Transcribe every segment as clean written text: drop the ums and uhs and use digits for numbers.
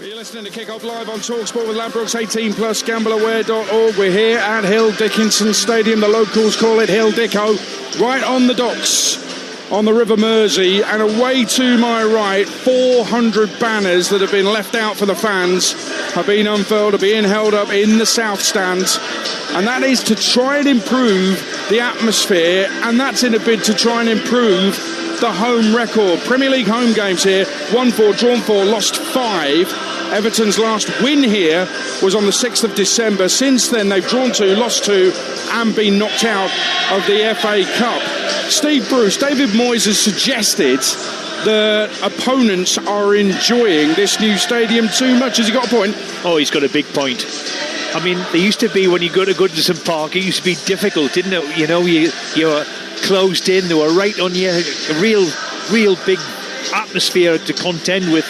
You're listening to Kick Off Live on Talksport with Ladbrokes 18+, gambleaware.org. We're here at Hill Dickinson Stadium. The locals call it Hill Dicko, right on the docks on the River Mersey. And away to my right, 400 banners that have been left out for the fans have been unfurled, are being held up in the south stand. And that is to try and improve the atmosphere, and that's in a bid to try and improve the home record. Premier League home games here, 1-4, drawn 4, lost 5. Everton's last win here was on the 6th of December. Since then, they've drawn 2, lost 2, and been knocked out of the FA Cup. Steve Bruce, David Moyes has suggested that opponents are enjoying this new stadium too much. Has he got a point? Oh, he's got a big point. I mean, there used to be, when you go to Goodison Park, it used to be difficult, didn't it? You know, you were closed in, they were right on you, a real big atmosphere to contend with.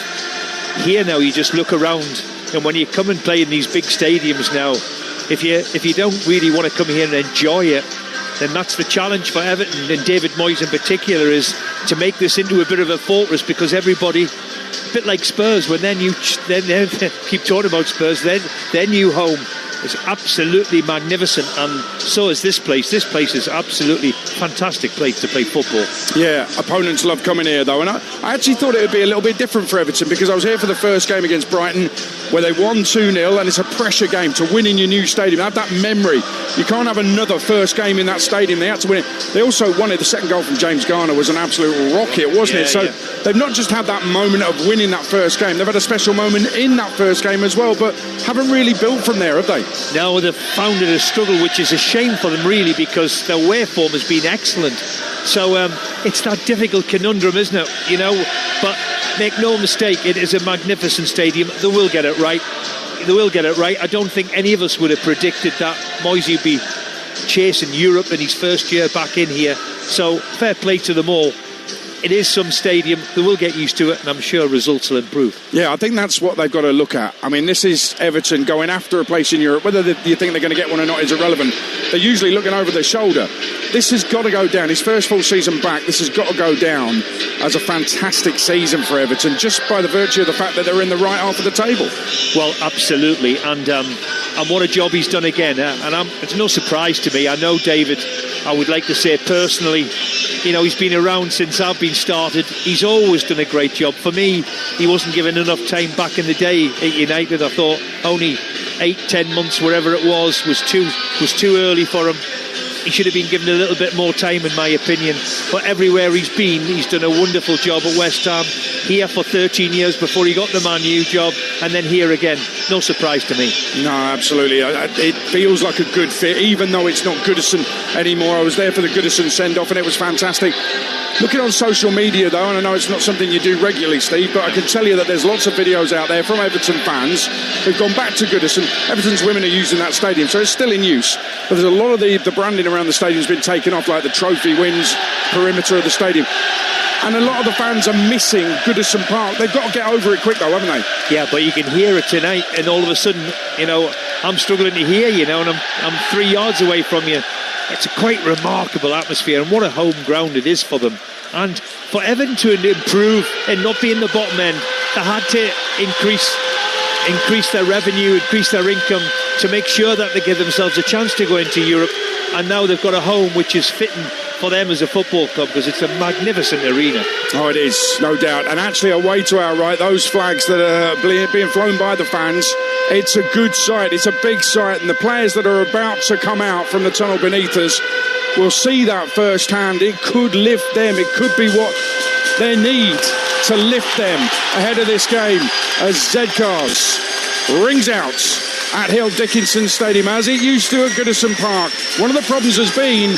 Here now, you just look around, and when you come and play in these big stadiums now, if you don't really want to come here and enjoy it, then that's the challenge for Everton, and David Moyes in particular, is to make this into a bit of a fortress, because everybody, a bit like Spurs, when then keep talking about Spurs, their new home is absolutely magnificent, and so is this place. This place is absolutely fantastic place to play football. Yeah, opponents love coming here though, and I actually thought it would be a little bit different for Everton, because I was here for the first game against Brighton where they won 2-0, and it's a pressure game to win in your new stadium. Have that memory. You can't have another first game in that stadium. They had to win it. They also won it. The second goal from James Garner was an absolute rocket, wasn't it? So they've not just had that moment of winning that first game, they've had a special moment in that first game as well, but haven't really built from there, have they? No, they've found it a struggle, which is a shame for them really, because their away form has been excellent. So it's that difficult conundrum, isn't it? You know, but make no mistake, it is a magnificent stadium. They will get it right. They will get it right. I don't think any of us would have predicted that Moyes would be chasing Europe in his first year back in here. So fair play to them all. It is some stadium. They will get used to it, and I'm sure results will improve. Yeah, I think that's what they've got to look at. I mean, this is Everton going after a place in Europe. Whether you think they're going to get one or not is irrelevant. They're usually looking over their shoulder. This has got to go down. His first full season back, this has got to go down as a fantastic season for Everton, just by the virtue of the fact that they're in the right half of the table. Well, absolutely. And what a job he's done again. And it's no surprise to me. I know David, I would like to say personally, you know, he's been around since I've been started. He's always done a great job. For me, he wasn't given enough time back in the day at United. I thought only 8-10 months, wherever it was too early for him. He should have been given a little bit more time, in my opinion. But everywhere he's been, he's done a wonderful job at West Ham. Here for 13 years before he got the Man U job, and then here again. No surprise to me. No, absolutely. It feels like a good fit, even though it's not Goodison anymore. I was there for the Goodison send-off, and it was fantastic. Looking on social media, though, and I know it's not something you do regularly, Steve, but I can tell you that there's lots of videos out there from Everton fans who've gone back to Goodison. Everton's women are using that stadium, so it's still in use. But there's a lot of the branding around the stadium has been taken off, like the trophy wins, perimeter of the stadium. And a lot of the fans are missing Goodison Park. They've got to get over it quick, though, haven't they? Yeah, but you can hear it tonight, and all of a sudden, you know, I'm struggling to hear you now, and I'm 3 yards away from you. It's a quite remarkable atmosphere, and what a home ground it is for them. And for Everton to improve and not be in the bottom end, they had to increase their revenue, increase their income to make sure that they give themselves a chance to go into Europe. And now they've got a home which is fitting for them as a football club, because it's a magnificent arena. Oh, it is, no doubt. And actually, away to our right, those flags that are being flown by the fans, it's a good sight. It's a big sight. And the players that are about to come out from the tunnel beneath us will see that firsthand. It could lift them. It could be what they need to lift them ahead of this game as Z-Cars rings out at Hill Dickinson Stadium, as it used to at Goodison Park. One of the problems has been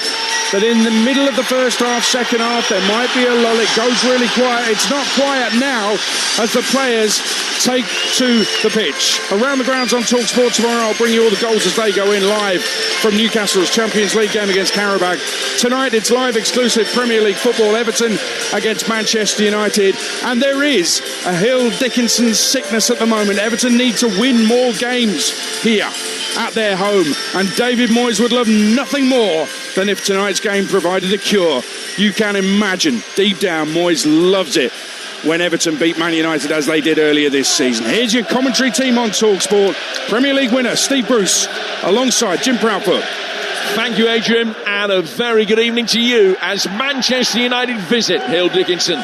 that in the middle of the first half, second half, there might be a lull. It goes really quiet. It's not quiet now as the players take to the pitch. Around the Grounds on Talksport tomorrow. I'll bring you all the goals as they go in live from Newcastle's Champions League game against Qarabag. Tonight, it's live exclusive Premier League football. Everton against Manchester United. And there is a Hill Dickinson sickness at the moment. Everton need to win more games here at their home, and David Moyes would love nothing more than if tonight's game provided a cure. You can imagine, deep down, Moyes loves it when Everton beat Man United as they did earlier this season. Here's your commentary team on Talksport. Premier League winner Steve Bruce alongside Jim Proudfoot. Thank you, Adrian, and a very good evening to you as Manchester United visit Hill Dickinson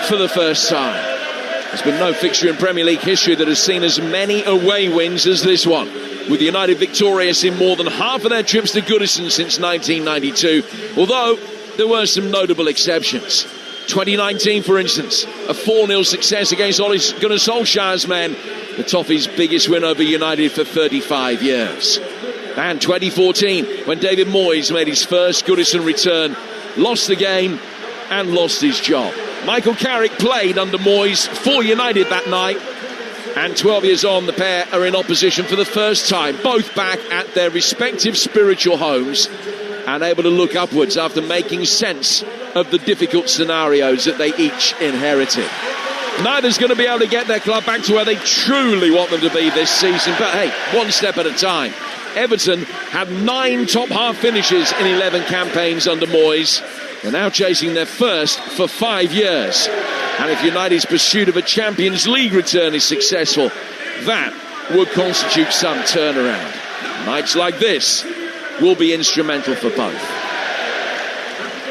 for the first time. There's been no fixture in Premier League history that has seen as many away wins as this one, with United victorious in more than half of their trips to Goodison since 1992, although there were some notable exceptions. 2019, for instance, a 4-0 success against Ole Gunnar Solskjaer's men, the Toffees' biggest win over United for 35 years. And 2014, when David Moyes made his first Goodison return, lost the game and lost his job. Michael Carrick played under Moyes for United that night, and 12 years on, the pair are in opposition for the first time, both back at their respective spiritual homes and able to look upwards after making sense of the difficult scenarios that they each inherited. Neither's going to be able to get their club back to where they truly want them to be this season, but hey, one step at a time. Everton had 9 top-half finishes in 11 campaigns under Moyes. They're now chasing their first for 5 years. And if United's pursuit of a Champions League return is successful, that would constitute some turnaround. Nights like this will be instrumental for both.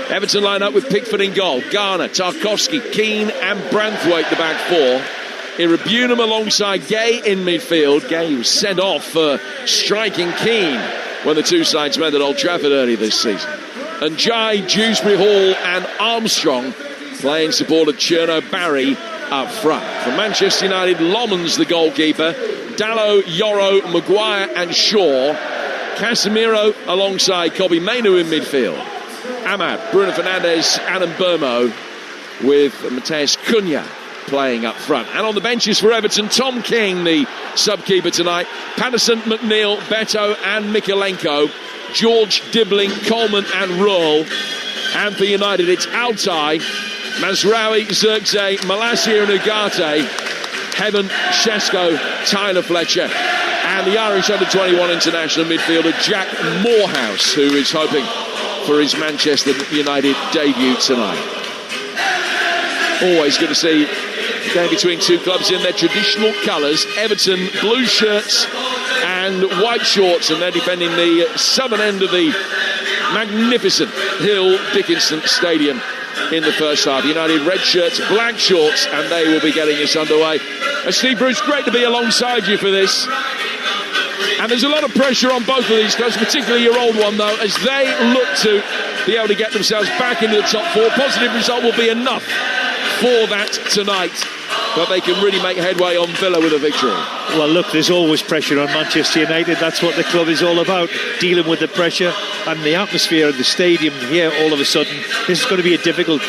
Everton line up with Pickford in goal, Garner, Tarkowski, Keane and Branthwaite the back four. Irabunum alongside Gay in midfield. Gay was sent off for striking Keane when the two sides met at Old Trafford earlier this season. And Jai, Dewsbury Hall and Armstrong play in support of Cherno Barry up front. For Manchester United, Lomans the goalkeeper, Dalot, Yoro, Maguire and Shaw. Casemiro alongside Kobbie Mainoo in midfield. Ahmad, Bruno Fernandes, Adam Burmo, with Mateus Cunha playing up front. And on the benches for Everton, Tom King, the sub-keeper tonight, Patterson, McNeil, Beto and Mikalenko, George, Dibbling, Coleman and Ruhl. And for United, it's Altay, Mazraoui, Zirkzee, Malacia and Ugarte, Heaven, Shesko, Tyler Fletcher, and the Irish under-21 international midfielder Jack Morehouse, who is hoping for his Manchester United debut tonight. Always good to see the game between two clubs in their traditional colours. Everton blue shirts and white shorts, and they're defending the southern end of the magnificent Hill Dickinson Stadium in the first half. United red shirts, black shorts, and they will be getting us underway. Steve Bruce, great to be alongside you for this. And there's a lot of pressure on both of these clubs, particularly your old one, though, as they look to be able to get themselves back into the top four. Positive result will be enough for that tonight, but they can really make headway on Villa with a victory. Well, look, there's always pressure on Manchester United. That's what the club is all about, dealing with the pressure and the atmosphere of the stadium here. All of a sudden, this is going to be a difficult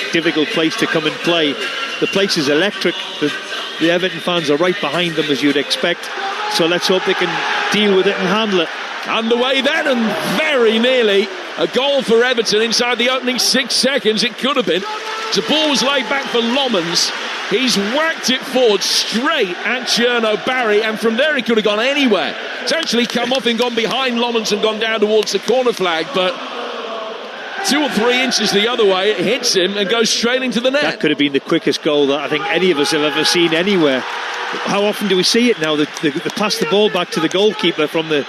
place to come and play. The place is electric. The Everton fans are right behind them, as you'd expect. So let's hope they can deal with it and handle it. Underway then, and very nearly a goal for Everton inside the opening 6 seconds. It could have been. The ball was laid back for Lomans. He's whacked it forward straight at Cherno Barry, and from there he could have gone anywhere. It's actually come off and gone behind Lomans and gone down towards the corner flag, but 2 or 3 inches the other way, it hits him and goes straight into the net. That could have been the quickest goal that I think any of us have ever seen anywhere. How often do we see it now? They pass the ball back to the goalkeeper from the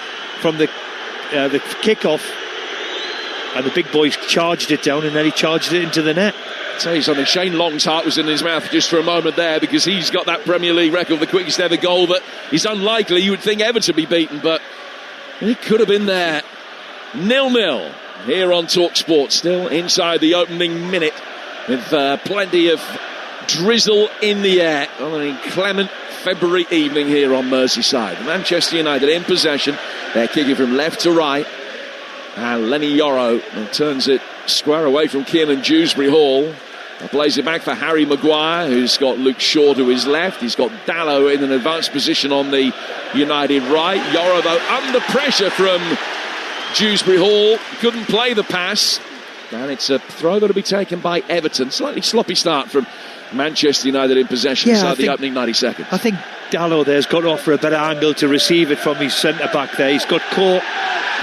kick-off, and the big boys charged it down, and then he charged it into the net. I'll tell you something, Shane Long's heart was in his mouth just for a moment there, because he's got that Premier League record, the quickest ever goal, that is unlikely you would think Everton be beaten, but it could have been there. 0-0 here on Talksport, still inside the opening minute, with plenty of drizzle in the air on an inclement February evening here on Merseyside. Manchester United in possession. They're kicking from left to right, and Lenny Yoro turns it square away from Kiernan Dewsbury Hall. Plays it back for Harry Maguire, who's got Luke Shaw to his left. He's got Dalot in an advanced position on the United right. Yoro, though, under pressure from Dewsbury Hall, couldn't play the pass, and it's a throw that will be taken by Everton. Slightly sloppy start from Manchester United in possession inside the opening 90 seconds. I think Dalot there's got to offer a better angle to receive it from his centre-back there. He's got caught,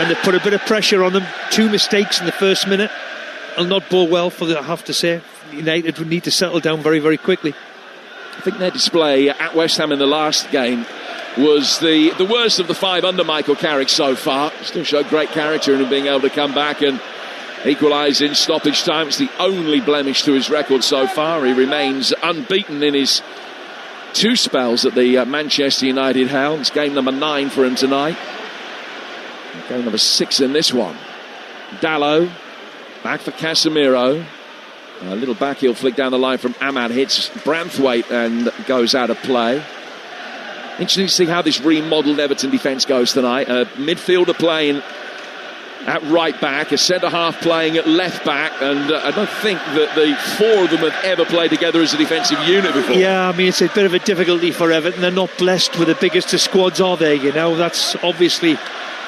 and they put a bit of pressure on him. 2 mistakes in the first minute. It'll not bode well for I have to say. United would need to settle down very, very quickly. I think their display at West Ham in the last game was the worst of the 5 under Michael Carrick so far. Still showed great character in being able to come back and equalise in stoppage time. It's the only blemish to his record so far. He remains unbeaten in his 2 spells at the Manchester United Hounds. Game number 9 for him tonight. Game number 6 in this one. Dalot back for Casemiro. A little backheel flick down the line from Ahmad, hits Branthwaite and goes out of play. Interesting to see how this remodelled Everton defence goes tonight. A midfielder playing at right back, a centre-half playing at left back, and I don't think that the 4 of them have ever played together as a defensive unit before. Yeah, I mean, it's a bit of a difficulty for Everton. They're not blessed with the biggest of squads, are they? You know, that's obviously,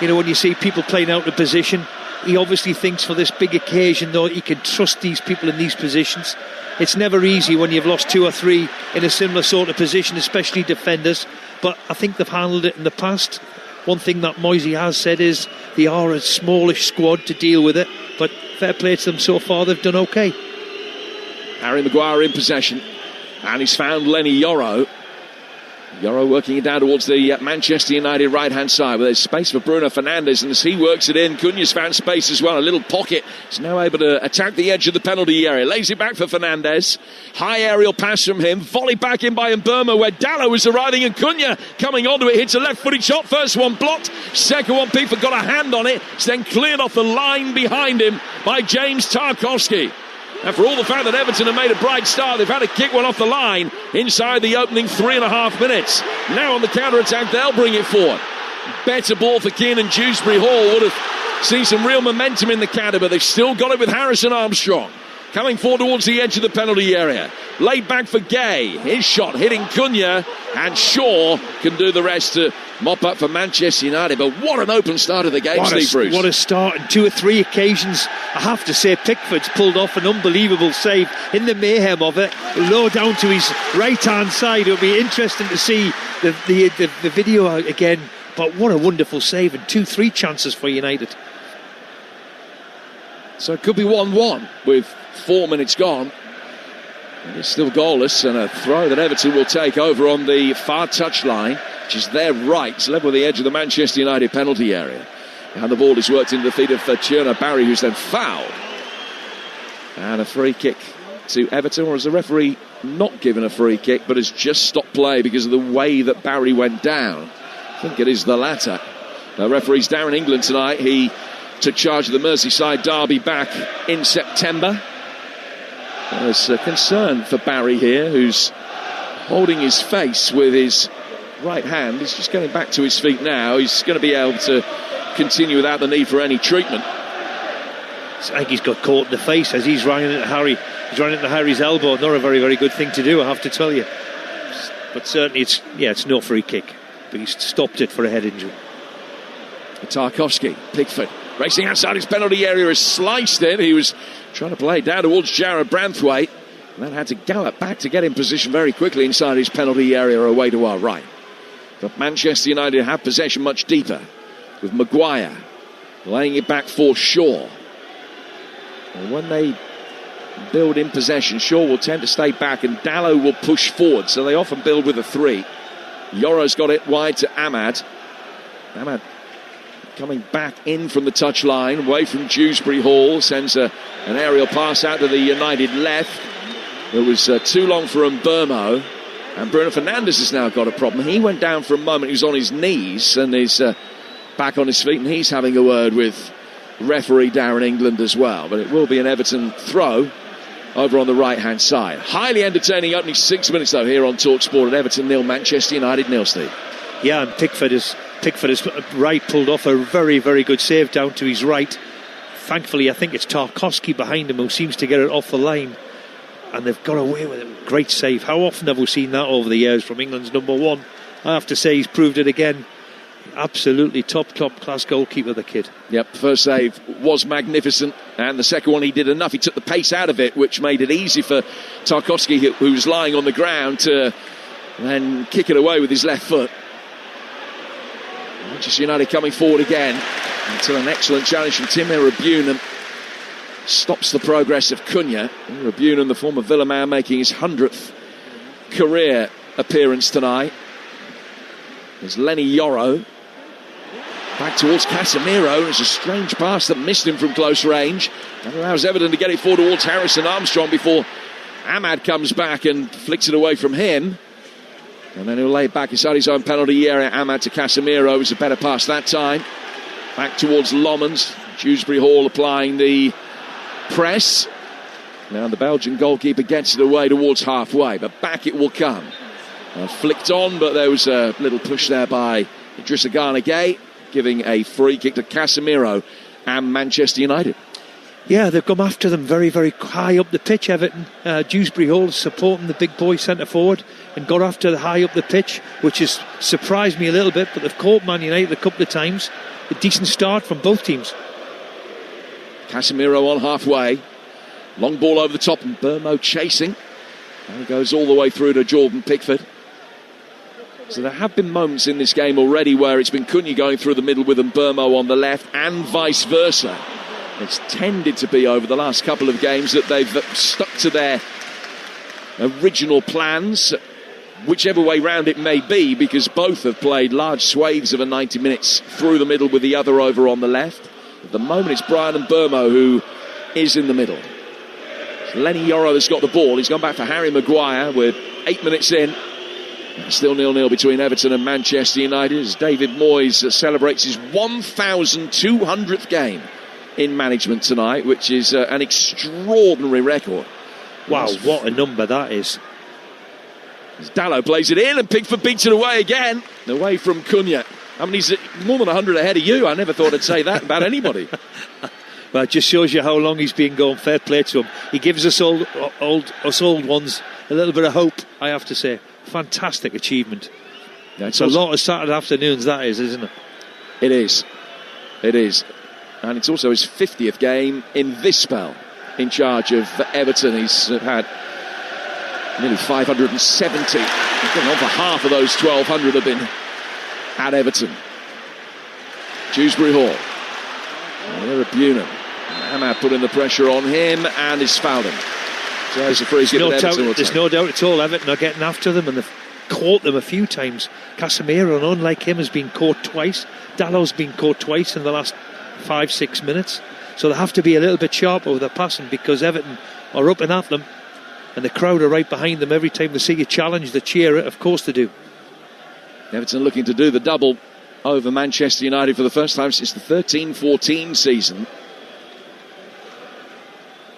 you know, when you see people playing out of position, he obviously thinks for this big occasion, though, he can trust these people in these positions. It's never easy when you've lost 2 or 3 in a similar sort of position, especially defenders, but I think they've handled it in the past. One thing that Moisey has said is they are a smallish squad to deal with it, but fair play to them so far, they've done okay. Harry Maguire in possession, and he's found Lenny Yoro. Yoro working it down towards the Manchester United right-hand side, where there's space for Bruno Fernandes, and as he works it in, Cunha's found space as well, a little pocket. He's now able to attack the edge of the penalty area, lays it back for Fernandes. High aerial pass from him, volley back in by Mbeumo, where Dalot is arriving, and Cunha coming onto it, hits a left-footed shot. First one blocked, second one Pickford got a hand on it, it's then cleared off the line behind him by James Tarkowski. And for all the fact that Everton have made a bright start, they've had to kick one off the line inside the opening 3.5 minutes. Now on the counter-attack, they'll bring it forward. Better ball for Kiernan Dewsbury Hall. Would have seen some real momentum in the counter, but they've still got it with Harrison Armstrong. Coming forward towards the edge of the penalty area. Laid back for Gay. His shot hitting Cunha, and Shaw can do the rest to mop up for Manchester United. But what an open start of the game, Steve Bruce. What a start. On 2 or 3 occasions, I have to say, Pickford's pulled off an unbelievable save in the mayhem of it. Low down to his right-hand side. It'll be interesting to see the video again. But what a wonderful save, and 2-3 chances for United. So it could be 1-1 with 4 minutes gone. It's still goalless, and a throw that Everton will take over on the far touchline, which is their right. It's level with the edge of the Manchester United penalty area. And the ball is worked into the feet of Cherna Barry, who's then fouled. And a free kick to Everton, or is the referee not given a free kick, but has just stopped play because of the way that Barry went down? I think it is the latter. The referee's down in England tonight. He took charge of the Merseyside derby back in September. There's a concern for Barry here, who's holding his face with his right hand. He's just getting back to his feet now. He's going to be able to continue without the need for any treatment. I think he's got caught in the face as he's running into Harry. He's running into Harry's elbow. Not a very, very good thing to do, I have to tell you. But certainly it's no free kick. But he's stopped it for a head injury. Tarkowski, Pickford, racing outside his penalty area, has sliced it. He was trying to play it down towards Jared Branthwaite, and then had to gallop back to get in position very quickly inside his penalty area away to our right. But Manchester United have possession much deeper, with Maguire laying it back for Shaw. And when they build in possession, Shaw will tend to stay back, and Dalot will push forward, so they often build with a 3. Yoro's got it wide to Ahmad. Ahmad coming back in from the touchline, away from Dewsbury Hall, sends an aerial pass out to the United left. It was too long for Mbeumo, and Bruno Fernandes has now got a problem. He went down for a moment, he was on his knees, and is back on his feet, and he's having a word with referee Darren England as well. But it will be an Everton throw over on the right-hand side. Highly entertaining opening 6 minutes, though, here on Talksport at Everton 0, Manchester United 0, Steve. Yeah, and Pickford is right, pulled off a very, very good save down to his right. Thankfully, I think it's Tarkowski behind him who seems to get it off the line, and they've got away with it. Great save. How often have we seen that over the years from England's number 1? I have to say he's proved it again. Absolutely top class goalkeeper, the kid. Yep, first save was magnificent, and the second one he did enough. He took the pace out of it, which made it easy for Tarkowski, who was lying on the ground, to then kick it away with his left foot. Manchester United coming forward again until an excellent challenge from Tim Irabunen stops the progress of Cunha. Irabunen, the former Villa man, making his 100th career appearance tonight. There's Lenny Yoro. Back towards Casemiro. It's a strange pass that missed him from close range. That allows Everton to get it forward towards Harrison Armstrong before Ahmad comes back and flicks it away from him. And then he'll lay it back inside his own penalty area. Ahmad to Casemiro. It was a better pass that time. Back towards Lomans. Dewsbury Hall applying the press. Now the Belgian goalkeeper gets it away towards halfway, but back it will come. Flicked on, but there was a little push there by Idrissa Gana Gueye, giving a free kick to Casemiro and Manchester United. Yeah, they've come after them very, very high up the pitch, Everton. Dewsbury Hall supporting the big boy centre forward and got after the high up the pitch, which has surprised me a little bit, but they've caught Man United a couple of times. A decent start from both teams. Casemiro on halfway. Long ball over the top and Burmo chasing. And he goes all the way through to Jordan Pickford. So there have been moments in this game already where it's been Cunha going through the middle with Burmo on the left and vice versa. It's tended to be over the last couple of games that they've stuck to their original plans, whichever way round it may be, because both have played large swathes of a 90 minutes through the middle with the other over on the left. At the moment it's Brian Burmo who is in the middle. It's Lenny Yoro that's got the ball. He's gone back for Harry Maguire with 8 minutes in. Still 0-0 between Everton and Manchester United as David Moyes celebrates his 1,200th game in management tonight, which is an extraordinary record. Wow, what a number that is. As Dalot plays it in and Pickford beats it away again. Away from Cunha. I mean, he's more than 100 ahead of you. I never thought I'd say that about anybody. Well, it just shows you how long he's been going. Fair play to him. He gives us old ones a little bit of hope, I have to say. Fantastic achievement. Yeah, it's a lot of Saturday afternoons, that is, isn't it? It is. It is. And it's also his 50th game in this spell in charge of Everton. He's had nearly 570. He's been on for half of those 1,200 have been at Everton. Dewsbury Hall. Bunan. Ahmad putting the pressure on him and he's fouled him. So there's no doubt at all. Everton are getting after them and they've caught them a few times. Casemiro, unlike him, has been caught twice. Dalot's been caught twice in the last 5-6 minutes. So they have to be a little bit sharper with their passing because Everton are up and at them and the crowd are right behind them. Every time they see a challenge, they cheer it. Of course they do. Everton looking to do the double over Manchester United for the first time since the 13-14 season.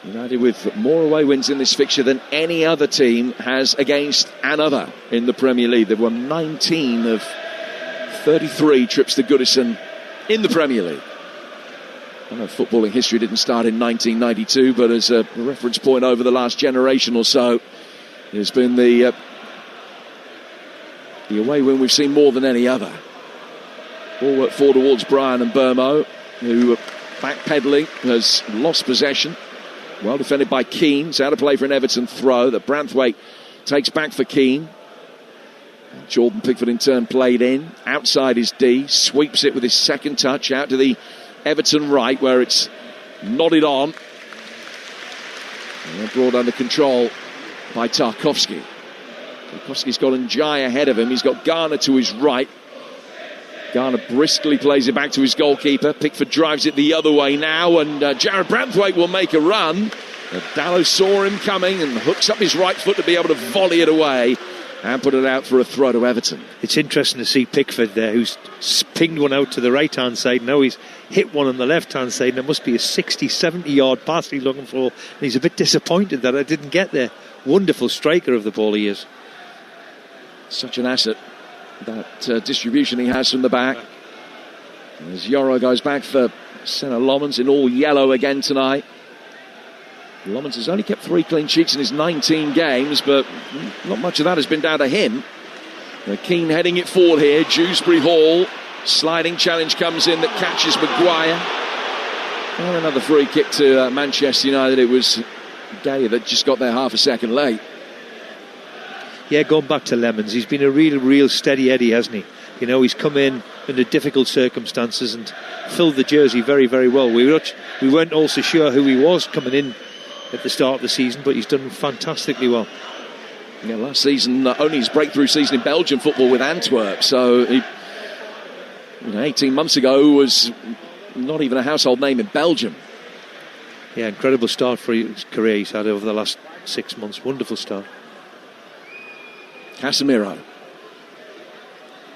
United with more away wins in this fixture than any other team has against another in the Premier League. They've won 19 of 33 trips to Goodison in the Premier League. I know footballing history didn't start in 1992, but as a reference point over the last generation or so, it's been the away win we've seen more than any other. Ball work forward towards Brian and Burmo, who backpedaling has lost possession. Well defended by Keane. It's out of play for an Everton throw that Branthwaite takes back for Keane. Jordan Pickford in turn played in. Outside his D. Sweeps it with his second touch out to the Everton right where it's nodded on. And brought under control by Tarkowski. Tarkowski's got Njai ahead of him. He's got Garner to his right. Garner briskly plays it back to his goalkeeper. Pickford drives it the other way now, and Jared Branthwaite will make a run. Dalot saw him coming and hooks up his right foot to be able to volley it away and put it out for a throw to Everton. It's interesting to see Pickford there, who's pinged one out to the right-hand side. Now he's hit one on the left-hand side, and it must be a 60-70 yard pass he's looking for, and he's a bit disappointed that I didn't get there. Wonderful striker of the ball he is. Such an asset. That distribution he has from the back. As Yoro goes back for Senna Lomans in all yellow again tonight. Lomans has only kept 3 clean sheets in his 19 games, but not much of that has been down to him. Keane heading it forward here. Dewsbury Hall. Sliding challenge comes in that catches Maguire. And another free kick to Manchester United. It was Gueye that just got there half a second late. Yeah, going back to Lemons, he's been a real steady Eddie, hasn't he? You know, he's come in under difficult circumstances and filled the jersey very, very well. We weren't also sure who he was coming in at the start of the season, but he's done fantastically well. Yeah, last season, only his breakthrough season in Belgian football with Antwerp. So, 18 months ago, was not even a household name in Belgium. Yeah, incredible start for his career he's had over the last 6 months. Wonderful start. Casemiro.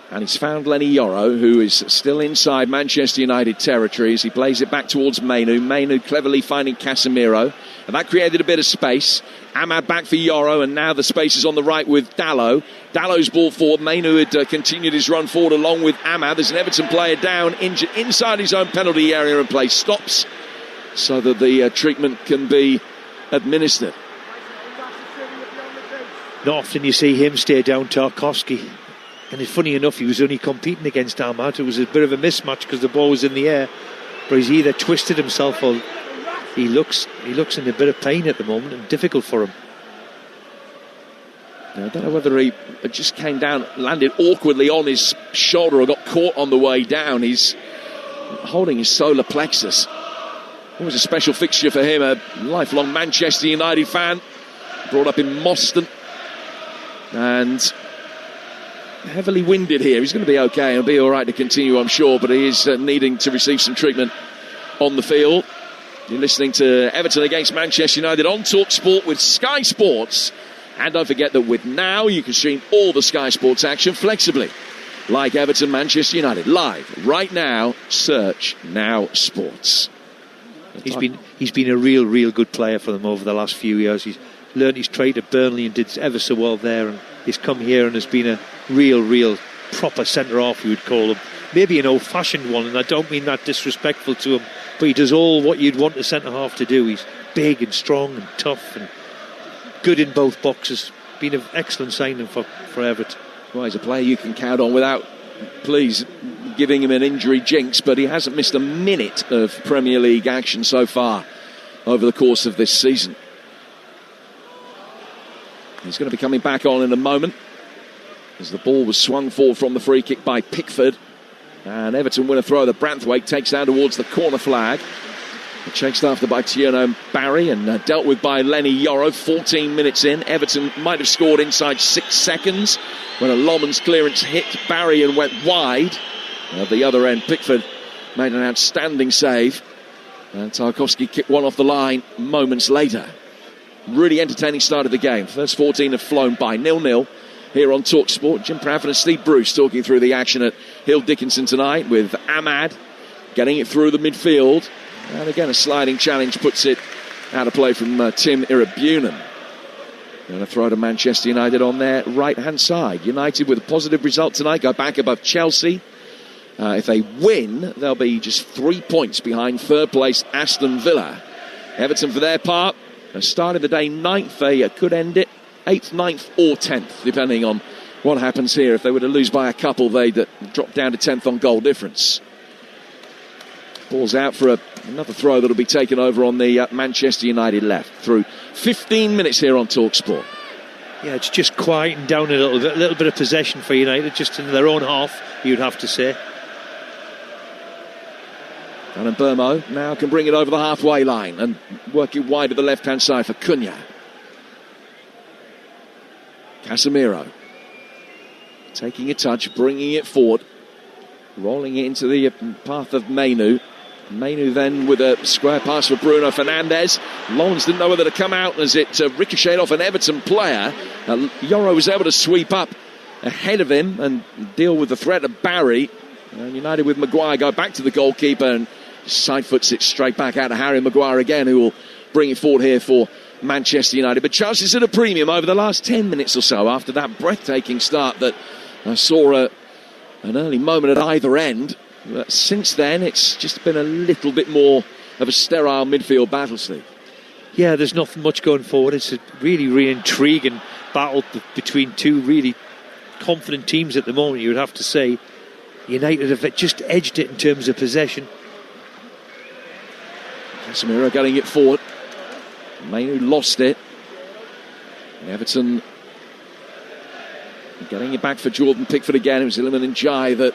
And he's found Lenny Yoro, who is still inside Manchester United territory as he plays it back towards Mainu. Mainu cleverly finding Casemiro. And that created a bit of space. Ahmad back for Yoro, and now the space is on the right with Dalot. Dalot's ball forward. Mainu had continued his run forward along with Ahmad. There's an Everton player down, injured inside his own penalty area, and play stops so that the treatment can be administered. Not often you see him stay down, Tarkowski. And it's funny enough, he was only competing against Ahmad. It was a bit of a mismatch because the ball was in the air. But he's either twisted himself or he looks in a bit of pain at the moment, and difficult for him. Now, I don't know whether he just came down, landed awkwardly on his shoulder or got caught on the way down. He's holding his solar plexus. It was a special fixture for him, a lifelong Manchester United fan, brought up in Moston. And heavily winded here. He's going to be okay. He'll be all right to continue, I'm sure, but he is needing to receive some treatment on the field. You're listening to Everton against Manchester United on Talksport with Sky Sports. And don't forget that with Now, you can stream all the Sky Sports action flexibly. Like Everton, Manchester United, live right now. Search Now Sports. He's been a real good player for them over the last few years. He's learnt his trade at Burnley and did ever so well there, and he's come here and has been a real proper centre-half, you would call him. Maybe an old-fashioned one, and I don't mean that disrespectful to him, but he does all what you'd want a centre-half to do. He's big and strong and tough and good in both boxes. Been an excellent signing for Everton. Well, he's a player you can count on without, please, giving him an injury jinx, but he hasn't missed a minute of Premier League action so far over the course of this season. He's going to be coming back on in a moment as the ball was swung forward from the free kick by Pickford. And Everton win a throw that Branthwaite takes down towards the corner flag. Chased after by Tierno Barry and dealt with by Lenny Yoro. 14 minutes in. Everton might have scored inside 6 seconds when a Lomans clearance hit Barry and went wide. At the other end, Pickford made an outstanding save. And Tarkowski kicked one off the line moments later. Really entertaining start of the game. First 14 have flown by 0-0 here on Talksport. Jim Prafford and Steve Bruce talking through the action at Hill Dickinson tonight with Ahmad getting it through the midfield. And again, a sliding challenge puts it out of play from Tim Irabunan. And a throw to Manchester United on their right-hand side. United with a positive result tonight, go back above Chelsea. If they win, they'll be just 3 points behind third place Aston Villa. Everton, for their part, started the day 9th. They could end it 8th, 9th or 10th, depending on what happens here. If they were to lose by a couple, they'd drop down to 10th on goal difference. Ball's out for another throw that'll be taken over on the Manchester United left. Through 15 minutes here on Talksport. Yeah, it's just quieting down a little bit of possession for United, just in their own half, you'd have to say. And Burmo now can bring it over the halfway line and work it wide to the left-hand side for Cunha. Casemiro taking a touch, bringing it forward, rolling it into the path of Mainu. Mainu then with a square pass for Bruno Fernandes. Lawrence didn't know whether to come out as it ricocheted off an Everton player. Yoro was able to sweep up ahead of him and deal with the threat of Barry. And United with Maguire go back to the goalkeeper and side foots it straight back out to Harry Maguire again, who will bring it forward here for Manchester United. But Chelsea's at a premium over the last 10 minutes or so after that breathtaking start that saw an early moment at either end. But since then, it's just been a little bit more of a sterile midfield battle, Steve. Yeah, there's nothing much going forward. It's a really intriguing battle between two really confident teams at the moment, you would have to say. United have just edged it in terms of possession. Casemiro getting it forward. Mainu lost it. And Everton getting it back for Jordan Pickford again. It was Iliman Ndiaye that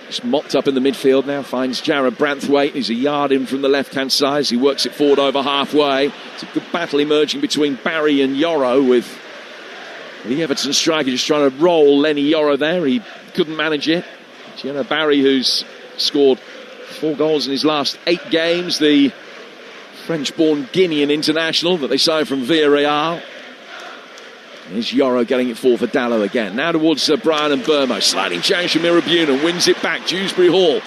just mopped up in the midfield. Now finds Jarrad Branthwaite. He's a yard in from the left-hand side as he works it forward over halfway. It's a good battle emerging between Barry and Yoro, with The Everton striker just trying to roll Lenny Yoro there. He couldn't manage it. Gianna Barry, who's scored 4 goals in his last 8 games, the French-born Guinean international that they signed from Villarreal. Here's Yoro getting it for Dallo again. Now towards Brian and Burmo. Sliding challenge from Mirabuna, wins it back. Dewsbury Hall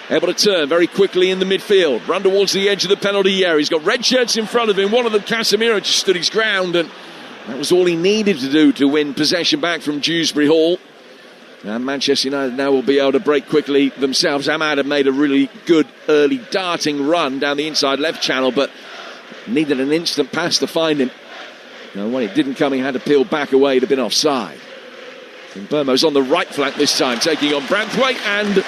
able to turn very quickly in the midfield. Run towards the edge of the penalty area. He's got red shirts in front of him. One of them, Casemiro, just stood his ground, and that was all he needed to do to win possession back from Dewsbury Hall. And Manchester United now will be able to break quickly themselves. Ahmad have made a really good early darting run down the inside left channel, but needed an instant pass to find him. And when it didn't come, he had to peel back away. He'd have been offside. And Burmo's on the right flank this time, taking on Branthwaite and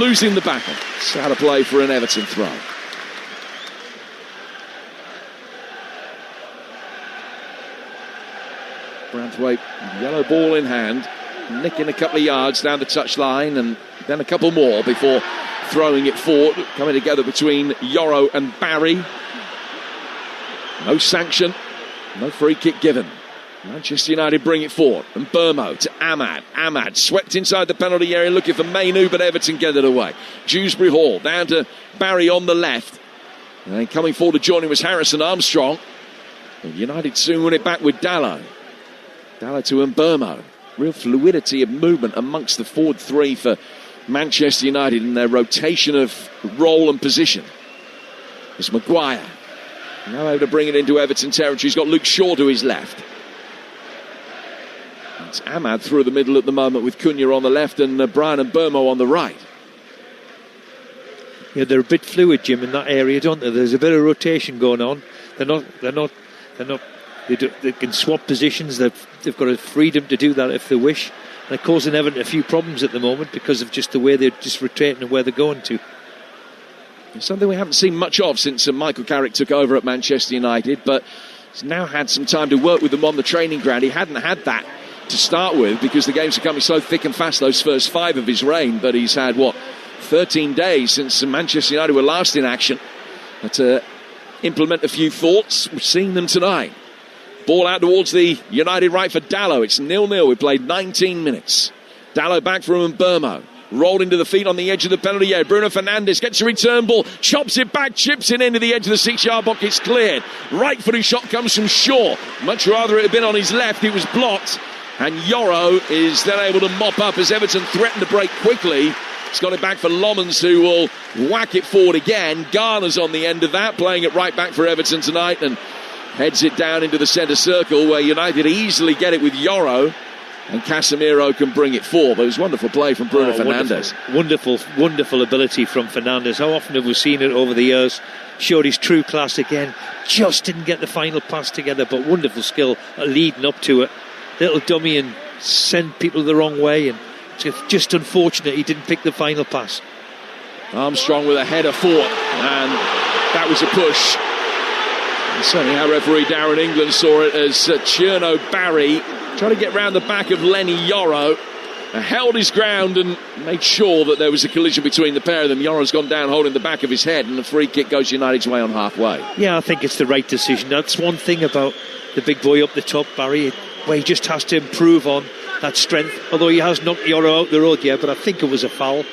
losing the battle. It's out of play for an Everton throw. Branthwaite, yellow ball in hand, nicking a couple of yards down the touchline, and then a couple more before throwing it forward. Coming together between Yoro and Barry. No sanction. No free kick given. Manchester United bring it forward. And Burmo to Ahmad. Ahmad swept inside the penalty area looking for Mainu, but Everton get it away. Dewsbury Hall down to Barry on the left. And then coming forward to join him was Harrison Armstrong. And United soon win it back with Dallo. Dallo to Burmo. Real fluidity of movement amongst the forward 3 for Manchester United in their rotation of role and position. It's Maguire. Now able to bring it into Everton territory. He's got Luke Shaw to his left. It's Ahmad through the middle at the moment with Cunha on the left and Brian and Burmo on the right. Yeah, they're a bit fluid, Jim, in that area, don't they? There's a bit of rotation going on. They can swap positions. They've got a freedom to do that if they wish. And they're causing Everton a few problems at the moment because of just the way they're just rotating and where they're going to. It's something we haven't seen much of since Michael Carrick took over at Manchester United, but he's now had some time to work with them on the training ground. He hadn't had that to start with because the games are coming so thick and fast those first 5 of his reign, but he's had 13 days since Manchester United were last in action to implement a few thoughts. We've seen them tonight. Ball out towards the United right for Dallo. It's 0-0. We played 19 minutes. Dallo back from Burmo. Rolled into the feet on the edge of the penalty area. Bruno Fernandes gets a return ball, chops it back, chips it into the edge of the 6-yard box. It's cleared. Right footed shot comes from Shaw. Much rather it had been on his left. It was blocked. And Yoro is then able to mop up as Everton threaten to break quickly. He's got it back for Lommans, who will whack it forward again. Garner's on the end of that, playing it right back for Everton tonight, and heads it down into the centre circle where United easily get it with Yoro. And Casemiro can bring it forward. But it was wonderful play from Bruno Fernandes. Wonderful ability from Fernandes. How often have we seen it over the years? Showed his true class again. Just didn't get the final pass together, but wonderful skill leading up to it. Little dummy and send people the wrong way, and it's just unfortunate he didn't pick the final pass. Armstrong with a header forward, and that was a push. And certainly how referee Darren England saw it as Cherno Barry tried to get round the back of Lenny Yoro, held his ground and made sure that there was a collision between the pair of them. Yoro's gone down holding the back of his head, and the free kick goes United's way on halfway. Yeah, I think it's the right decision. That's one thing about the big boy up the top, Barry, where he just has to improve on that strength. Although he has knocked Yoro out the road, yeah, but I think it was a foul.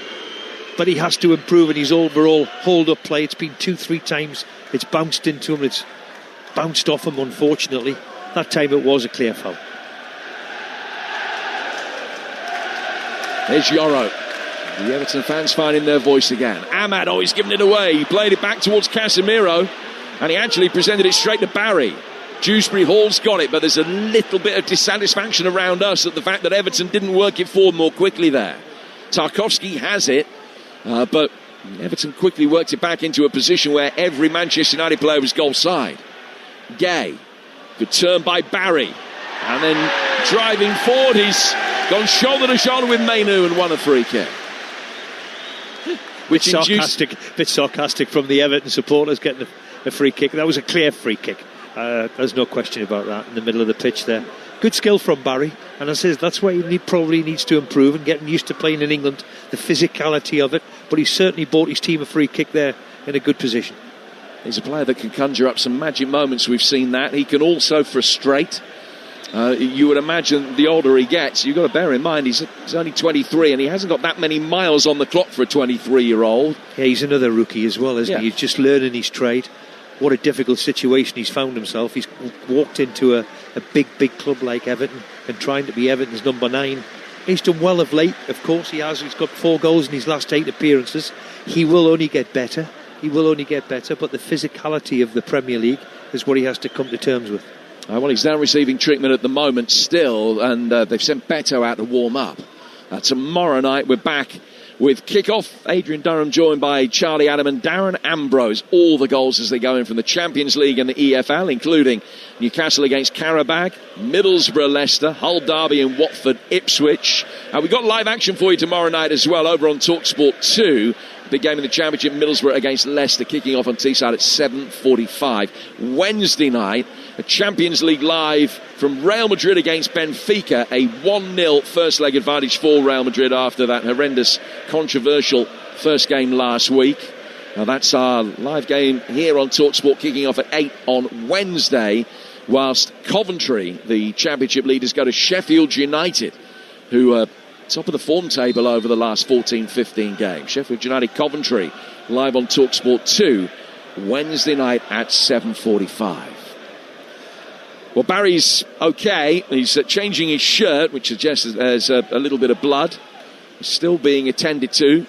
But he has to improve in his overall hold-up play. It's been 2-3 times. It's bounced into him. It's bounced off him, unfortunately. That time it was a clear foul. There's Yoro. The Everton fans finding their voice again. Ahmad always giving it away. He played it back towards Casemiro, and he actually presented it straight to Barry. Dewsbury Hall's got it, but there's a little bit of dissatisfaction around us at the fact that Everton didn't work it forward more quickly there. Tarkowski has it, but Everton quickly worked it back into a position where every Manchester United player was goal side. Gay. Good turn by Barry. And then driving forward, he's gone shoulder to shoulder with Mainu and won a free kick. Bit sarcastic from the Everton supporters getting a free kick. That was a clear free kick. There's no question about that in the middle of the pitch there. Good skill from Barry, and I says that's where he probably needs to improve and getting used to playing in England, the physicality of it. But he certainly bought his team a free kick there in a good position. He's a player that can conjure up some magic moments. We've seen that. He can also frustrate. You would imagine the older he gets, you've got to bear in mind he's only 23 and he hasn't got that many miles on the clock for a 23-year-old. Yeah, he's another rookie as well, isn't he? He's just learning his trade. What a difficult situation he's found himself. He's walked into a big club like Everton and trying to be Everton's number 9. He's done well of late, of course he has. He's got 4 goals in his last 8 appearances. He will only get better. But the physicality of the Premier League is what he has to come to terms with. Well, he's now receiving treatment at the moment still, and they've sent Beto out to warm up. Tomorrow night we're back with kick-off. Adrian Durham joined by Charlie Adam and Darren Ambrose. All the goals as they go in from the Champions League and the EFL, including Newcastle against Qarabag, Middlesbrough, Leicester, Hull Derby and Watford, Ipswich. We've got live action for you tomorrow night as well over on Talksport 2. Big game in the Championship, Middlesbrough against Leicester, kicking off on Teesside at 7:45. Wednesday night, a Champions League live from Real Madrid against Benfica, a 1-0 first leg advantage for Real Madrid after that horrendous, controversial first game last week. Now that's our live game here on TalkSport, kicking off at 8 on Wednesday, whilst Coventry, the Championship leaders, go to Sheffield United, who are top of the form table over the last 14-15 games. Sheffield United Coventry live on TalkSport 2 Wednesday night at 7:45. Well, Barry's okay. He's changing his shirt, which suggests there's a little bit of blood. He's still being attended to.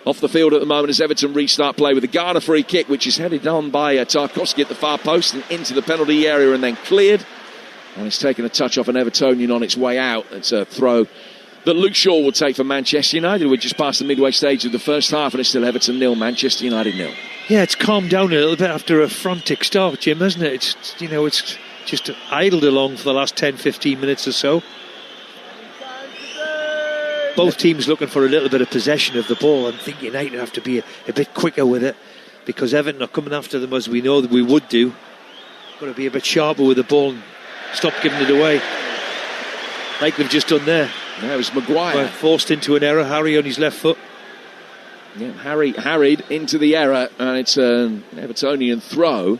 Off the field at the moment as Everton restart play with a Ghana free kick, which is headed on by Tarkowski at the far post and into the penalty area and then cleared. And it's taken a touch off an Evertonian on its way out. It's a throw that Luke Shaw will take for Manchester United. We're just past the midway stage of the first half and it's still Everton 0, Manchester United 0. Yeah, it's calmed down a little bit after a frantic start, Jim, hasn't it? It's just idled along for the last 10-15 minutes or so. Both teams looking for a little bit of possession of the ball. I think United have to be a bit quicker with it because Everton are coming after them as we know that we would do. Got to be a bit sharper with the ball and stop giving it away like they've just done there. There was Maguire forced into an error. Harry on his left foot. Yeah, Harry harried into the error and it's an Evertonian throw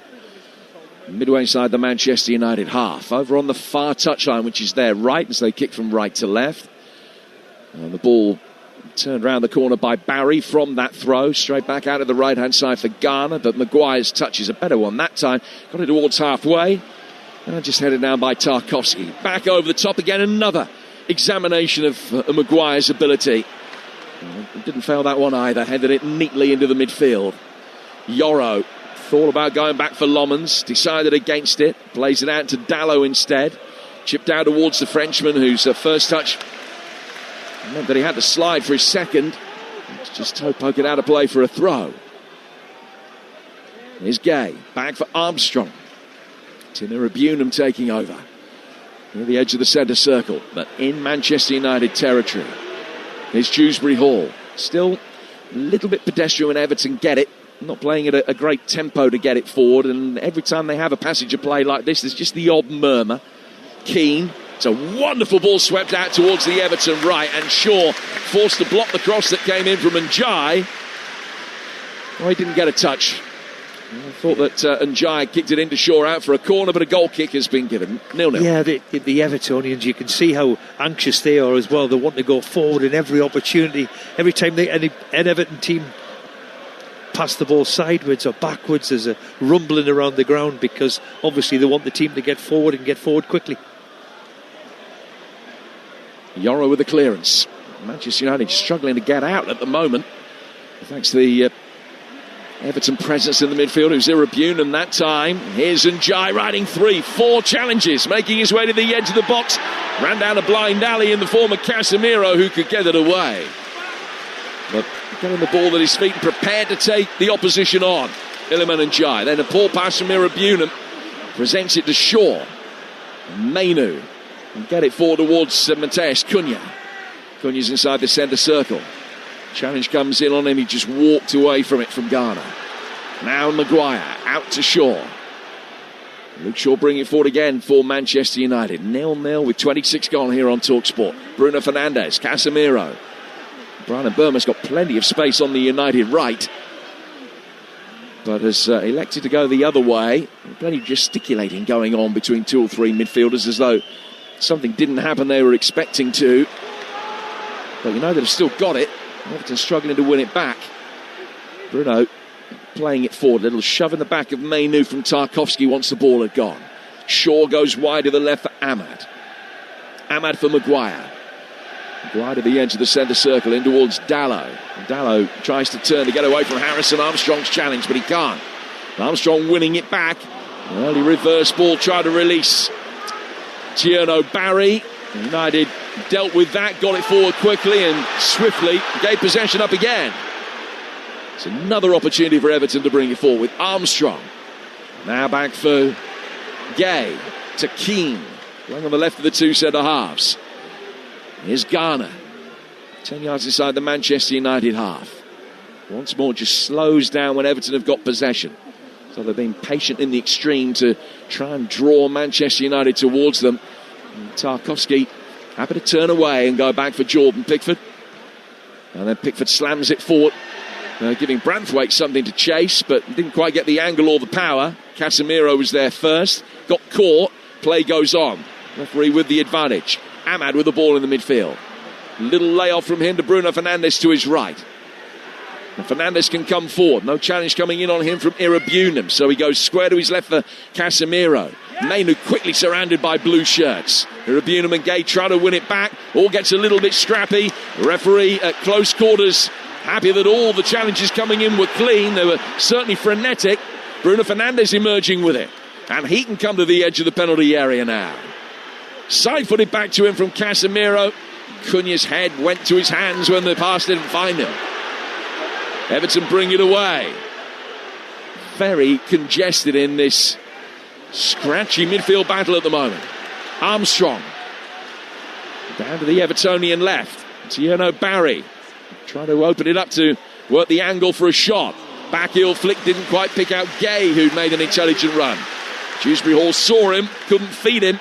midway inside the Manchester United half. Over on the far touchline, which is their right, as they kick from right to left. And the ball turned around the corner by Barry from that throw, straight back out of the right-hand side for Ghana, but Maguire's touch is a better one that time. Got it towards halfway, and just headed down by Tarkowski. Back over the top again, another examination of Maguire's ability. Didn't fail that one either, headed it neatly into the midfield. Yoro thought about going back for Lomans, decided against it, plays it out to Dalot instead. Chipped out towards the Frenchman, whose first touch meant that he had to slide for his second. It's just toe poking out of play for a throw. Here's Gay, back for Armstrong. Tina Bunham taking over. Near the edge of the centre circle, but in Manchester United territory. Here's Dewsbury Hall. Still a little bit pedestrian when Everton get it. Not playing at a great tempo to get it forward, and every time they have a passage of play like this, there's just the odd murmur. Keane. It's a wonderful ball swept out towards the Everton right, and Shaw forced to block the cross that came in from Njai. Well, he didn't get a touch. I thought that Njai kicked it into Shaw out for a corner, but a goal kick has been given. 0-0. Yeah, the Evertonians, you can see how anxious they are as well. They want to go forward in every opportunity. Every time an Everton team pass the ball sideways or backwards, there's a rumbling around the ground because obviously they want the team to get forward and get forward quickly. Yoro with the clearance. Manchester United struggling to get out at the moment. Thanks to the Everton presence in the midfield, who's Bunham that time. Here's Njai riding 3-4 challenges, making his way to the edge of the box. Ran down a blind alley in the form of Casemiro, who could get it away. But getting the ball at his feet and prepared to take the opposition on. Iliman Njai. Then a poor pass from Bunham. Presents it to Shaw. Mainu. And get it forward towards Mateus Cunha. Cunha's inside the centre circle. Challenge comes in on him. He just walked away from it from Ghana. Now Maguire out to Shaw. Luke Shaw bringing it forward again for Manchester United. 0-0 with 26 gone here on TalkSport. Bruno Fernandes, Casemiro. Brian Burma's got plenty of space on the United right. but has elected to go the other way. Plenty of gesticulating going on between 2 or 3 midfielders, as though something didn't happen they were expecting to. But you know they've still got it. Everton struggling to win it back. Bruno playing it forward. A little shove in the back of Mainu from Tarkowski once the ball had gone. Shaw goes wide to the left for Ahmad. Ahmad for Maguire. Maguire to the edge of the centre circle in towards Dallow. Dallow tries to turn to get away from Harrison Armstrong's challenge, but he can't. Armstrong winning it back. Early reverse ball, tried to release Tierno Barry. United dealt with that, got it forward quickly and swiftly, gave possession up again. It's another opportunity for Everton to bring it forward with Armstrong. Now back for Gay to Keane, playing on the left of the 2 centre halves. Here's Garner, 10 yards inside the Manchester United half. Once more just slows down when Everton have got possession. So they've been patient in the extreme to try and draw Manchester United towards them. And Tarkowski happy to turn away and go back for Jordan Pickford. And then Pickford slams it forward, giving Branthwaite something to chase, but didn't quite get the angle or the power. Casemiro was there first, got caught, play goes on. Referee with the advantage. Ahmad with the ball in the midfield. Little layoff from him to Bruno Fernandes to his right. And Fernandes can come forward. No challenge coming in on him from Irabunum, so he goes square to his left for Casemiro. Mainu quickly surrounded by blue shirts. Irabunum and Gay try to win it back. All gets a little bit scrappy. The referee at close quarters, happy that all the challenges coming in were clean. They were certainly frenetic. Bruno Fernandes emerging with it. And he can come to the edge of the penalty area now. Side-footed back to him from Casemiro. Cunha's head went to his hands when the pass didn't find him. Everton bring it away. Very congested in this scratchy midfield battle at the moment. Armstrong down to the Evertonian left. Tierno Barry trying to open it up to work the angle for a shot. Back heel flick, didn't quite pick out Gay, who'd made an intelligent run. Dewsbury Hall saw him, couldn't feed him,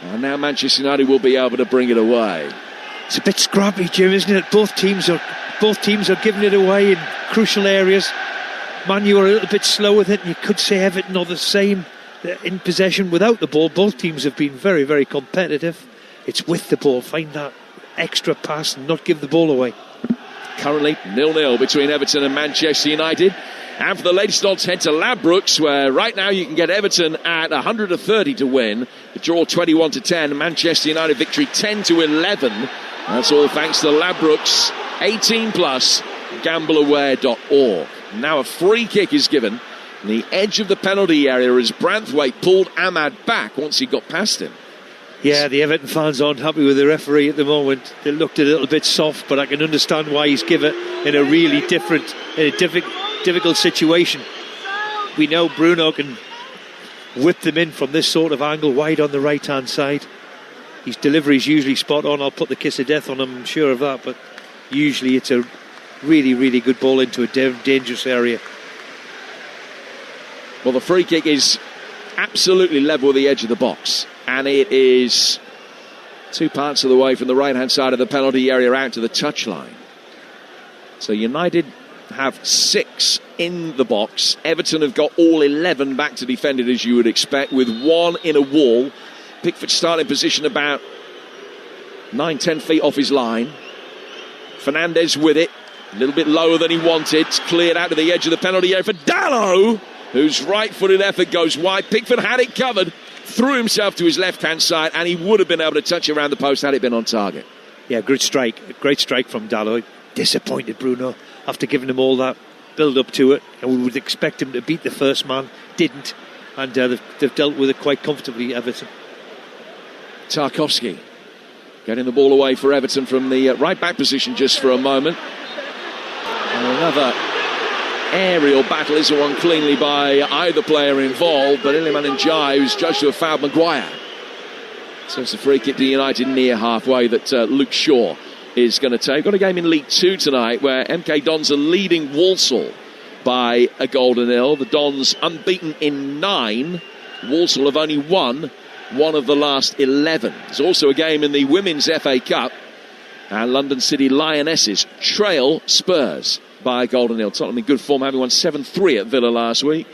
and now Manchester United will be able to bring it away. It's a bit scrappy, Jim, isn't it? Both teams are giving it away in crucial areas. Man U are a little bit slow with it, and you could say Everton are the same in possession without the ball. Both teams have been very, very competitive. It's with the ball, find that extra pass and not give the ball away. Currently 0-0 between Everton and Manchester United. And for the latest odds, head to Ladbrokes, where right now you can get Everton at 130 to win. The draw 21-10. Manchester United victory 10-11. That's all thanks to Ladbrokes. 18 plus. Gambleaware.org. Now a free kick is given. The edge of the penalty area as Branthwaite pulled Ahmad back once he got past him. Yeah, the Everton fans aren't happy with the referee at the moment. They looked a little bit soft, but I can understand why he's given it in a really difficult situation. We know Bruno can whip them in from this sort of angle, wide on the right-hand side. His delivery is usually spot on. I'll put the kiss of death on him, I'm sure of that, but usually it's a really, really good ball into a dangerous area. Well, the free kick is absolutely level with the edge of the box, and it is 2 parts of the way from the right-hand side of the penalty area out to the touchline. So United have 6 in the box. Everton have got all 11 back to defend it, as you would expect, with 1 in a wall. Pickford starting position about 9-10 feet off his line. Fernandes with it, a little bit lower than he wanted. It's cleared out to the edge of the penalty area for Dallow, whose right-footed effort goes wide. Pickford had it covered, threw himself to his left-hand side, and he would have been able to touch around the post had it been on target. Yeah, great strike from Dallow. Disappointed Bruno after giving him all that build up to it, and we would expect him to beat the first man. Didn't, and they've dealt with it quite comfortably, Everton. Tarkowski getting the ball away for Everton from the right back position just for a moment. And another aerial battle isn't won cleanly by either player involved, but Iliman Ndiaye, who's judged to have fouled Maguire. So it's a free kick to United near halfway that Luke Shaw is going to take. Got a game in League 2 tonight where MK Dons are leading Walsall by a goal to nil. The Dons unbeaten in 9. Walsall have only won 1 of the last 11. There's also a game in the Women's FA Cup. And London City Lionesses trail Spurs by a goal to nil. Tottenham in good form, having won 7-3 at Villa last week.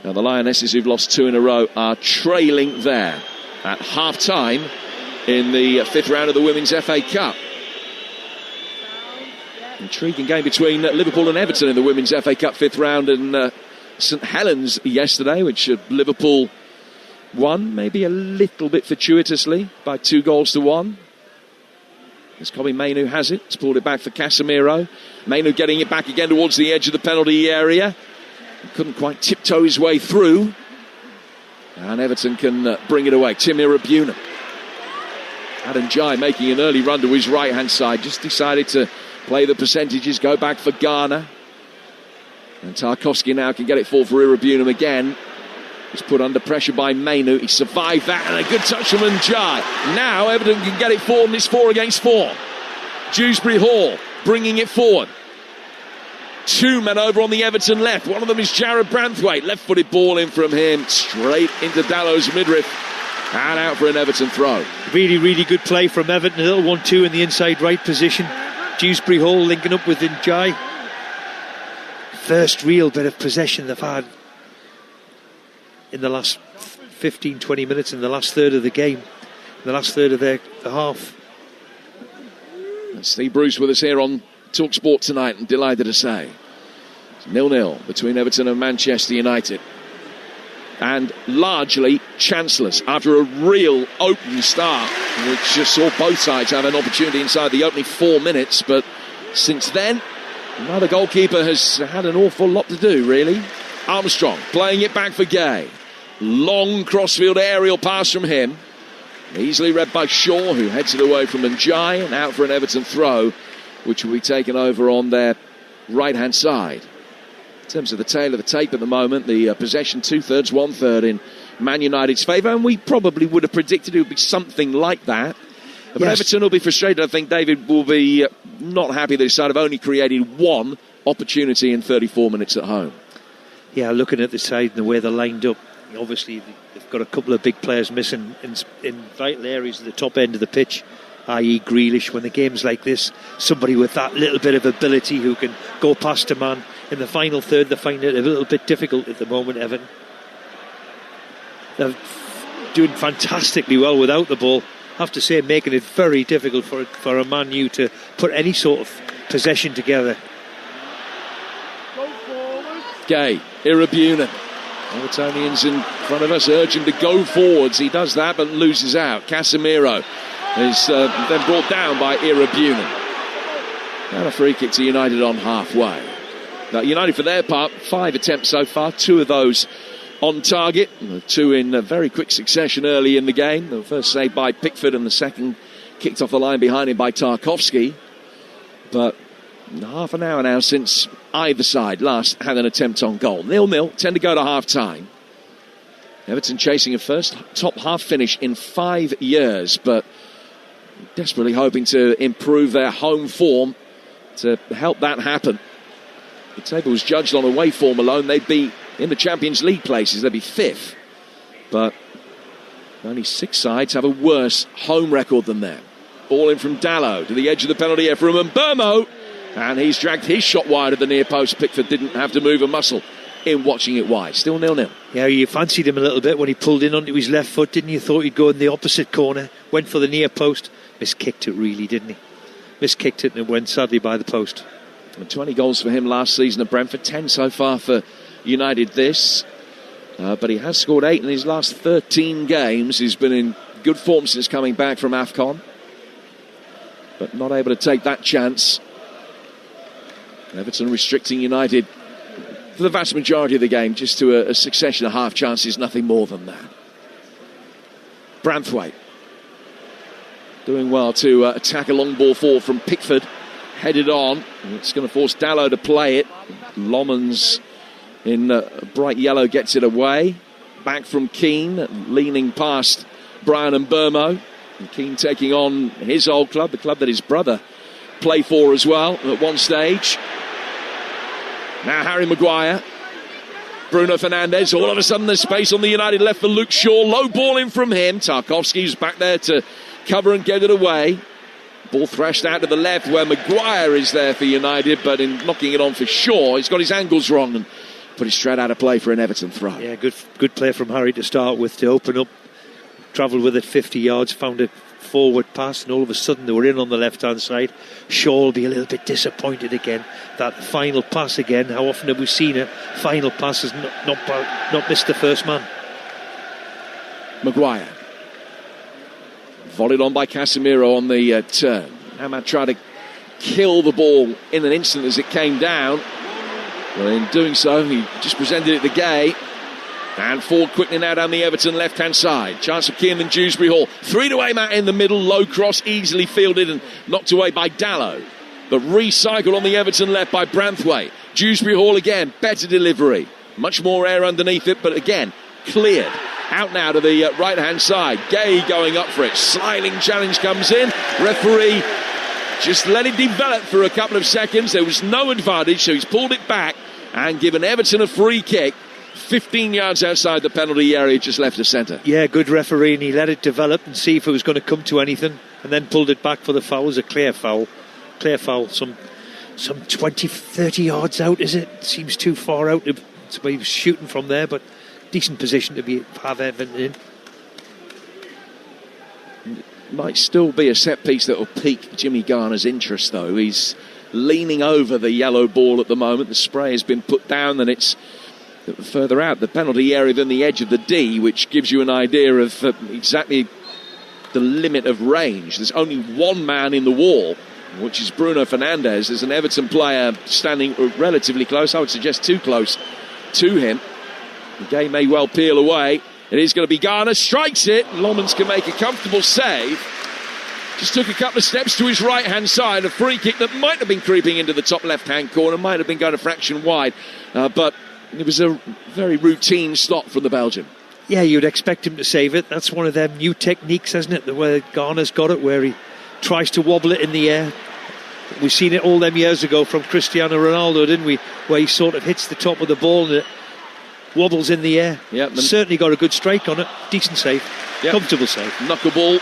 Now the Lionesses, who've lost 2 in a row, are trailing there at half-time in the 5th round of the Women's FA Cup. Intriguing game between Liverpool and Everton in the Women's FA Cup 5th round, and St Helens yesterday, which Liverpool won, maybe a little bit fortuitously, by 2-1. As Kobe Mainu has it. It's pulled it back for Casemiro. Mainu getting it back again towards the edge of the penalty area. Couldn't quite tiptoe his way through. And Everton can bring it away. Tim Irabuena. Adam Jai making an early run to his right-hand side. Just decided to play the percentages, go back for Ghana. And Tarkowski now can get it forward for Irabuena again. He's put under pressure by Mainu. He survived that, and a good touch from Njai. Now Everton can get it forward, and it's 4 against 4. Dewsbury Hall bringing it forward. 2 men over on the Everton left. One of them is Jared Branthwaite. Left-footed ball in from him, straight into Dallow's midriff. And out for an Everton throw. Really, really good play from Everton. A little 1-2 in the inside right position. Dewsbury Hall linking up with Njai. First real bit of possession they've had in the last 15-20 minutes, in the last third of the game, in the last third of the half. And Steve Bruce with us here on Talksport tonight, and delighted to say it's 0-0 between Everton and Manchester United, and largely chanceless after a real open start, which just saw both sides have an opportunity inside the opening 4 minutes. But since then, the goalkeeper has had an awful lot to do, really. Armstrong playing it back for Gay. Long crossfield aerial pass from him. Easily read by Shaw, who heads it away from Njai, and out for an Everton throw, which will be taken over on their right-hand side. In terms of the tail of the tape at the moment, the possession 2/3, 1/3 in Man United's favour, and we probably would have predicted it would be something like that. But yes. Everton will be frustrated. I think David will be not happy that his side have only created 1 opportunity in 34 minutes at home. Yeah, looking at the side and the way they're lined up, obviously they've got a couple of big players missing in vital areas at the top end of the pitch, i.e. Grealish. When the game's like this, somebody with that little bit of ability who can go past a man in the final third, they find it a little bit difficult at the moment, Everton. They're doing fantastically well without the ball. I have to say, making it very difficult for a Man U to put any sort of possession together. Gay, Irabuena. Evertonians in front of us urge him to go forwards. He does that but loses out. Casemiro is then brought down by Irabuena. And a free kick to United on halfway. Now United, for their part, 5 attempts so far, 2 of those on target, 2 in very quick succession early in the game. The first saved by Pickford, and the second kicked off the line behind him by Tarkowski. But half an hour now since either side last had an attempt on goal. 0-0, 10 to go to half-time. Everton chasing a first top half finish in 5 years, but desperately hoping to improve their home form to help that happen. The table was judged on away form alone. They'd be in the Champions League places, they'd be 5th. But only 6 sides have a worse home record than them. Ball in from Dallow to the edge of the penalty area from Mbeumo. And he's dragged his shot wide of the near post. Pickford didn't have to move a muscle in watching it wide. Still 0-0. Yeah, you fancied him a little bit when he pulled in onto his left foot, didn't you? Thought he'd go in the opposite corner. Went for the near post. Miskicked it really, didn't he? Miskicked it, and it went sadly by the post. 20 goals for him last season at Brentford. 10 so far for United this. But he has scored 8 in his last 13 games. He's been in good form since coming back from AFCON. But not able to take that chance. Everton restricting United for the vast majority of the game just to a succession of half chances, nothing more than that. Branthwaite doing well to attack a long ball forward from Pickford, headed on. It's going to force Dallow to play it. Lomans in bright yellow gets it away. Back from Keane, leaning past Brian and Mbeumo. And Keane taking on his old club, the club that his brother played for as well at one stage. Now Harry Maguire, Bruno Fernandes. All of a sudden there's space on the United left for Luke Shaw. Low ball in from him. Tarkowski's back there to cover and get it away. Ball thrashed out to the left where Maguire is there for United, but in knocking it on for Shaw, he's got his angles wrong and put it straight out of play for an Everton throw. Yeah, good play from Harry to start with, to open up, travelled with it 50 yards, found a forward pass, and all of a sudden they were in on the left-hand side. Shaw will be a little bit disappointed again. That final pass again, how often have we seen it? Final pass has not missed the first man. Maguire. Volleyed on by Casemiro on the turn. Ahmad tried to kill the ball in an instant as it came down. But in doing so, he just presented it to Gay. And forward quickly now down the Everton left-hand side. Chance of Keenan Dewsbury Hall. 3 to Ahmad in the middle. Low cross, easily fielded and knocked away by Dallow. But recycled on the Everton left by Branthwaite. Dewsbury Hall again, better delivery. Much more air underneath it, but again, cleared. Out now to the right-hand side. Gay going up for it. Sliding challenge comes in. Referee just let it develop for a couple of seconds. There was no advantage, so he's pulled it back and given Everton a free kick. 15 yards outside the penalty area, just left of centre. Yeah, good referee, and he let it develop and see if it was going to come to anything, and then pulled it back for the foul. It was a clear foul. Clear foul, some 20, 30 yards out, is it? Seems too far out to be shooting from there, but decent position to have Everton in. Might still be a set piece that will pique Jimmy Garner's interest, though. He's leaning over the yellow ball at the moment. The spray has been put down and it's further out the penalty area than the edge of the D, which gives you an idea of exactly the limit of range. There's only one man in the wall, which is Bruno Fernandes. There's an Everton player standing relatively close. I would suggest too close to him. The game may well peel away. It is going to be Garner, strikes it. Lomans can make a comfortable save. Just took a couple of steps to his right-hand side. A free kick that might have been creeping into the top left-hand corner, might have been going a fraction wide. But it was a very routine stop from the Belgian. Yeah, you'd expect him to save it. That's one of them new techniques, isn't it? The way Garner's got it, where he tries to wobble it in the air. We've seen it all them years ago from Cristiano Ronaldo, didn't we? Where he sort of hits the top of the ball and it wobbles in the air. Yep. Certainly got a good strike on it. Decent save. Yep. Comfortable save. Knuckleball.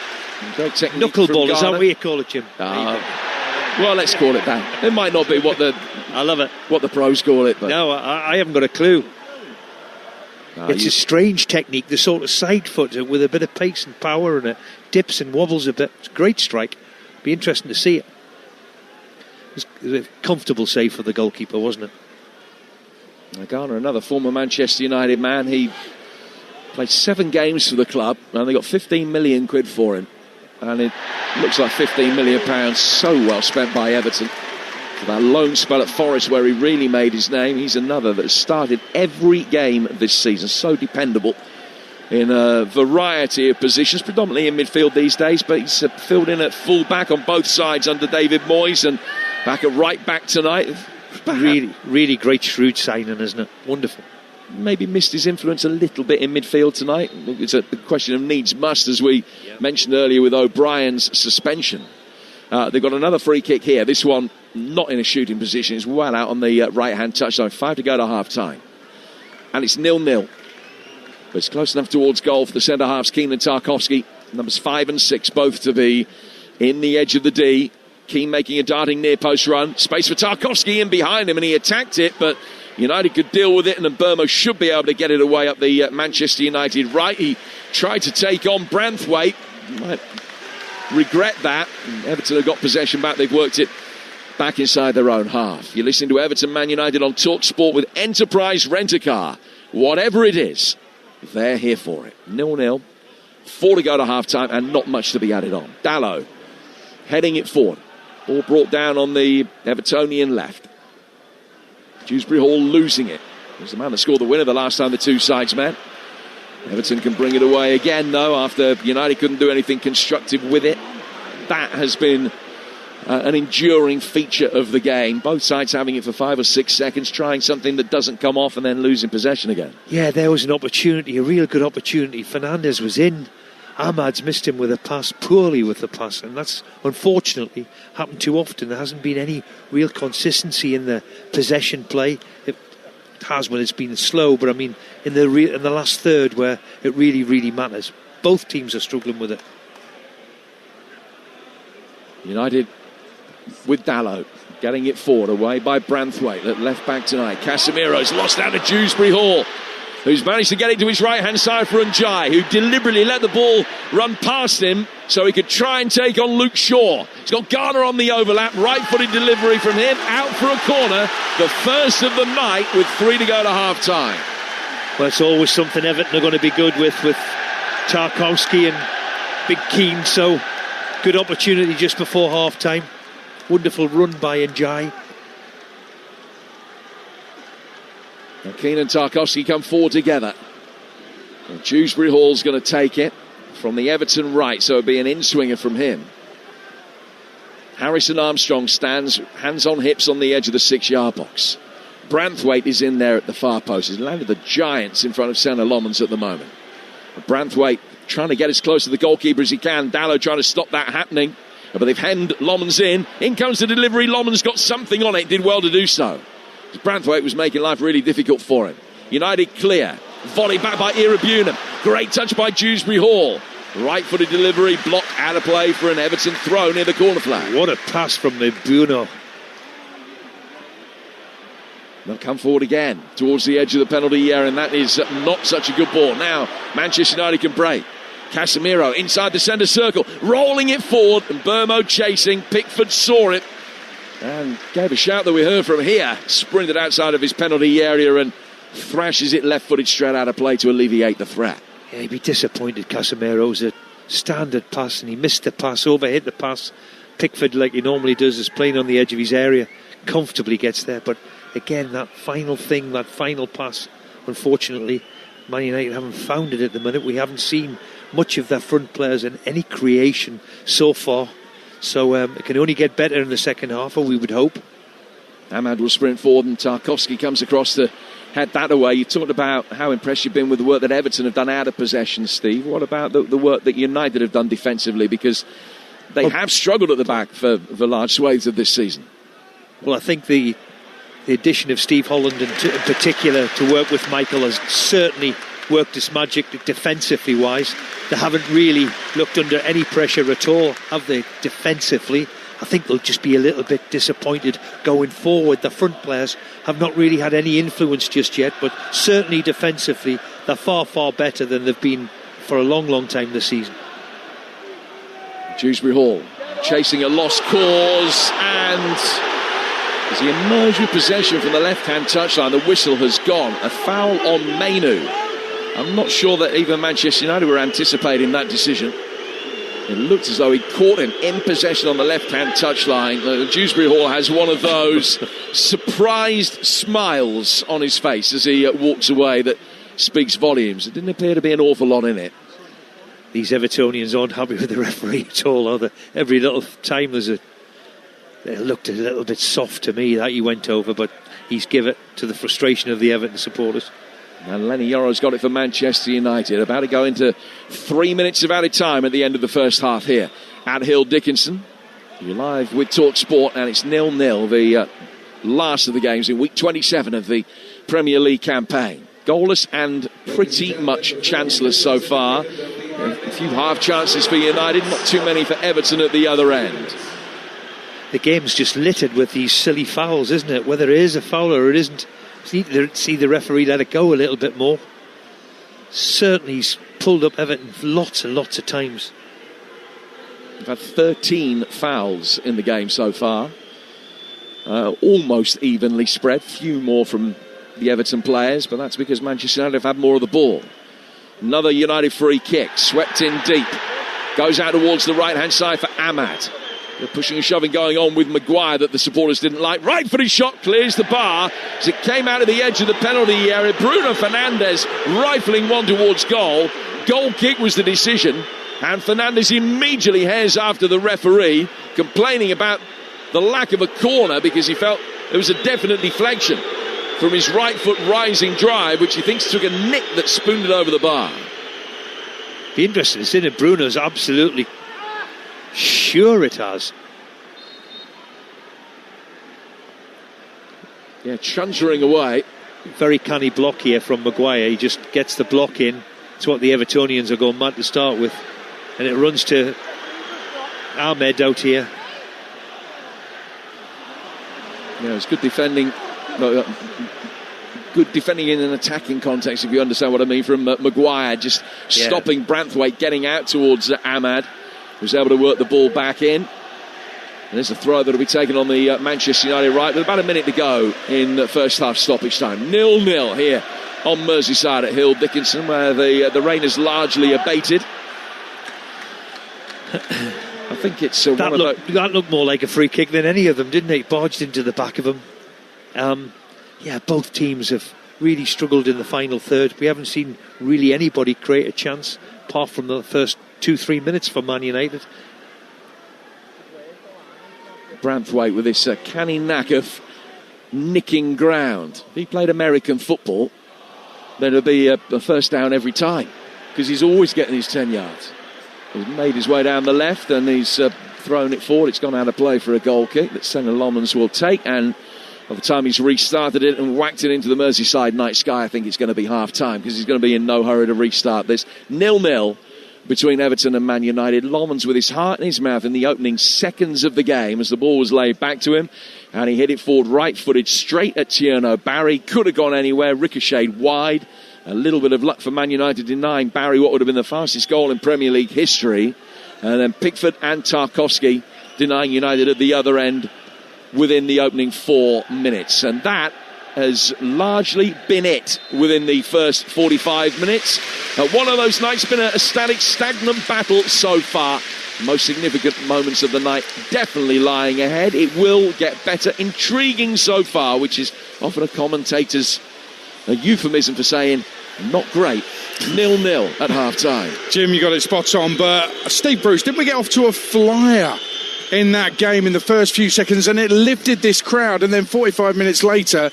Great technique. Knuckleball, is that what you call it, Jim? Well, let's call it that. It might not be what the I love it. What the pros call it, but no, I haven't got a clue. It's a strange technique, the sort of side foot with a bit of pace and power, and it dips and wobbles a bit. It's a great strike. Be interesting to see it. It was a comfortable save for the goalkeeper, wasn't it? Garner, another former Manchester United man. He played 7 games for the club, and they got 15 million quid for him. And it looks like 15 million pounds so well spent by Everton. For that lone spell at Forest where he really made his name. He's another that has started every game this season. So dependable in a variety of positions, predominantly in midfield these days, but he's filled in at full back on both sides under David Moyes and back at right back tonight. Really, really great shrewd signing, isn't it? Wonderful. Maybe missed his influence a little bit in midfield tonight. It's a question of needs must, as we mentioned earlier with O'Brien's suspension. They've got another free kick here. This one not in a shooting position. It's well out on the right-hand touchline. 5 to go to half-time. And it's 0-0. But it's close enough towards goal for the centre-halves, Keane and Tarkowski. Numbers 5 and 6, both to be in the edge of the D. Keane making a darting near-post run. Space for Tarkowski in behind him, and he attacked it, but United could deal with it, and Burmo should be able to get it away up the Manchester United right. He tried to take on Branthwaite. Might regret that. Everton have got possession back. They've worked it back inside their own half. You're listening to Everton Man United on Talksport with Enterprise Rent-A-Car. Whatever it is, they're here for it. 0-0. 4 to go to half-time, and not much to be added on. Dallow heading it forward. All brought down on the Evertonian left. Dewsbury Hall losing it. He was the man that scored the winner the last time the two sides met. Everton can bring it away again, though, after United couldn't do anything constructive with it. That has been an enduring feature of the game. Both sides having it for 5 or 6 seconds, trying something that doesn't come off and then losing possession again. Yeah, there was an opportunity, a real good opportunity. Fernandes was in. Ahmad's missed him with a pass, poorly with the pass, and that's unfortunately happened too often. There hasn't been any real consistency in the possession play. It has when it's been slow, but I mean in the last third where it really, really matters. Both teams are struggling with it. United with Dalot getting it forward, away by Branthwaite at left back tonight. Casemiro's lost out to Dewsbury Hall, who's managed to get it to his right hand side for Njai, who deliberately let the ball run past him so he could try and take on Luke Shaw. He's got Garner on the overlap, right footed delivery from him, out for a corner, the first of the night with 3 to go to half time. Well, it's always something Everton are going to be good with Tarkowski and Big Keane, so good opportunity just before half time. Wonderful run by Njai. Now Keane and Tarkowski come forward together. And Dewsbury Hall's going to take it from the Everton right, so it'll be an in-swinger from him. Harrison Armstrong stands hands on hips on the edge of the 6-yard box. Branthwaite is in there at the far post. He's landed the giants in front of Senna Lomans at the moment. Branthwaite trying to get as close to the goalkeeper as he can. Dalot trying to stop that happening. But they've hemmed Lomans in. In comes the delivery. Lomans got something on it. Did well to do so. Branthwaite was making life really difficult for him. United clear. Volley back by Irabuna. Great touch by Dewsbury Hall. Right-footed delivery. Blocked out of play for an Everton throw near the corner flag. What a pass from Irabuna. They'll come forward again towards the edge of the penalty area, and that is not such a good ball. Now Manchester United can break. Casemiro inside the centre circle, rolling it forward, and Burmo chasing. Pickford saw it and gave a shout that we heard from here. Sprinted outside of his penalty area and thrashes it left-footed straight out of play to alleviate the threat. Yeah, he'd be disappointed. Casemiro's a standard pass, and he missed the pass, overhit the pass. Pickford, like he normally does, is playing on the edge of his area, comfortably gets there. But again, that final thing, that final pass, unfortunately, Man United haven't found it at the minute. We haven't seen much of their front players in any creation so far. So it can only get better in the second half, or we would hope. Ahmad will sprint forward and Tarkowski comes across to head that away. You talked about how impressed you've been with the work that Everton have done out of possession, Steve. What about the work that United have done defensively? Because they have struggled at the back for large swathes of this season. Well, I think the addition of Steve Holland in particular to work with Michael has certainly worked its magic defensively wise. They haven't really looked under any pressure at all, have they, defensively? I think they'll just be a little bit disappointed going forward. The front players have not really had any influence just yet, but certainly defensively they're far, far better than they've been for a long, long time this season. Dewsbury Hall chasing a lost cause, and as he emerged with possession from the left-hand touchline, the whistle has gone. A foul on Mainu. I'm not sure that even Manchester United were anticipating that decision. It looked as though he caught him in possession on the left-hand touchline. Dewsbury Hall has one of those surprised smiles on his face as he walks away that speaks volumes. It didn't appear to be an awful lot in it. These Evertonians aren't happy with the referee at all, are they? Every little time it looked a little bit soft to me that he went over, but he's given it to the frustration of the Everton supporters. And Lenny Yoro's got it for Manchester United. About to go into 3 minutes of added time at the end of the first half here at Hill Dickinson. You're live with Talksport, and it's 0-0, the last of the games in week 27 of the Premier League campaign. Goalless and pretty much chanceless so far. A few half chances for United, not too many for Everton at the other end. The game's just littered with these silly fouls, isn't it? Whether it is a foul or it isn't, see the referee let it go a little bit more. Certainly he's pulled up Everton lots and lots of times. We've had 13 fouls in the game so far. Almost evenly spread. Few more from the Everton players, but that's because Manchester United have had more of the ball. Another United free kick, swept in deep. Goes out towards the right-hand side for Ahmad. They're pushing and shoving going on with Maguire that the supporters didn't like. Right-footed shot clears the bar as it came out of the edge of the penalty area. Bruno Fernandes rifling one towards goal. Goal kick was the decision, and Fernandes immediately hairs after the referee, complaining about the lack of a corner because he felt there was a definite deflection from his right foot rising drive, which he thinks took a nick that spooned it over the bar. Be interesting to see it. Bruno's absolutely sure it has. Yeah, chuntering away. Very canny block here from Maguire. He just gets the block in. It's what the Evertonians are going mad to start with. And it runs to Ahmed out here. Yeah, it's good defending. Good defending in an attacking context, if you understand what I mean, from Maguire, just stopping Branthwaite, getting out towards Ahmad, who's able to work the ball back in. And there's a throw that will be taken on the Manchester United right, with about a minute to go in the first half stoppage time. 0-0 here on Merseyside at Hill Dickinson, where the rain has largely abated. I think it's that looked more like a free kick than any of them, didn't it? Barged into the back of them. Both teams have really struggled in the final third. We haven't seen really anybody create a chance, apart from the first 2-3 minutes for Man United. Branthwaite with this canny knack of nicking ground. If he played American football, then it'll be a first down every time, because he's always getting his 10 yards. He's made his way down the left and he's thrown it forward. It's gone out of play for a goal kick that Senna Lomans will take, and by the time he's restarted it and whacked it into the Merseyside night sky, I think it's going to be half time, because he's going to be in no hurry to restart this. 0-0 between Everton and Man United. Lomans with his heart in his mouth in the opening seconds of the game as the ball was laid back to him, and he hit it forward right-footed straight at Tierno Barry. Could have gone anywhere, ricocheted wide. A little bit of luck for Man United, denying Barry what would have been the fastest goal in Premier League history. And then Pickford and Tarkowski denying United at the other end within the opening 4 minutes. And that has largely been it within the first 45 minutes. One of those nights, been a static, stagnant battle so far. Most significant moments of the night definitely lying ahead. It will get better. Intriguing so far, which is often a commentator's euphemism for saying not great. 0-0 at half-time. Jim, you got it spot on, but Steve Bruce, didn't we get off to a flyer in that game in the first few seconds, and it lifted this crowd, and then 45 minutes later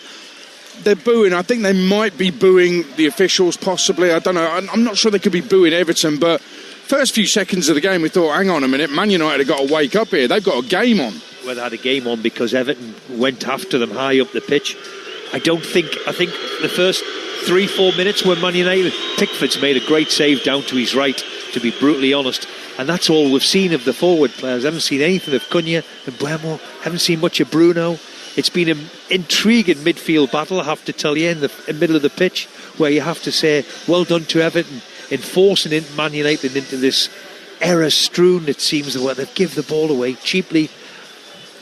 they're booing. I think they might be booing the officials, possibly. I don't know. I'm not sure they could be booing Everton, but first few seconds of the game we thought, hang on a minute, Man United have got to wake up here. They've got a game on. Well, they had a game on because Everton went after them high up the pitch. I think the first 3-4 minutes were Man United. Pickford's made a great save down to his right, to be brutally honest, and that's all we've seen of the forward players. Haven't seen anything of Cunha and Buemo, haven't seen much of Bruno. It's been an intriguing midfield battle, I have to tell you, in the middle of the pitch, where you have to say well done to Everton in forcing Man United into this error-strewn, it seems, where they've given the ball away cheaply.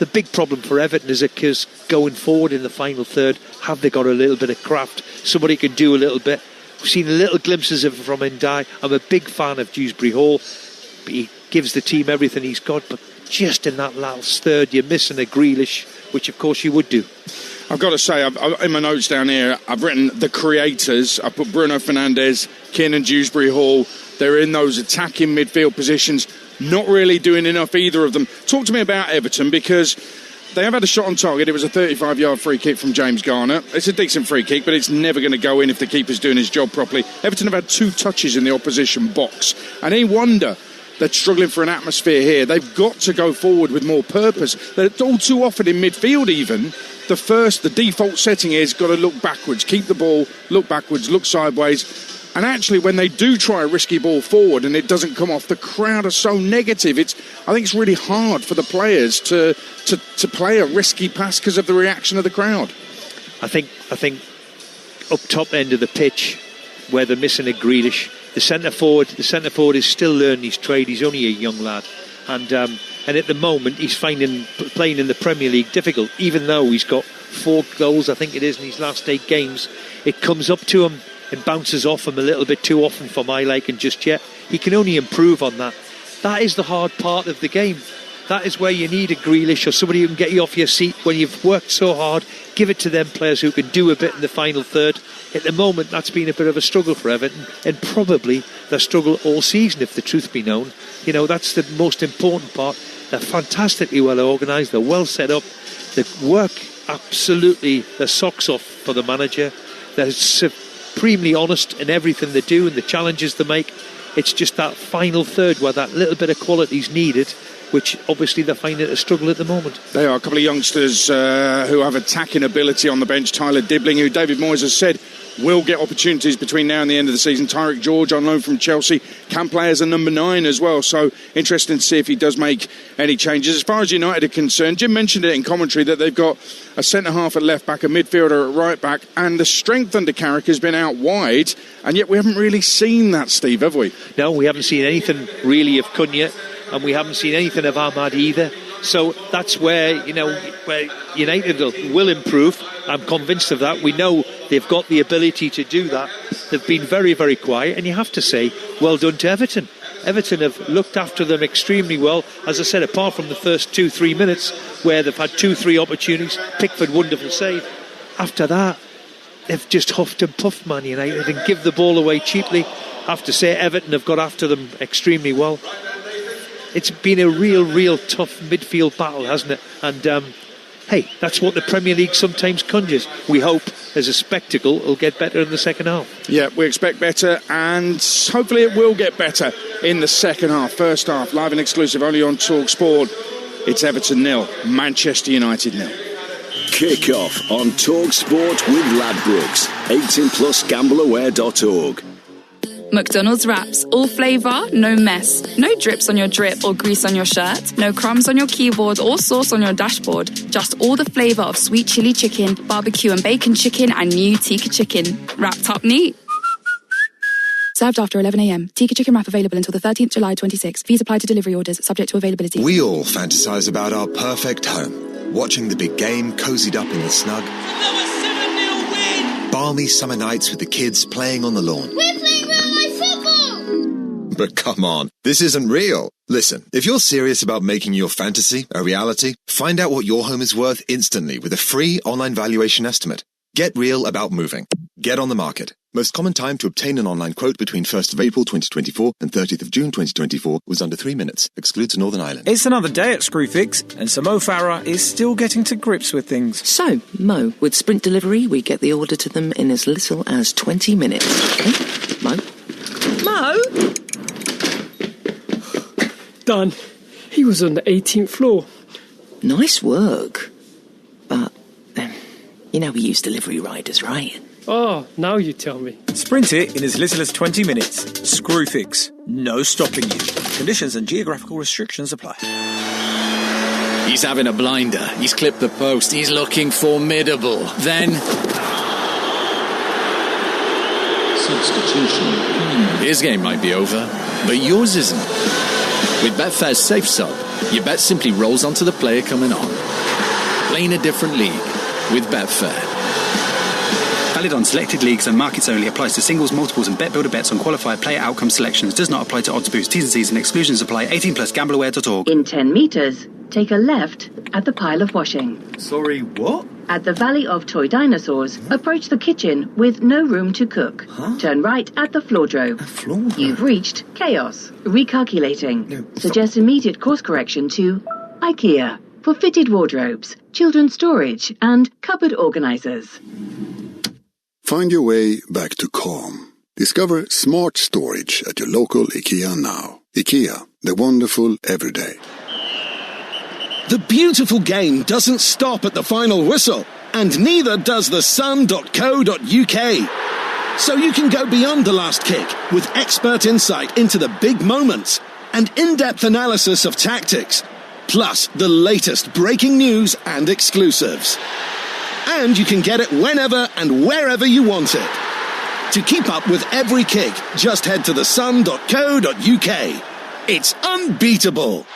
The big problem for Everton is because going forward in the final third, have they got a little bit of craft? Somebody can do a little bit. We've seen little glimpses of it from Ndiaye. I'm a big fan of Dewsbury Hall. He gives the team everything he's got, but just in that last third, you're missing a Grealish, which of course you would do. I've got to say, in my notes down here, I've written the creators. I put Bruno Fernandes, Kiernan Dewsbury Hall. They're in those attacking midfield positions. Not really doing enough, either of them. Talk to me about Everton, because they have had a shot on target. It was a 35-yard free kick from James Garner. It's a decent free kick, but it's never going to go in if the keeper's doing his job properly. Everton have had 2 touches in the opposition box. And any wonder they're struggling for an atmosphere here. They've got to go forward with more purpose. They're all too often in midfield even. The default setting is got to look backwards, keep the ball, look backwards, look sideways. And actually, when they do try a risky ball forward and it doesn't come off, the crowd are so negative. I think it's really hard for the players to play a risky pass because of the reaction of the crowd. I think up top end of the pitch, where they're missing a Grealish, the centre forward is still learning his trade. He's only a young lad, and at the moment he's finding playing in the Premier League difficult. Even though he's got 4 goals, I think it is, in his last 8 games, it comes up to him. It bounces off him a little bit too often for my liking just yet. He can only improve on that. That is the hard part of the game. That is where you need a Grealish or somebody who can get you off your seat when you've worked so hard. Give it to them players who can do a bit in the final third. At the moment, that's been a bit of a struggle for Everton, and probably their struggle all season, if the truth be known. You know, that's the most important part. They're fantastically well organised. They're well set up. They work absolutely their socks off for the manager. They're supremely honest in everything they do and the challenges they make. It's just that final third where that little bit of quality is needed, which obviously they're finding a struggle at the moment. They are a couple of youngsters who have attacking ability on the bench. Tyler Dibbling, who David Moyes has said will get opportunities between now and the end of the season. Tyreek George on loan from Chelsea can play as a number 9 as well, so interesting to see if he does make any changes. As far as United are concerned, Jim mentioned it in commentary that they've got a centre-half at left-back, a midfielder at right-back, and the strength under Carrick has been out wide, and yet we haven't really seen that, Steve, have we? No, we haven't seen anything really of Cunha, and we haven't seen anything of Ahmad either. So that's where United will improve. I'm convinced of that. We know they've got the ability to do that. They've been very, very quiet, and you have to say, well done to Everton. Everton have looked after them extremely well. As I said, apart from the first 2-3 minutes where they've had 2-3 opportunities, Pickford, wonderful save. After that, they've just huffed and puffed Man United and give the ball away cheaply. I have to say, Everton have got after them extremely well. It's been a real tough midfield battle, hasn't it? And hey, that's what the Premier League sometimes conjures. We hope, as a spectacle, it'll get better in the second half. Yeah, we expect better, and hopefully it will get better in the second half. First half, live and exclusive, only on Talksport. It's Everton 0, Manchester United 0. Kick off on Talksport with Ladbrokes. 18+ gambleaware.org. McDonald's wraps, all flavour, no mess. No drips on your drip or grease on your shirt. No crumbs on your keyboard or sauce on your dashboard. Just all the flavour of sweet chili chicken, barbecue and bacon chicken, and new tikka chicken. Wrapped up neat. Served after 11 a.m. Tikka chicken wrap available until the 13th July 26. Fees apply to delivery orders, subject to availability. We all fantasise about our perfect home. Watching the big game, cosied up in the snug. Another 7-0 win! Balmy summer nights with the kids playing on the lawn. We're playing real-life football! But come on, this isn't real. Listen, if you're serious about making your fantasy a reality, find out what your home is worth instantly with a free online valuation estimate. Get real about moving. Get on the market. Most common time to obtain an online quote between 1st of April 2024 and 30th of June 2024 was under 3 minutes. Excludes Northern Ireland. It's another day at Screwfix, and Sir Mo Farah is still getting to grips with things. So, Mo, with Sprint Delivery, we get the order to them in as little as 20 minutes. Okay? Mo? Mo? Done. He was on the 18th floor. Nice work. But, you know we use delivery riders, right? Oh, now you tell me. Sprint it in as little as 20 minutes. Screwfix. No stopping you. Conditions and geographical restrictions apply. He's having a blinder. He's clipped the post. He's looking formidable. Then... substitution. His game might be over, but yours isn't. With Betfair's Safe Sub, your bet simply rolls onto the player coming on. Playing a different league with Betfair. Valid on selected leagues and markets only. Applies to singles, multiples and bet builder bets on qualified player outcome selections. Does not apply to odds boost. T's and C's and exclusions apply. 18+ gambleaware.org. In 10 metres, take a left at the pile of washing. Sorry, what? At the Valley of Toy Dinosaurs, approach the kitchen with no room to cook. Huh? Turn right at the floordrome. Floordrome? You've reached chaos. Recalculating. No, suggest immediate course correction to IKEA for fitted wardrobes, children's storage and cupboard organisers. Find your way back to calm. Discover smart storage at your local IKEA now. IKEA, the wonderful everyday. The beautiful game doesn't stop at the final whistle, and neither does the sun.co.uk. So you can go beyond the last kick with expert insight into the big moments and in-depth analysis of tactics, plus the latest breaking news and exclusives. And you can get it whenever and wherever you want it. To keep up with every kick, just head to thesun.co.uk. It's unbeatable.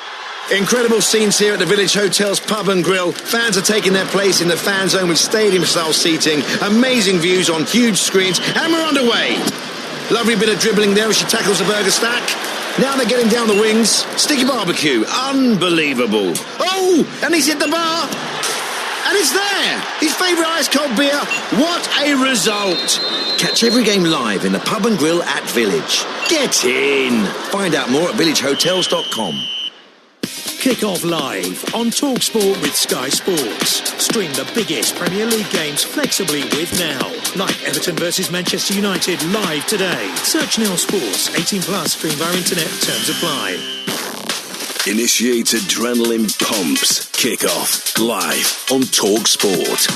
Incredible scenes here at the Village Hotel's Pub and Grill. Fans are taking their place in the fan zone with stadium-style seating, amazing views on huge screens, and we're underway. Lovely bit of dribbling there as she tackles the burger stack. Now they're getting down the wings. Sticky barbecue. Unbelievable. Oh, and he's hit the bar. And it's there! His favourite ice-cold beer. What a result! Catch every game live in the Pub and Grill at Village. Get in! Find out more at villagehotels.com. Kick off live on Talksport with Sky Sports. Stream the biggest Premier League games flexibly with Now. Like Everton versus Manchester United live today. Search Now Sports. 18+. Stream via internet. Terms apply. Initiate adrenaline pumps. Kick off live on Talksport.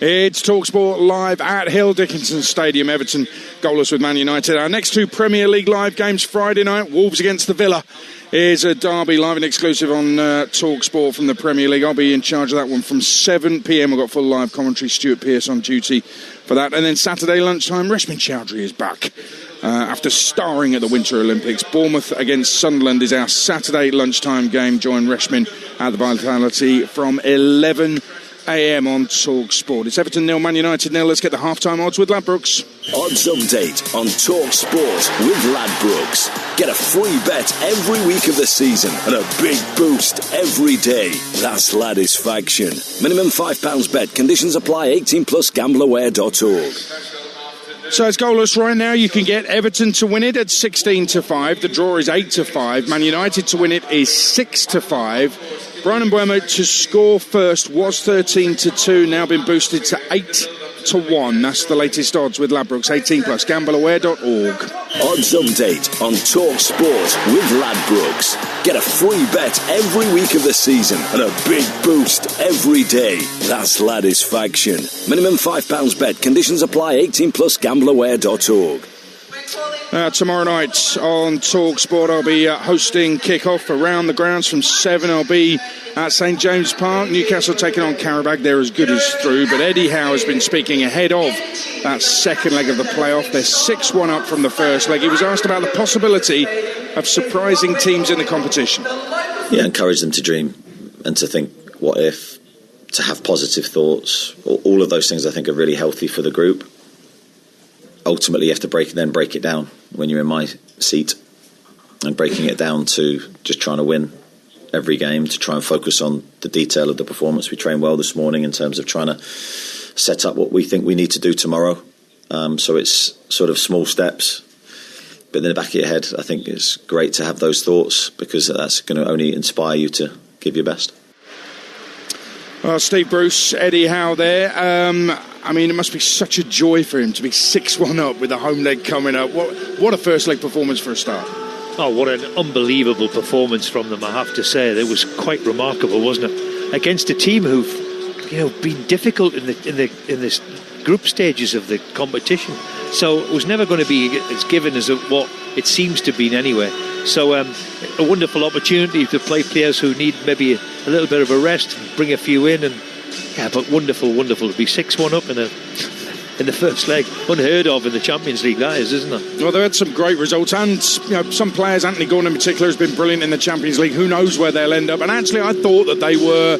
It's Talksport live at Hill Dickinson Stadium. Everton goalless with Man United. Our next two Premier League live games Friday night. Wolves against the Villa is a derby live and exclusive on Talksport from the Premier League. I'll be in charge of that one from 7 p.m. We've got full live commentary. Stuart Pearce on duty for that. And then Saturday lunchtime, Reshmin Chowdhury is back after starring at the Winter Olympics. Bournemouth against Sunderland is our Saturday lunchtime game. Join Reshmin at the Vitality from 11 a.m. on Talksport. It's Everton 0, Man United 0. Let's get the half-time odds with Ladbrokes. Odds update on Talksport with Ladbrokes. Get a free bet every week of the season and a big boost every day. That's Ladisfaction. Minimum £5 bet. Conditions apply. 18 plus gambleaware.org. So it's goalless right now. You can get Everton to win it at 16-5. The draw is 8-5. Man United to win it is 6-5. Brian Mbeumo to score first was 13-2, now been boosted to 8-1. That's the latest odds with Ladbrokes. 18 plus gambleaware.org. Odds update on Talksport with Ladbrokes. Get a free bet every week of the season and a big boost every day. That's Ladisfaction. Minimum £5 bet. Conditions apply. 18 plus gambleaware.org. Tomorrow night on Talksport, I'll be hosting kick-off around the grounds from 7. I'll be at St James Park. Newcastle taking on Qarabag. They're as good as through, but Eddie Howe has been speaking ahead of that second leg of the playoff. They're 6-1 up from the first leg. He was asked about the possibility of surprising teams in the competition. Yeah, encourage them to dream and to think, what if, to have positive thoughts. All of those things I think are really healthy for the group. Ultimately, you have to break it down when you're in my seat, and breaking it down to just trying to win every game, to try and focus on the detail of the performance. We trained well this morning in terms of trying to set up what we think we need to do tomorrow. So it's sort of small steps, but in the back of your head, I think it's great to have those thoughts, because that's going to only inspire you to give your best. Steve Bruce, Eddie Howe there. I mean, it must be such a joy for him to be 6-1 up with the home leg coming up. What a first leg performance for a start. Oh, what an unbelievable performance from them, I have to say. It was quite remarkable, wasn't it? Against a team who've been difficult in this group stages of the competition. So it was never going to be as given as what it seems to be anyway. So a wonderful opportunity to play players who need maybe a little bit of a rest, and bring a few in, and but wonderful to be 6-1 up in the first leg. Unheard of in the Champions League, that is, isn't it? Well, they had some great results, and some players, Anthony Gordon in particular, has been brilliant in the Champions League. Who knows where they'll end up? And actually, I thought that they were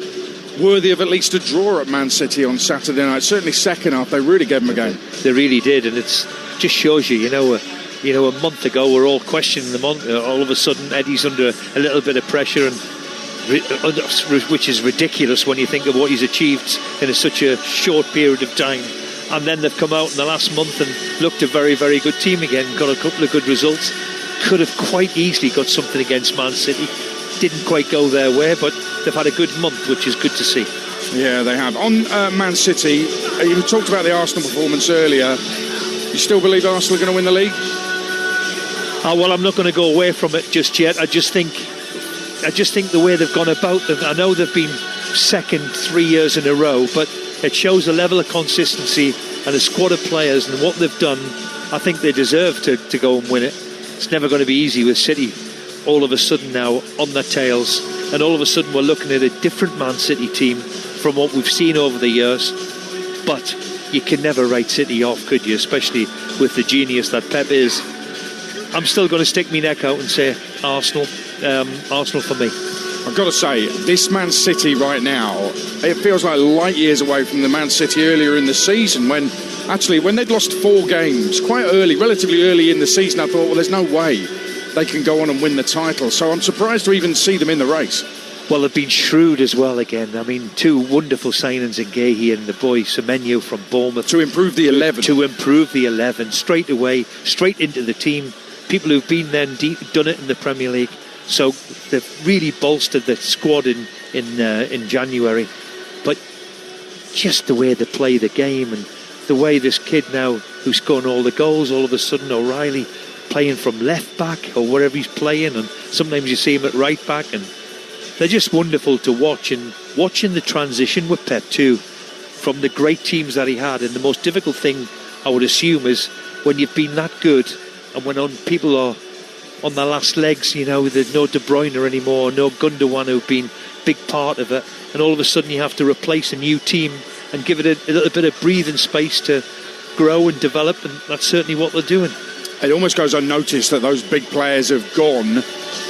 worthy of at least a draw at Man City on Saturday night. Certainly second half, they really gave them a game. They really did, and it just shows you, a month ago we're all questioning them. All of a sudden, Eddie's under a little bit of pressure, and which is ridiculous when you think of what he's achieved in such a short period of time. And then they've come out in the last month and looked a very, very good team again, got a couple of good results. Could have quite easily got something against Man City. Didn't quite go their way, but they've had a good month, which is good to see. Yeah, they have. On Man City, you talked about the Arsenal performance earlier. You still believe Arsenal are going to win the league? Well, I'm not going to go away from it just yet. I just think the way they've gone about them, I know they've been second 3 years in a row, but it shows a level of consistency and a squad of players, and what they've done, I think they deserve to go and win it. It's never going to be easy with City all of a sudden now on their tails, and all of a sudden we're looking at a different Man City team from what we've seen over the years. But you can never write City off, could you? Especially with the genius that Pep is. I'm still going to stick my neck out and say Arsenal for me. I've got to say, this Man City right now, it feels like light years away from the Man City earlier in the season, when they'd lost 4 games quite early, relatively early in the season. I thought, well, there's no way they can go on and win the title. So I'm surprised to even see them in the race. Well, they've been shrewd as well again. I mean, 2 wonderful signings in Gahey and the boy Semenyo from Bournemouth. To improve the 11. Straight away, straight into the team. People who've been there and done it in the Premier League. So they've really bolstered the squad in January. But just the way they play the game, and the way this kid now, who's scoring all the goals, all of a sudden O'Reilly playing from left back or wherever he's playing, and sometimes you see him at right back, and they're just wonderful to watch. And watching the transition with Pep too, from the great teams that he had. And the most difficult thing, I would assume, is when you've been that good and when people are on their last legs, there's no De Bruyne anymore, no Gundogan who've been big part of it, and all of a sudden you have to replace a new team and give it a little bit of breathing space to grow and develop, and that's certainly what they're doing. It almost goes unnoticed that those big players have gone,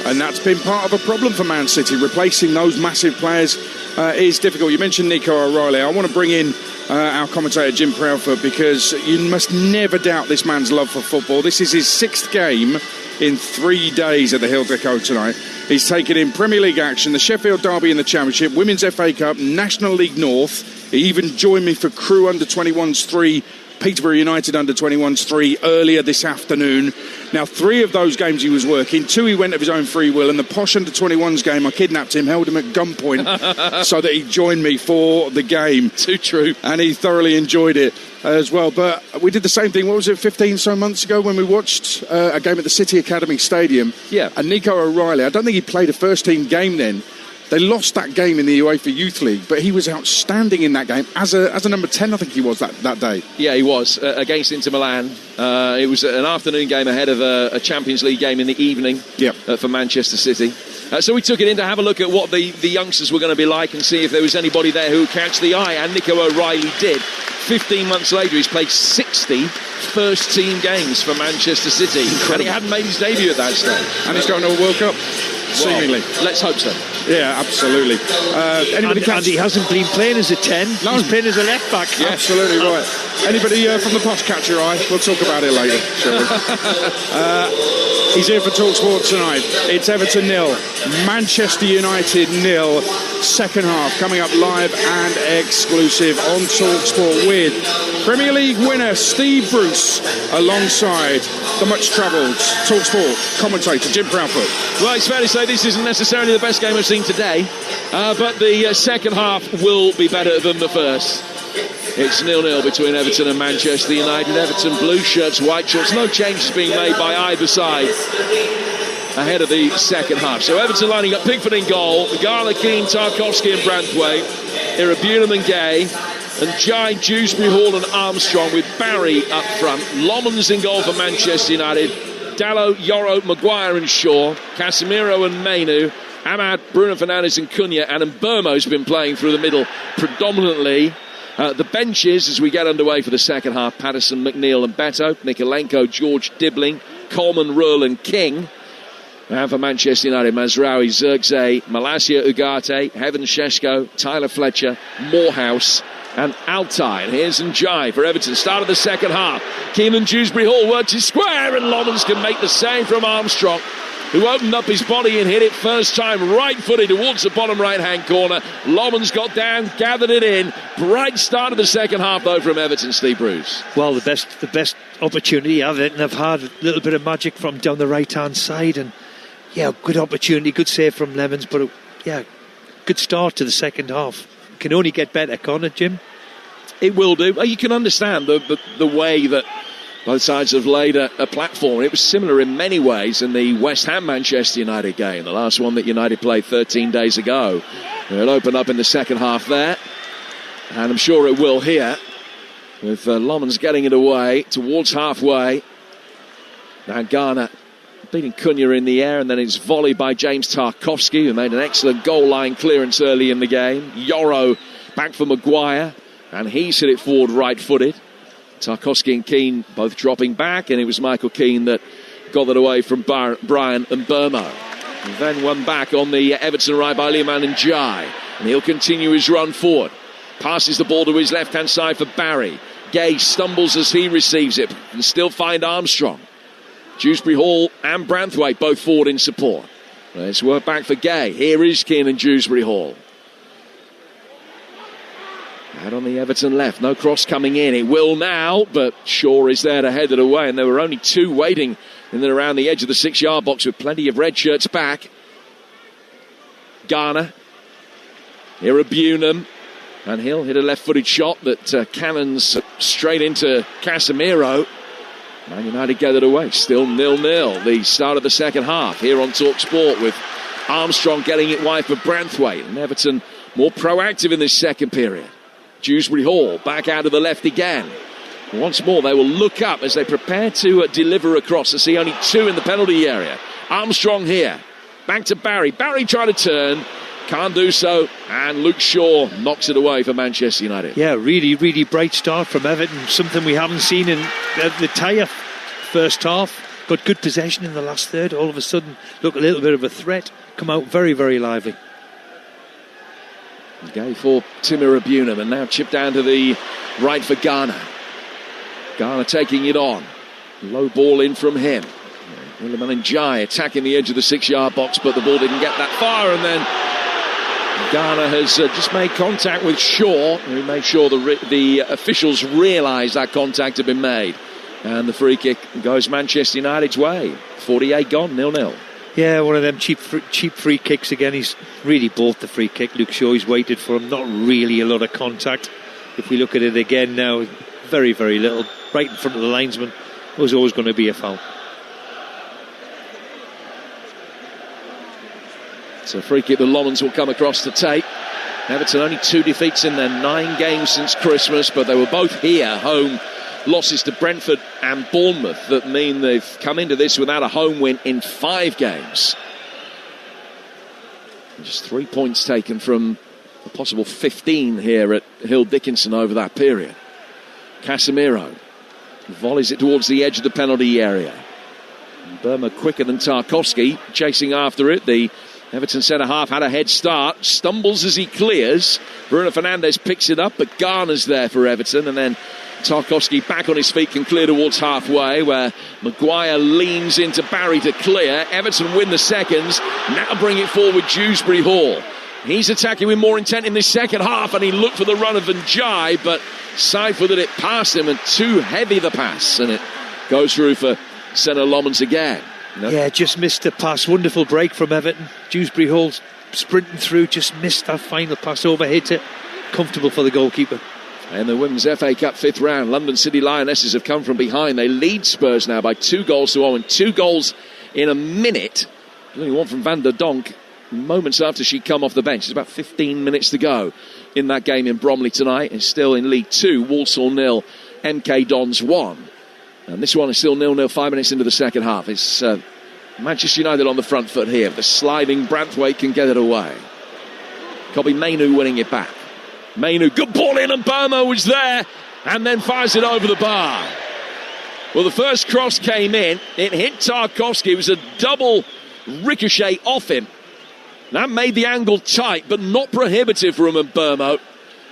and that's been part of a problem for Man City. Replacing those massive players is difficult. You mentioned Nico O'Reilly. I want to bring in our commentator Jim Proudfoot, because you must never doubt this man's love for football. This is his 6th game in 3 days at the Hill Deco tonight. He's taken in Premier League action, the Sheffield Derby in the Championship, Women's FA Cup, National League North. He even joined me for Crew Under-21s 3, Peterborough United Under-21s 3 earlier this afternoon. Now, 3 of those games he was working, 2 he went of his own free will, and the Posh Under-21s game, I kidnapped him, held him at gunpoint so that he joined me for the game. Too true. And he thoroughly enjoyed it as well. But we did the same thing, 15 so months ago, when we watched a game at the City Academy Stadium. Yeah. And Nico O'Reilly, I don't think he played a first-team game then. They lost that game in the UEFA Youth League, but he was outstanding in that game as a number 10, I think he was that day. Yeah, he was, against Inter Milan. It was an afternoon game ahead of a Champions League game in the evening for Manchester City. So we took it in to have a look at what the youngsters were going to be like and see if there was anybody there who would catch the eye, and Nico O'Reilly did. 15 months later, he's played 60 first-team games for Manchester City. Incredible. And he hadn't made his debut at that stage. And he's going to a World Cup. Seemingly. Let's hope so. Yeah, absolutely. And he hasn't been playing as a 10. No. He's playing as a left back. Yeah. Absolutely right. Anybody from the Posh catch your eye? We'll talk about it later, shall we? He's here for Talksport tonight. It's Everton 0, Manchester United 0. Second half coming up live and exclusive on Talksport with Premier League winner Steve Bruce alongside the much-travelled Talksport commentator Jim Proudfoot. Well, it's fair to say this isn't necessarily the best game I've seen today, but the second half will be better than the first. It's 0-0 between Everton and Manchester United. Everton blue shirts, white shorts. No changes being made by either side ahead of the second half. So Everton lining up Pickford in goal, Garner, Keane, Tarkowski and Branthwaite, Irabunam and Gay, and Jai, Dewsbury, Hall and Armstrong, with Barry up front. Lomans in goal for Manchester United, Dalot, Yoro, Maguire and Shaw, Casemiro and Mainu, Ahmad, Bruno Fernandes and Cunha, and Mbeumo's been playing through the middle predominantly. The benches as we get underway for the second half: Patterson, McNeil and Beto, Nikolenko, George, Dibbling, Coleman, Röhl and King. And for Manchester United, Mazraoui, Zirkzee, Malacia Ugarte, Heaven Sheshko, Tyler Fletcher, Morehouse and Altai. And here's Njai for Everton. Start of the second half. Keenan Dewsbury Hall works his square, and Lomans can make the save from Armstrong, who opened up his body and hit it first time right-footed towards the bottom right-hand corner. Lomans got down, gathered it in. Bright start of the second half, though, from Everton, Steve Bruce. Well, the best opportunity Everton have had. A little bit of magic from down the right-hand side, and good opportunity, good save from Lemons, but good start to the second half. Can only get better, can't it, Jim? It will do. You can understand the way that both sides have laid a platform. It was similar in many ways in the West Ham Manchester United game, the last one that United played 13 days ago. It'll open up in the second half there, and I'm sure it will here, with Lomans getting it away towards halfway. Now Garner beating Cunha in the air, and then it's volleyed by James Tarkowski, who made an excellent goal line clearance early in the game. Yoro back for Maguire, and he's hit it forward right-footed. Tarkowski and Keane both dropping back, and it was Michael Keane that got that away from Brian and Mbeumo. And then one back on the Everton right by Liam and Jai, and he'll continue his run forward. Passes the ball to his left-hand side for Barry. Gay stumbles as he receives it, and still find Armstrong. Dewsbury Hall and Branthwaite both forward in support. Let's work back for Gay. Here is Keenan Dewsbury Hall. Out on the Everton left, no cross coming in. It will now, but Shaw is there to head it away, and there were only two waiting in and around the edge of the 6-yard box with plenty of red shirts back. Garner, Irabunam, and he'll hit a left-footed shot that cannons straight into Casemiro. Man United gathered away, still 0-0. The start of the second half here on Talksport, with Armstrong getting it wide for Branthwaite, and Everton more proactive in this second period. Dewsbury Hall back out of the left again. Once more, they will look up as they prepare to deliver across. I see only 2 in the penalty area. Armstrong here. Back to Barry. Barry trying to turn. Can't do so. And Luke Shaw knocks it away for Manchester United. Yeah, really, really bright start from Everton. Something we haven't seen in the entire first half. Got good possession in the last third. All of a sudden, look a little bit of a threat. Come out very, very lively. Gave for Timur Abunam, and now chipped down to the right for Garner. Garner taking it on. Low ball in from him. Iliman Ndiaye attacking the edge of the 6-yard box, but the ball didn't get that far, and then Garner has just made contact with Shaw, who made sure the officials realised that contact had been made. And the free kick goes Manchester United's way. 48 gone, 0-0. Yeah, one of them cheap free kicks again. He's really bought the free kick. Luke Shaw, he's waited for him. Not really a lot of contact. If we look at it again now, very, very little. Right in front of the linesman. It was always going to be a foul. So free kick, the Lomans will come across to take. Everton only 2 defeats in their 9 games since Christmas, but they were both here, home losses to Brentford and Bournemouth that mean they've come into this without a home win in 5 games. Just 3 points taken from a possible 15 here at Hill Dickinson over that period. Casemiro volleys it towards the edge of the penalty area. Burma quicker than Tarkowski, chasing after it. The Everton centre-half had a head start, stumbles as he clears. Bruno Fernandes picks it up, but Garner's there for Everton, and then Tarkowski back on his feet can clear towards halfway, where Maguire leans into Barry to clear. Everton win the seconds, now bring it forward Dewsbury Hall. He's attacking with more intent in this second half, and he looked for the run of Ndiaye, but side-footed it past him, and too heavy the pass, and it goes through for Senna Lomans again. No. Yeah, just missed the pass. Wonderful break from Everton. Dewsbury Hall sprinting through, just missed that final pass, overhit it. Comfortable for the goalkeeper. And the Women's FA Cup 5th round, London City Lionesses have come from behind. They lead Spurs now by 2-0. 2 goals in a minute. There's only one from Van der Donk moments after she'd come off the bench. There's about 15 minutes to go in that game in Bromley tonight. It's still in League 2, Walsall 0, MK Dons 1. And this one is still 0-0 5 minutes into the second half. It's Manchester United on the front foot here. The sliding Branthwaite can get it away. Kobbie Mainoo winning it back. Mainoo, good ball in, and Burma was there and then fires it over the bar. Well, the first cross came in. It hit Tarkowski. It was a double ricochet off him. That made the angle tight, but not prohibitive for Burma.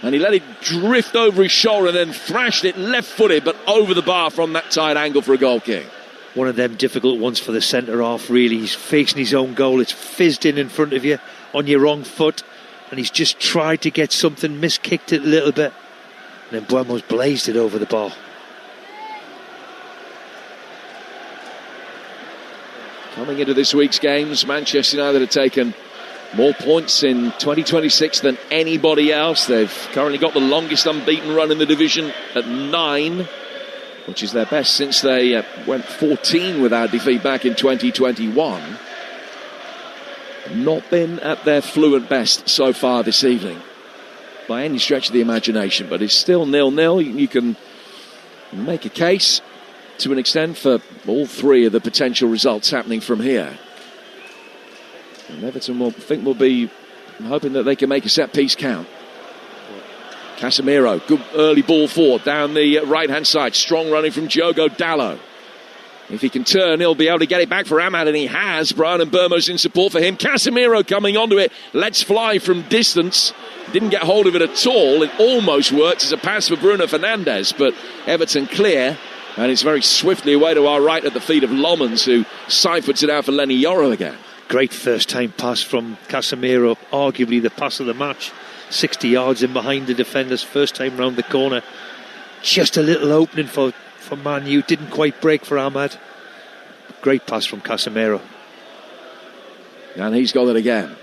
And he let it drift over his shoulder and then thrashed it left-footed, but over the bar from that tight angle for a goal kick. One of them difficult ones for the centre-half, really. He's facing his own goal. It's fizzed in front of you on your wrong foot. And he's just tried to get something, miskicked it a little bit. And then Buemo's blazed it over the bar. Coming into this week's games, Manchester United have taken more points in 2026 than anybody else. They've currently got the longest unbeaten run in the division at 9, which is their best since they went 14 without defeat back in 2021. Not been at their fluent best so far this evening by any stretch of the imagination, but it's still 0-0. You can make a case to an extent for all 3 of the potential results happening from here. And Everton will be hoping that they can make a set piece count. Casemiro, good early ball forward down the right hand side, strong running from Diogo Dalot. If he can turn, he'll be able to get it back for Ahmad, and he has. Brian and Burmo's in support for him. Casemiro coming onto it. Let's fly from distance. Didn't get hold of it at all. It almost worked as a pass for Bruno Fernandes, but Everton clear. And it's very swiftly away to our right at the feet of Lomans, who side-foots it out for Lenny Yoro again. Great first-time pass from Casemiro. Arguably the pass of the match. 60 yards in behind the defenders. First time round the corner. Just a little opening for Man U, didn't quite break for Ahmad. Great pass from Casemiro. And he's got it again.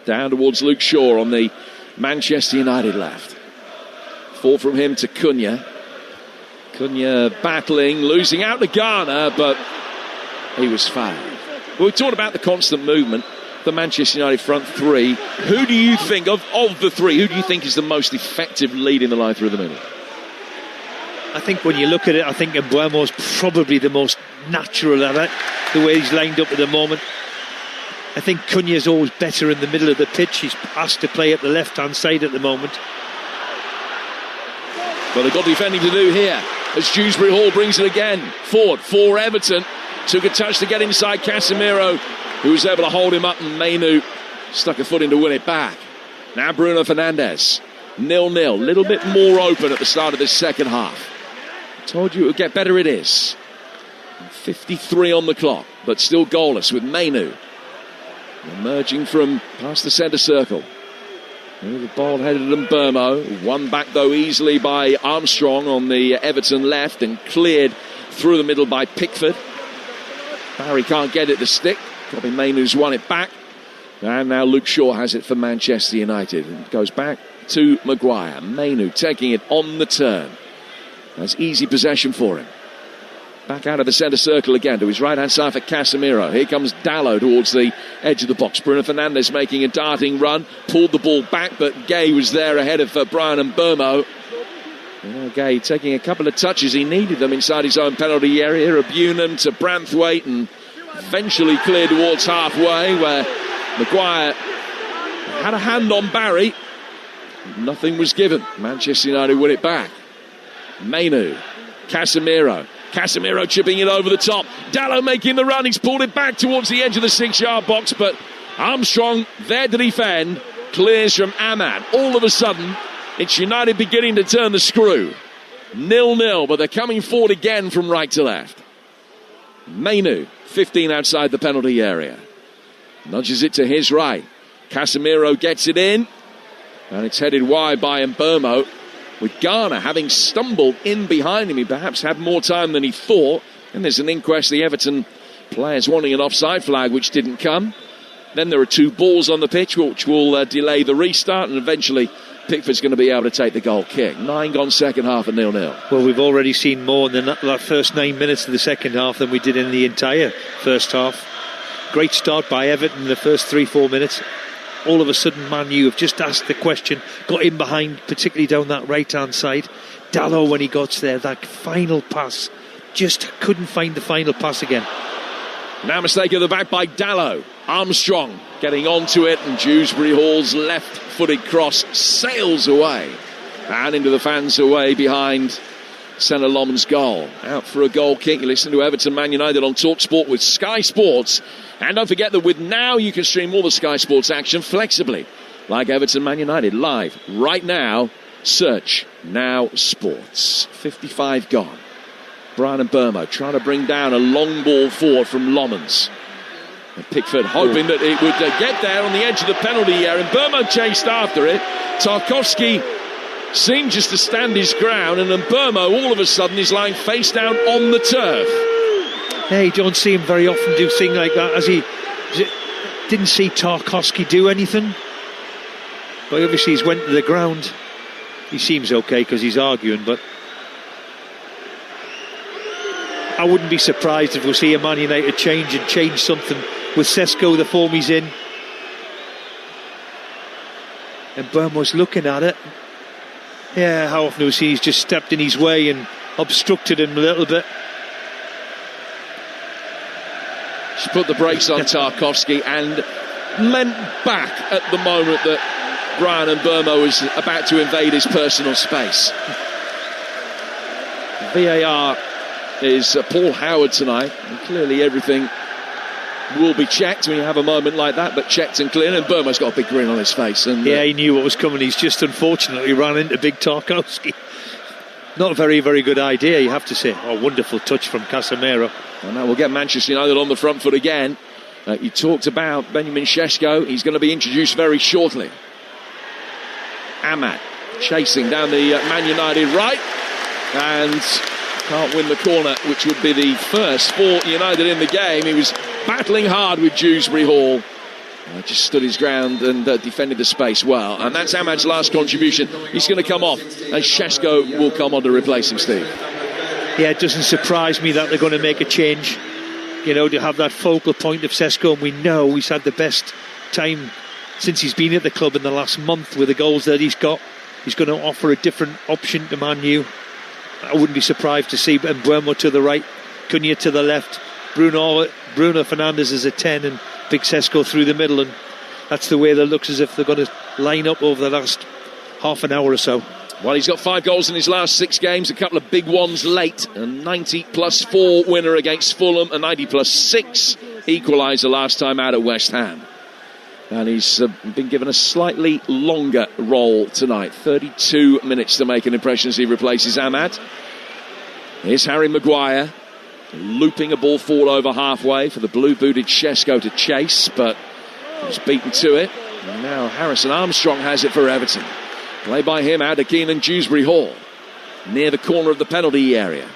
Down towards Luke Shaw on the Manchester United left. 4 from him to Cunha. Cunha battling, losing out to Garner, but he was fouled. Well, we talked about the constant movement. the Manchester United front three. Who do you think, of the three, who do you think is the most effective lead in the line through the middle? I think when you look at it, I think Mbeumo's probably the most natural at it, the way he's lined up at the moment. I think Cunha's always better in the middle of the pitch. He's asked to play at the left-hand side at the moment. Well, they've got defending to do here as Dewsbury Hall brings it again forward for Everton. Took a touch to get inside Casemiro, who was able to hold him up, and Mainu stuck a foot in to win it back. Now Bruno Fernandes, 0-0, little bit more open at the start of this second half. Told you it would get better, it is. 53 on the clock, but still goalless with Mainu emerging from past the centre circle. The bald-headed Mbeumo, won back though easily by Armstrong on the Everton left and cleared through the middle by Pickford. Barry can't get it to stick. Probably Mainu's won it back. And now Luke Shaw has it for Manchester United. And goes back to Maguire. Mainu taking it on the turn. That's easy possession for him. Back out of the centre circle again to his right-hand side for Casemiro. Here comes Dalot towards the edge of the box. Bruno Fernandes making a darting run. Pulled the ball back, but Gay was there ahead of Brian Mbeumo. Gay taking a couple of touches. He needed them inside his own penalty area. Abunan to Branthwaite and eventually cleared towards halfway where Maguire had a hand on Barry. Nothing was given. Manchester United win it back. Mainu, Casemiro chipping it over the top. Dalot making the run. He's pulled it back towards the edge of the 6-yard box, but Armstrong there to defend. Clears from Ahmad. All of a sudden, it's United beginning to turn the screw. 0-0, but they're coming forward again from right to left. Mainu, 15 outside the penalty area. Nudges it to his right. Casemiro gets it in, and it's headed wide by Mbeumo. With Garner having stumbled in behind him, he perhaps had more time than he thought. And there's an inquest, the Everton players wanting an offside flag, which didn't come. Then there are two balls on the pitch, which will delay the restart, and eventually Pickford's going to be able to take the goal kick. 9 gone second half at 0-0. Well, we've already seen more in the first 9 minutes of the second half than we did in the entire first half. Great start by Everton in the first 3-4 minutes. All of a sudden, Man U have just asked the question, got in behind, particularly down that right-hand side. Dalot, when he got there, that final pass, just couldn't find the final pass again. Now mistake at the back by Dalot. Armstrong getting onto it, and Dewsbury Hall's left-footed cross sails away and into the fans away behind Senna Lomond's goal. Out for a goal kick. You listen to Everton Man United on Talksport with Sky Sports. And don't forget that with Now you can stream all the Sky Sports action flexibly, like Everton Man United live right now. Search Now Sports. 55 gone. Brian Mbeumo trying to bring down a long ball forward from Lomans. And Pickford hoping that it would get there on the edge of the penalty area. And Mbeumo chased after it. Tarkowski seemed just to stand his ground, and Mbeumo all of a sudden is lying face down on the turf. Hey, you don't see him very often do things like that, as he didn't see Tarkowski do anything. But obviously he's went to the ground. He seems okay because he's arguing, but I wouldn't be surprised if we see a Man United change something with Sesko, the form he's in. And Mbeumo's looking at it. Yeah, how often do we see he's just stepped in his way and obstructed him a little bit. She put the brakes on Tarkowski and leant back at the moment that Brian Mbeumo was about to invade his personal space. VAR is Paul Howard tonight, and clearly everything will be checked when you have a moment like that, but checked and clear. And Mbeumo's got a big grin on his face. And yeah, he knew what was coming. He's just unfortunately ran into big Tarkowski. Not a very, very good idea, you have to say. Oh, wonderful touch from Casemiro. And that will get Manchester United on the front foot again. You talked about Benjamin Sesko. He's going to be introduced very shortly. Ahmad chasing down the Man United right, and can't win the corner, which would be the first for United in the game. He was battling hard with Dewsbury Hall. Just stood his ground and defended the space well. And that's Ahmad's last contribution. He's going to come off, and Sesko will come on to replace him, Steve. Yeah, it doesn't surprise me that they're going to make a change. You know, to have that focal point of Sesko, and we know he's had the best time since he's been at the club in the last month with the goals that he's got. He's going to offer a different option to Man U. I wouldn't be surprised to see Mbeumo to the right, Cunha to the left, Bruno Fernandes is a 10 and Big Sesko through the middle, and that's the way that looks as if they're going to line up over the last half an hour or so. Well, he's got 5 goals in his last 6 games, a couple of big ones late. A 90+4 winner against Fulham, a 90+6 equaliser last time out at West Ham. And he's been given a slightly longer role tonight. 32 minutes to make an impression as he replaces Ahmad. Here's Harry Maguire, looping a ball forward over halfway for the blue-booted Sesko to chase, but he's beaten to it. And now Harrison Armstrong has it for Everton. Play by him out to Keenan Dewsbury Hall, near the corner of the penalty area.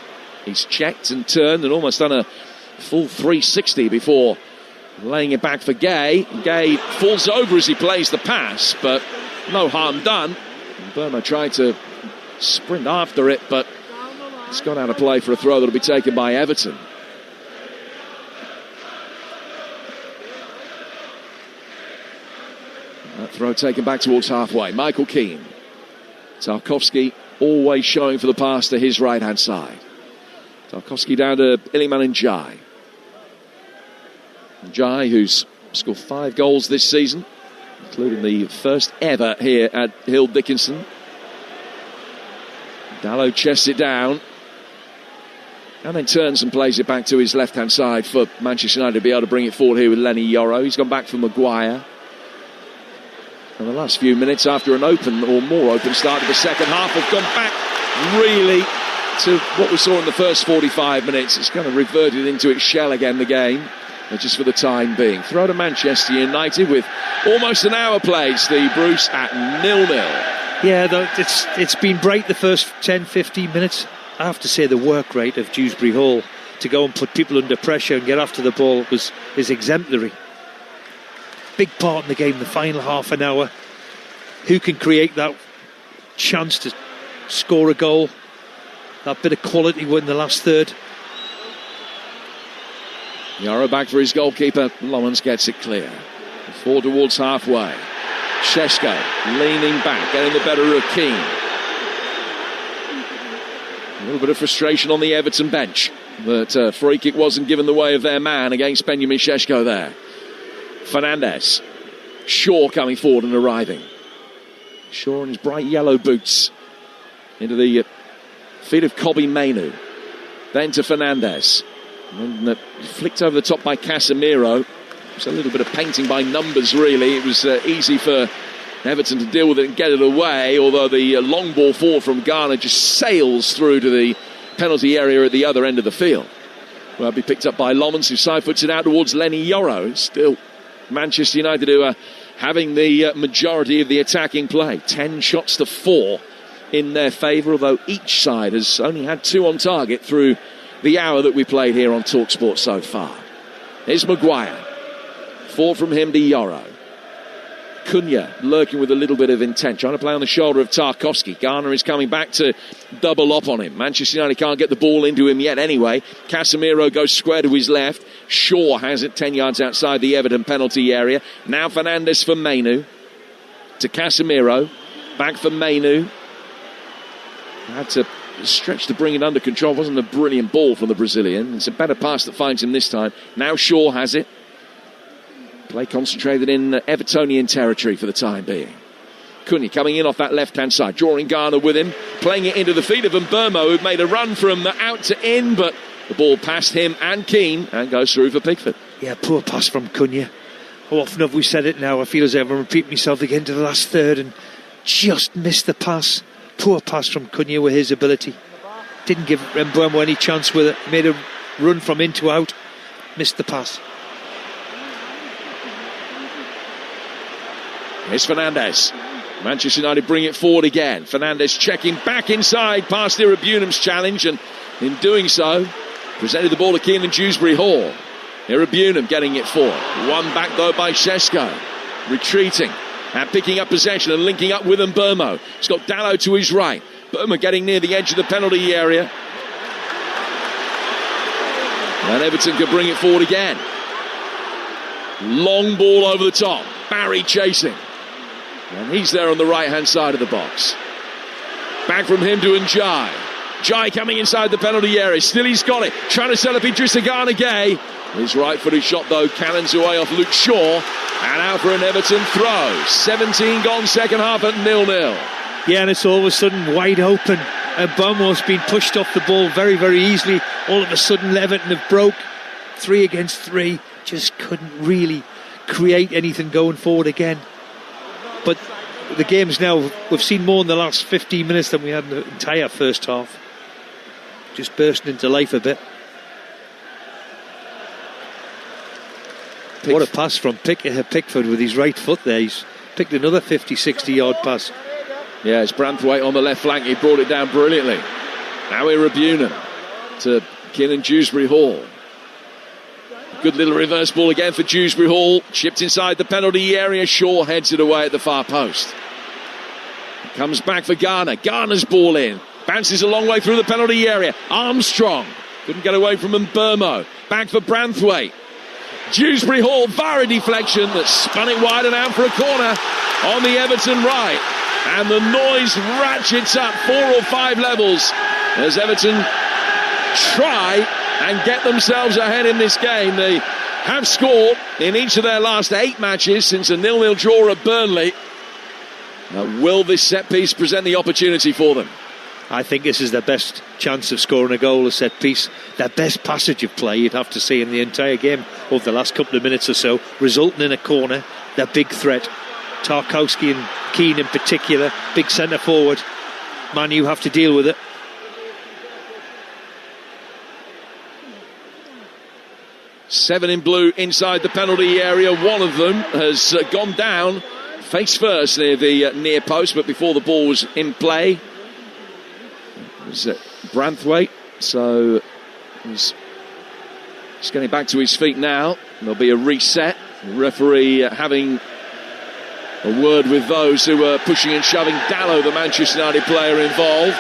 He's checked and turned and almost done a full 360 before laying it back for Gay. Gay falls over as he plays the pass, but no harm done. Burma tried to sprint after it, but it's gone out of play for a throw that'll be taken by Everton. That throw taken back towards halfway. Michael Keane. Tarkowski always showing for the pass to his right-hand side. Tarkowski down to Iliman Ndiaye. Ndiaye, who's scored 5 goals this season, including the first ever here at Hill Dickinson. Dalot chests it down and then turns and plays it back to his left-hand side for Manchester United to be able to bring it forward here with Lenny Yoro. He's gone back for Maguire. And the last few minutes after an open or more open start of the second half have gone back really to what we saw in the first 45 minutes. It's kind of reverted into its shell again, the game, just for the time being. Throw to Manchester United with almost an hour played, Steve Bruce, at 0-0. Yeah, it's been bright the first 10-15 minutes. I have to say the work rate of Dewsbury Hall to go and put people under pressure and get after the ball is exemplary. Big part in the game, the final half an hour. Who can create that chance to score a goal? That bit of quality in the last third. Yaro back for his goalkeeper. Lomans gets it clear. Forward towards halfway. Sesko leaning back, getting the better of Keane. A little bit of frustration on the Everton bench, but free kick wasn't given the way of their man against Benjamin Sesko there. Fernandes. Shaw coming forward and arriving. Shaw in his bright yellow boots into the feet of Kobbie Mainoo. Then to Fernandes. And then flicked over the top by Casemiro. It's a little bit of painting by numbers, really. It was easy for Everton to deal with it and get it away, although the long ball forward from Ghana just sails through to the penalty area at the other end of the field. Well, it'll be picked up by Lomans, who side-puts it out towards Lenny Yoro. Still Manchester United, who are having the majority of the attacking play. 10 shots to 4 in their favour, although each side has only had 2 on target through the hour that we played here on Talksport so far. Here's Maguire. 4 from him to Yoro. Cunha lurking with a little bit of intent, trying to play on the shoulder of Tarkowski. Garner is coming back to double up on him. Manchester United can't get the ball into him yet anyway. Casemiro goes square to his left. Shaw has it 10 yards outside the Everton penalty area. Now Fernandes for Mainoo. To Casemiro. Back for Mainoo. Had to stretch to bring it under control. Wasn't a brilliant ball from the Brazilian. It's a better pass that finds him this time. Now Shaw has it. Play concentrated in Evertonian territory for the time being. Cunha coming in off that left-hand side, drawing Garner with him, playing it into the feet of Mbeumo, who made a run from out to in, but the ball past him and Keane and goes through for Pickford. Yeah, poor pass from Cunha. How often have we said it now? I feel as if I'm repeating myself again to the last third and just missed the pass. Poor pass from Cunha with his ability. Didn't give Mbeumo any chance with it. Made a run from in to out. Missed the pass. Here's Fernandes. Manchester United bring it forward again. Fernandes checking back inside past Irabunum's challenge, and in doing so, presented the ball to Keenan Dewsbury Hall. Irabunum getting it forward. One back though by Sesko. Retreating and picking up possession and linking up with Mbeumo. He's got Dalot to his right. Mbeumo getting near the edge of the penalty area. And Everton can bring it forward again. Long ball over the top. Barry chasing. And he's there on the right-hand side of the box. Back from him to Njai. Njai coming inside the penalty area. Still he's got it. Trying to set up Idrissa Gana Gay. His right-footed shot, though, cannons away off Luke Shaw. And out for an Everton throw. 17 gone second half at 0-0. Yeah, and it's all of a sudden wide open. And Bomo's been pushed off the ball very, very easily. All of a sudden, Everton have broke 3 against 3. Just couldn't really create anything going forward again. But the game's now, we've seen more in the last 15 minutes than we had in the entire first half. Just bursting into life a bit. What a pass from Pickford with his right foot there. He's picked another 50-60 yard pass. Yeah, it's Branthwaite on the left flank. He brought it down brilliantly. Now Irabunen to Keenan Dewsbury Hall. Good little reverse ball again for Dewsbury Hall. Chipped inside the penalty area. Shaw heads it away at the far post. Comes back for Garner. Garner's ball in. Bounces a long way through the penalty area. Armstrong couldn't get away from Mbermo. Back for Branthwaite. Dewsbury Hall, Vara deflection that spun it wide and out for a corner on the Everton right. And the noise ratchets up 4 or 5 levels as Everton try and get themselves ahead in this game. They have scored in each of their last 8 matches since a 0-0 draw at Burnley. Will this set piece present the opportunity for them? I think this is their best chance of scoring a goal, a set piece. Their best passage of play, you'd have to say, in the entire game over the last couple of minutes or so, resulting in a corner. Their big threat. Tarkowski and Keane in particular, big centre forward. Man, you have to deal with it. Seven in blue inside the penalty area. One of them has gone down face first near the near post, but before the ball was in play. It was Branthwaite, so he's getting back to his feet now. There'll be a reset. The referee having a word with those who are pushing and shoving. Dallow, the Manchester United player involved.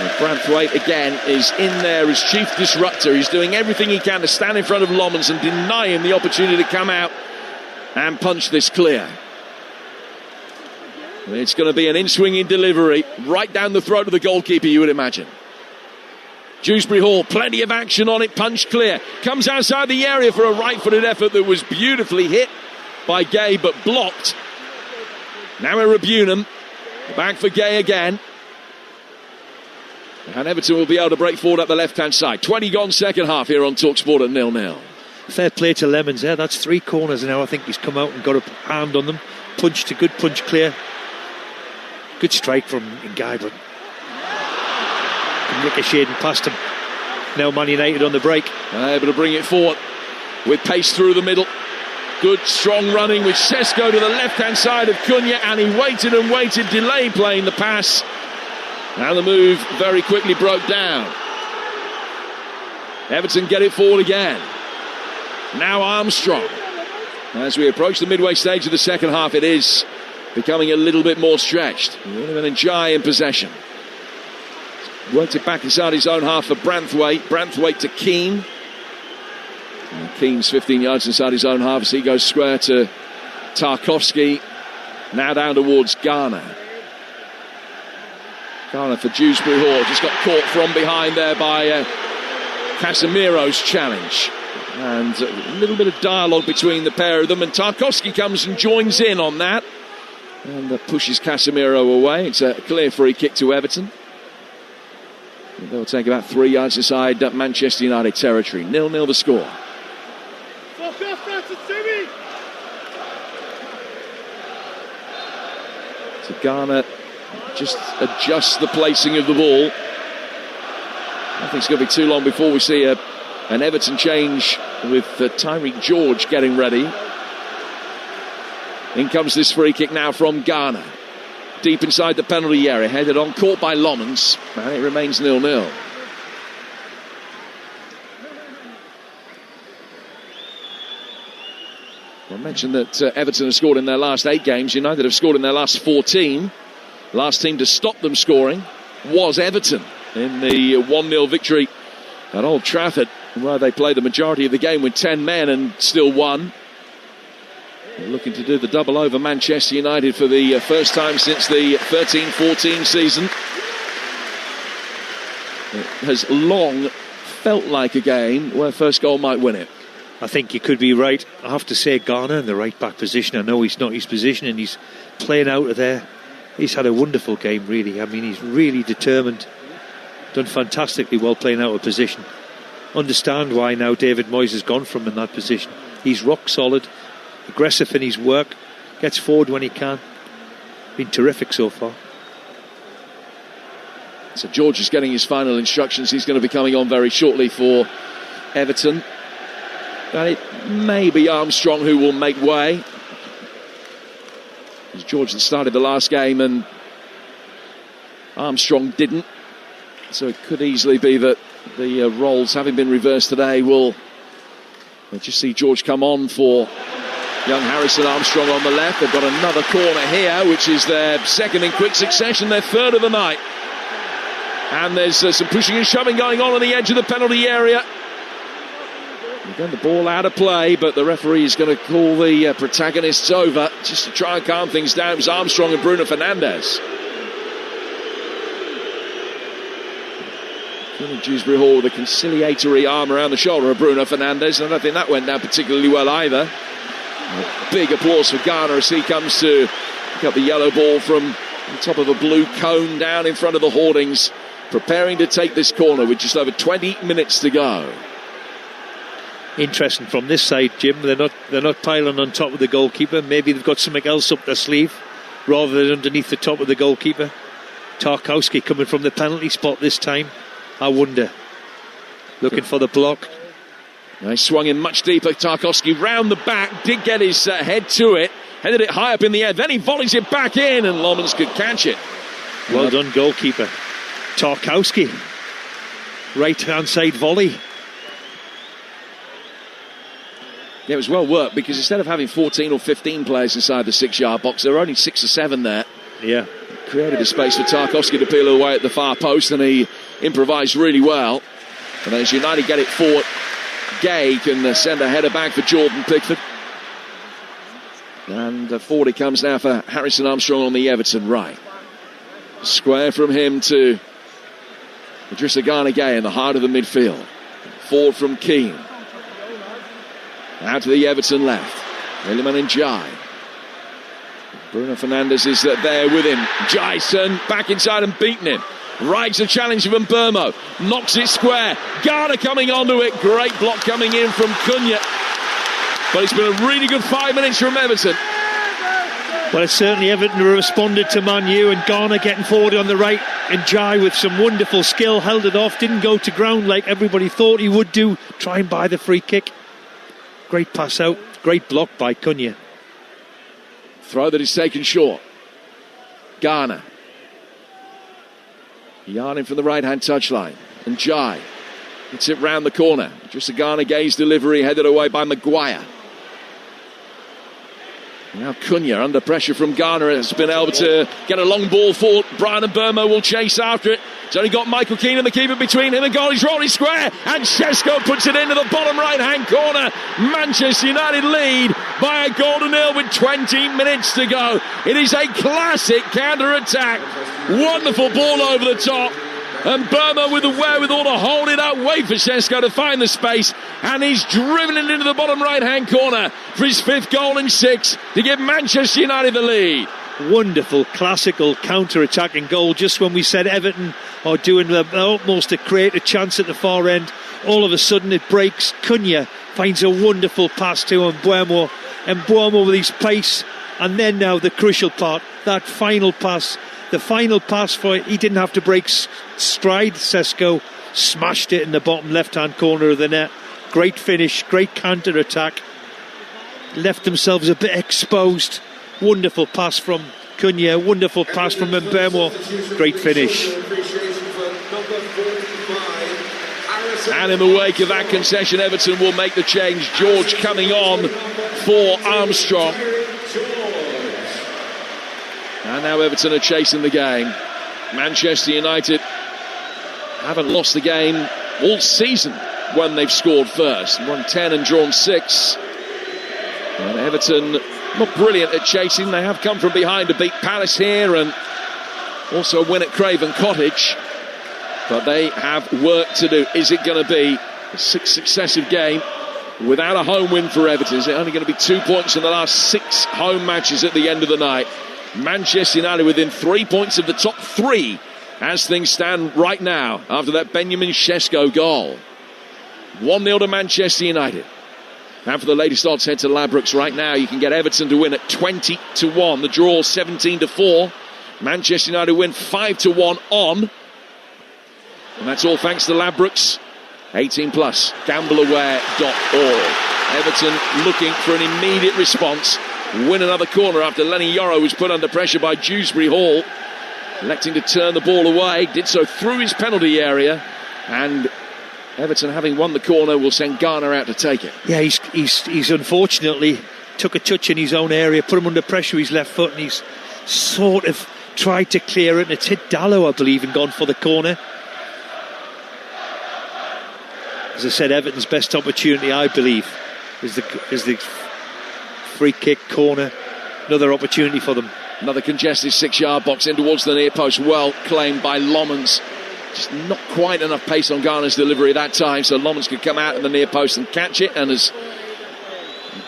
And Branthwaite again is in there as chief disruptor. He's doing everything he can to stand in front of Lommans and deny him the opportunity to come out and punch this clear. It's going to be an in-swinging delivery right down the throat of the goalkeeper, you would imagine. Dewsbury Hall, plenty of action on it, punch clear. Comes outside the area for a right-footed effort that was beautifully hit by Gay but blocked. Now Irabunen, back for Gay again. And Everton will be able to break forward up the left-hand side. 20 gone second half here on Talksport at 0-0. Fair play to Lemons there. That's 3 corners now. I think he's come out and got a hand on them. Punched a good punch clear. Good strike from Guy, but ricocheting past him. Now Man United on the break. Able to bring it forward with pace through the middle. Good strong running with Sesko to the left-hand side of Cunha, and he waited and waited, delayed playing the pass. And the move very quickly broke down. Everton get it forward again. Now Armstrong. As we approach the midway stage of the second half, it is becoming a little bit more stretched. Njai in possession. Worked it back inside his own half for Branthwaite. Branthwaite to Keane. And Keane's 15 yards inside his own half as he goes square to Tarkowski. Now down towards Garner. Garner for Dewsbury Hall. Just got caught from behind there by Casemiro's challenge. And a little bit of dialogue between the pair of them. And Tarkowski comes and joins in on that. And pushes Casemiro away. It's a clear free kick to Everton. They'll take about 3 yards inside Manchester United territory. 0-0 the score. So Garner just adjusts the placing of the ball. I think it's going to be too long before we see an Everton change with Tyreek George getting ready. In comes this free kick now from Garner. Deep inside the penalty area, headed on, caught by Lommans, and it remains 0-0. I mentioned that Everton have scored in their last 8 games. United have scored in their last 14. Last team to stop them scoring was Everton in the 1-0 victory at Old Trafford, where they played the majority of the game with 10 men and still won. looking to do the double over Manchester United for the first time since the 13-14 season. It has long felt like a game where first goal might win it. I think you could be right. I have to say Garner in the right back position. I know he's not his position and he's playing out of there. He's had a wonderful game, really. I mean, he's really determined. Done fantastically well playing out of position. Understand why now David Moyes has gone from in that position. He's rock solid, aggressive in his work, gets forward when he can. Been terrific so far. So George is getting his final instructions. He's going to be coming on very shortly for Everton. And it may be Armstrong who will make way. It was George that started the last game and Armstrong didn't. So it could easily be that the roles, having been reversed today, we'll just see George come on for young Harrison Armstrong on the left. They've got another corner here, which is their second in quick succession, their third of the night. And there's some pushing and shoving going on the edge of the penalty area. Again, the ball out of play, but the referee is going to call the protagonists over just to try and calm things down. It was Armstrong and Bruno Fernandes. Dewsbury Hall with a conciliatory arm around the shoulder of Bruno Fernandes. I don't think that went down particularly well either. A big applause for Garner as he comes to pick up the yellow ball from the top of a blue cone down in front of the hoardings, preparing to take this corner with just over 20 minutes to go. Interesting from this side, Jim. They're not piling on top of the goalkeeper. Maybe they've got something else up their sleeve rather than underneath the top of the goalkeeper. Tarkowski coming from the penalty spot this time. I wonder. Looking for the block. He swung in much deeper. Tarkowski round the back, did get his head to it, headed it high up in the air, then he volleys it back in and Lomans could catch it. Well done, goalkeeper. Tarkowski. Right hand side volley. Yeah, it was well worked because instead of having 14 or 15 players inside the 6-yard box, there were only 6 or 7 there. Yeah. Created a space for Tarkowski to peel away at the far post, and he improvised really well. And as United get it forward, Gay can send a header back for Jordan Pickford. And forward it comes now for Harrison Armstrong on the Everton right. Square from him to Idrissa Gana Gay in the heart of the midfield. Forward from Keane. Out to the Everton left. Williman and Jai. Bruno Fernandes is there with him. Jason back inside and beaten him. Rides the challenge of Mbermo. Knocks it square. Garner coming onto it. Great block coming in from Cunha. But it's been a really good 5 minutes from Everton. Well, it's certainly Everton responded to Man U, and Garner getting forward on the right, and Jai with some wonderful skill held it off. Didn't go to ground like everybody thought he would do. Try and buy the free kick. Great pass out. Great block by Cunha. Throw that is taken short. Garner. Yarning from the right-hand touchline. And Jai. It's it round the corner. Just a Garner Gay's delivery headed away by Maguire. Now Cunha under pressure from Garner has been able to get a long ball forward. Brian Mbermo will chase after it. He's only got Michael Keane and the keeper between him and goal. He's rolling square and Šeško puts it into the bottom right-hand corner. Manchester United lead by a goal to nil with 20 minutes to go. It is a classic counter-attack. Wonderful ball over the top. And Burma with the wherewithal to hold it up, wait for Šeško to find the space, and he's driven it into the bottom right-hand corner for his 5th goal in 6 to give Manchester United the lead. Wonderful, classical counter-attacking goal. Just when we said Everton are doing their utmost to create a chance at the far end, all of a sudden it breaks. Cunha finds a wonderful pass to Mbermo, and Mbermo with his pace, and then now the crucial part, that final pass. The final pass for he didn't have to break stride. Šeško smashed it in the bottom left-hand corner of the net. Great finish, great counter-attack. Left themselves a bit exposed. Wonderful pass from Cunha, wonderful pass from Mbermo. Great finish. And in the wake of that concession, Everton will make the change. George coming on for Armstrong. And now Everton are chasing the game. Manchester United haven't lost the game all season when they've scored first. Won 10 and drawn 6. And Everton not brilliant at chasing. They have come from behind to beat Palace here and also win at Craven Cottage. But they have work to do. Is it going to be a 6th successive game without a home win for Everton? Is it only going to be 2 points in the last 6 home matches at the end of the night? Manchester United within 3 points of the top 3 as things stand right now after that Benjamin Sesko goal. 1-0 to Manchester United. And for the latest odds, head to Ladbrokes right now. You can get Everton to win at 20-1. The draw 17-4. Manchester United win 5-1 on. And that's all thanks to Ladbrokes. 18 plus. Gambleaware.org. Everton looking for an immediate response. Win another corner after Lenny Yoro was put under pressure by Dewsbury Hall. Electing to turn the ball away. Did so through his penalty area. And Everton, having won the corner, will send Garner out to take it. Yeah, he's unfortunately took a touch in his own area, put him under pressure with his left foot, and he's sort of tried to clear it, and it's hit Dallow, I believe, and gone for the corner. As I said, Everton's best opportunity, I believe, is the free kick corner. Another opportunity for them. Another congested 6-yard box in towards the near post. Well claimed by Lomans. Just not quite enough pace on Garner's delivery that time, so Lomans could come out in the near post and catch it, and has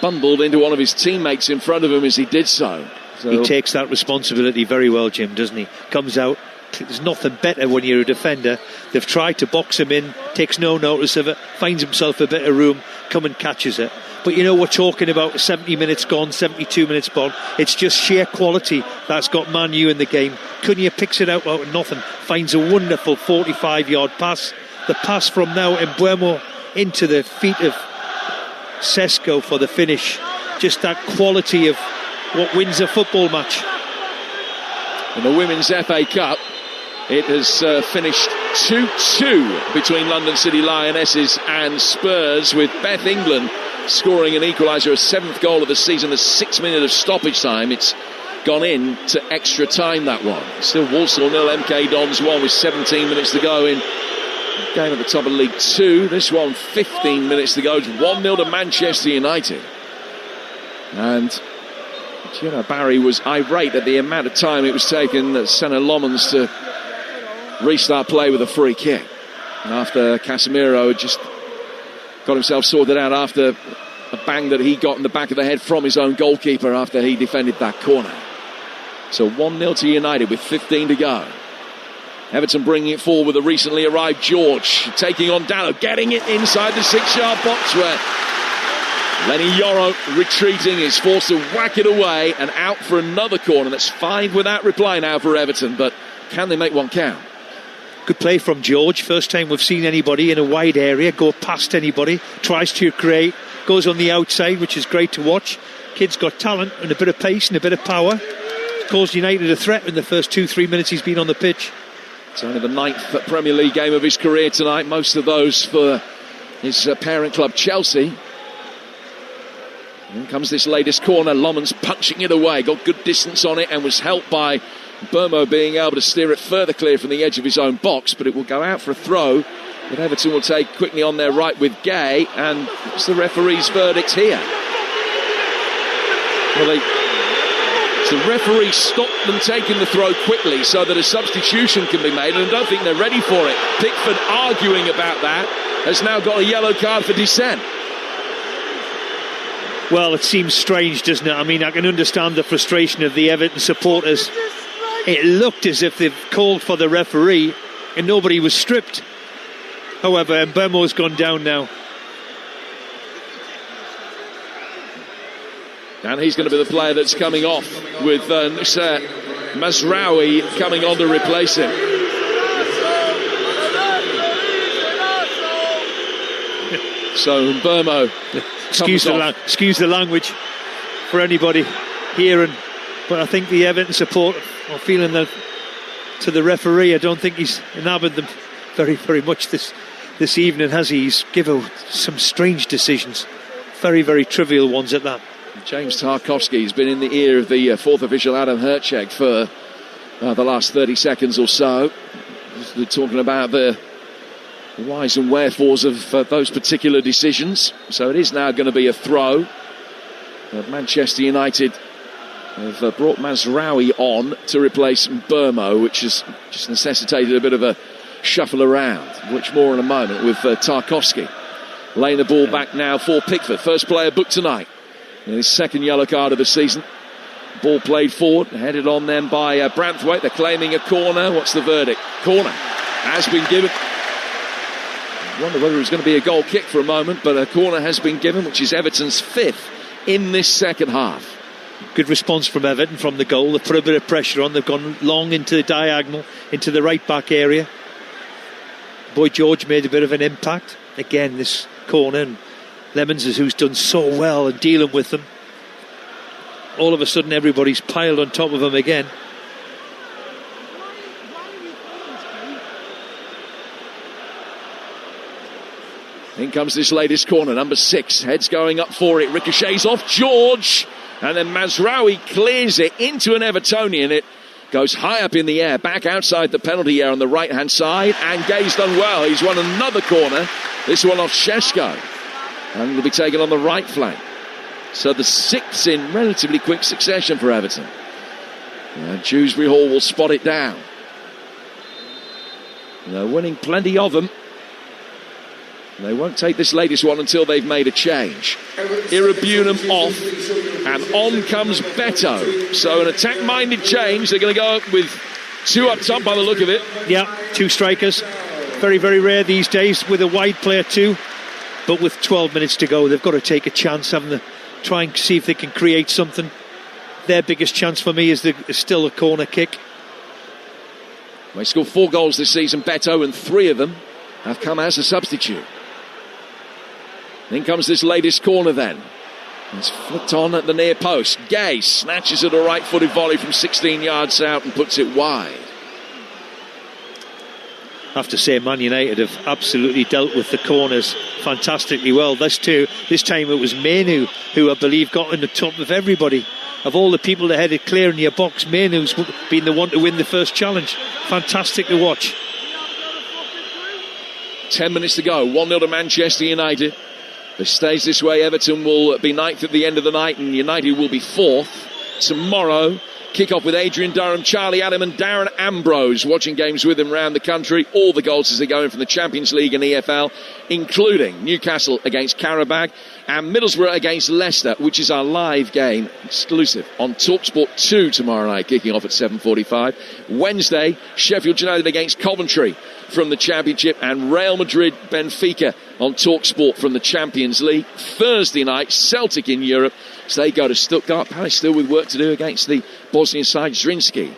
bumbled into one of his teammates in front of him as he did so. He takes that responsibility very well, Jim, doesn't he? Comes out. There's nothing better when you're a defender. They've tried to box him in, takes no notice of it, finds himself a bit of room, come and catches it. But you know, we're talking about 70 minutes gone, 72 minutes gone. It's just sheer quality that's got Man U in the game. Cunha picks it out of nothing, finds a wonderful 45-yard pass. The pass from now Mbeumo into the feet of Sesko for the finish. Just that quality of what wins a football match. In the Women's FA Cup, it has finished 2-2 between London City Lionesses and Spurs, with Beth England scoring an equaliser, a 7th goal of the season, the 6 minute of stoppage time. It's gone in to extra time, that one. Still Walsall 0, MK Dons 1 with 17 minutes to go in the game at the top of League 2. This one 15 minutes to go. It's 1-0 to Manchester United. And Gina Barry was irate at the amount of time it was taken Senna Lomans to restart play with a free kick. And after Casemiro had just got himself sorted out after a bang that he got in the back of the head from his own goalkeeper after he defended that corner. So 1-0 to United with 15 to go. Everton bringing it forward with a recently arrived George, taking on Dallow, getting it inside the 6-yard box where Lenny Yoro, retreating, is forced to whack it away and out for another corner. That's 5 without reply now for Everton, but can they make one count? Good play from George. First time we've seen anybody in a wide area go past anybody. Tries to create, goes on the outside, which is great to watch. Kid's got talent and a bit of pace and a bit of power. Caused United a threat in the first 2-3 minutes he's been on the pitch. It's only the 9th Premier League game of his career tonight, most of those for his parent club Chelsea. In comes this latest corner. Lomans punching it away, got good distance on it and was helped by Burmo being able to steer it further clear from the edge of his own box, but it will go out for a throw that Everton will take quickly on their right with Gay. And what's the referee's verdict here? Well, the referee stopped them taking the throw quickly so that a substitution can be made, and I don't think they're ready for it. Pickford, arguing about that, has now got a yellow card for dissent. Well, it seems strange, doesn't it? I mean, I can understand the frustration of the Everton supporters. It looked as if they've called for the referee and nobody was stripped. However, Mbeumo's gone down now. And he's going to be the player that's coming off, with Nusser Mazraoui coming on to replace him. So Mbeumo, excuse the language for anybody here, but I think the Everton support are feeling that to the referee. I don't think he's enamored them very, very much this evening, has he? He's given some strange decisions, very, very trivial ones at that. James Tarkowski has been in the ear of the fourth official Adam Herczeg for the last 30 seconds or so. They're talking about the whys and wherefores of those particular decisions. So it is now going to be a throw. Manchester United have brought Mazraoui on to replace Burmo, which has just necessitated a bit of a shuffle around, which more in a moment with Tarkowski. Laying the ball back now for Pickford. First player booked tonight. And his second yellow card of the season. Ball played forward, headed on then by Branthwaite. They're claiming a corner. What's the verdict? Corner has been given. I wonder whether it was going to be a goal kick for a moment, but a corner has been given, which is Everton's 5th in this second half. Good response from Everton from the goal. They've put a bit of pressure on. They've gone long into the diagonal, into the right back area. Boy George made a bit of an impact. Again, this corner, and Lemons is who's done so well in dealing with them. All of a sudden everybody's piled on top of him again. In comes this latest corner, number 6, heads going up for it, ricochets off George, and then Mazraoui clears it into an Evertonian. It goes high up in the air, back outside the penalty area on the right hand side, and Gay's done well. He's won another corner, this one off Šeško, and will be taken on the right flank. So the 6th in relatively quick succession for Everton. And Dewsbury Hall will spot it down. They're winning plenty of them. They won't take this latest one until they've made a change. Irabunum off, and on comes Beto. So an attack-minded change. They're going to go up with 2 up top by the look of it. Yeah, 2 strikers. Very, very rare these days with a wide player too. But with 12 minutes to go, they've got to take a chance, haven't they? Try and see if they can create something. Their biggest chance for me is still a corner kick. They scored 4 goals this season, Beto, and 3 of them have come as a substitute. In comes this latest corner then. It's flicked on at the near post. Gay snatches at a right-footed volley from 16 yards out and puts it wide. I have to say, Man United have absolutely dealt with the corners fantastically well. This time it was Menu who I believe got in the top of everybody. Of all the people that headed clear in your box, Menu's been the one to win the first challenge. Fantastic to watch. 10 minutes to go, 1-0 to Manchester United. If it stays this way, Everton will be 9th at the end of the night and United will be 4th. Tomorrow, kick-off with Adrian Durham, Charlie Adam and Darren Ambrose watching games with him around the country. All the goals as they go in from the Champions League and EFL, including Newcastle against Qarabag and Middlesbrough against Leicester, which is our live game exclusive on Talksport 2 tomorrow night, kicking off at 7:45. Wednesday, Sheffield United against Coventry from the Championship, and Real Madrid Benfica on Talksport from the Champions League. Thursday night, Celtic in Europe, so they go to Stuttgart. Palace still with work to do against the Bosnian side Zrinski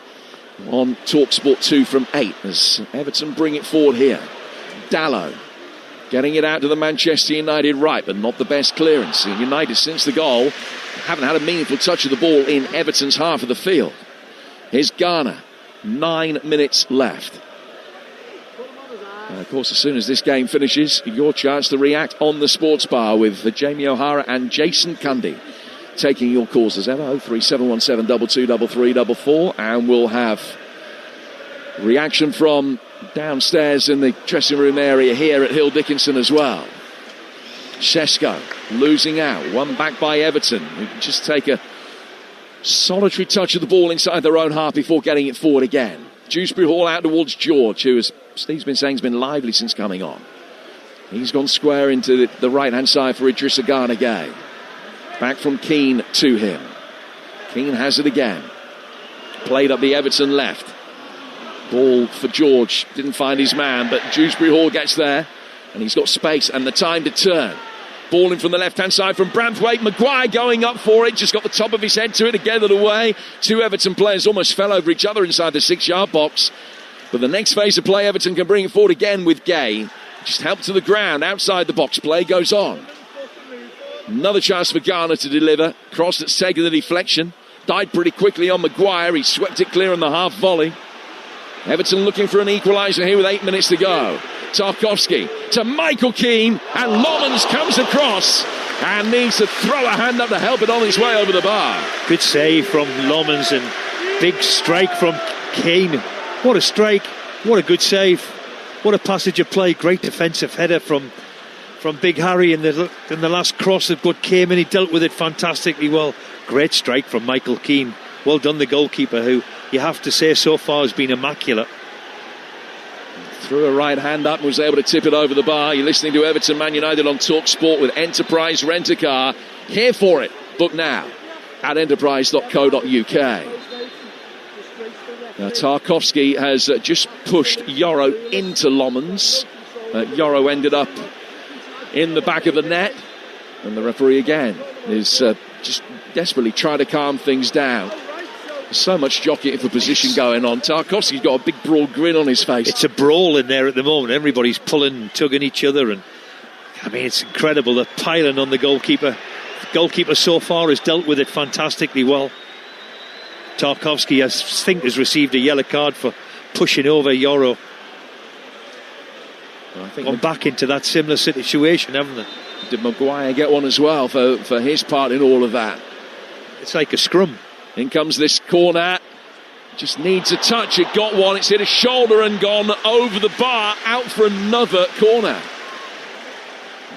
on Talksport 2 from 8 as Everton bring it forward here. Dallow getting it out to the Manchester United right, but not the best clearance. United, since the goal, haven't had a meaningful touch of the ball in Everton's half of the field. Here's Garner, 9 minutes left. Of course, as soon as this game finishes, your chance to react on the sports bar with Jamie O'Hara and Jason Cundy taking your calls as ever. 03717 2233 44, and we'll have reaction from downstairs in the dressing room area here at Hill Dickinson as well. Šeško losing out, one back by Everton, who can just take a solitary touch of the ball inside their own half before getting it forward again. Dewsbury Hall out towards George, who, as Steve's been saying, has been lively since coming on. He's gone square into the right-hand side for Idrissa Gana Gay. Back from Keane to him. Keane has it again. Played up the Everton left. Ball for George. Didn't find his man, but Dewsbury Hall gets there. And he's got space and the time to turn. Ball in from the left-hand side from Branthwaite. Maguire going up for it. Just got the top of his head to it to get it away. 2 Everton players almost fell over each other inside the 6-yard box. But the next phase of play, Everton can bring it forward again with Gay. Just helped to the ground outside the box. Play goes on. Another chance for Garner to deliver. Crossed at Sega, the deflection. Died pretty quickly on Maguire. He swept it clear on the half volley. Everton looking for an equaliser here with 8 minutes to go. Tarkowski to Michael Keane, and Lomans comes across and needs to throw a hand up to help it on his way over the bar. Good save from Lomans and big strike from Keane. What a strike, what a good save, what a passage of play. Great defensive header from from Big Harry in the last cross that came in. He dealt with it fantastically well. Great strike from Michael Keane. Well done, the goalkeeper, who you have to say so far has been immaculate. Threw a right hand up and was able to tip it over the bar. You're listening to Everton Man United on Talksport with Enterprise Rent-A-Car. Here for it. Book now at enterprise.co.uk. Now, Tarkowski has just pushed Yoro into Lomans. Yoro ended up in the back of the net. And the referee again is just desperately trying to calm things down. There's so much jockeying for position going on. Tarkowski's got a big broad grin on his face. It's a brawl in there at the moment. Everybody's pulling and tugging each other, and I mean, it's incredible. They're piling on the goalkeeper. The goalkeeper so far has dealt with it fantastically well. Tarkowski, I think, has received a yellow card for pushing over Yoro. Well, I think gone back into that similar situation, haven't they? Did Maguire get one as well for his part in all of that? It's like a scrum. In comes this corner. Just needs a touch. It got one. It's hit a shoulder and gone over the bar, out for another corner.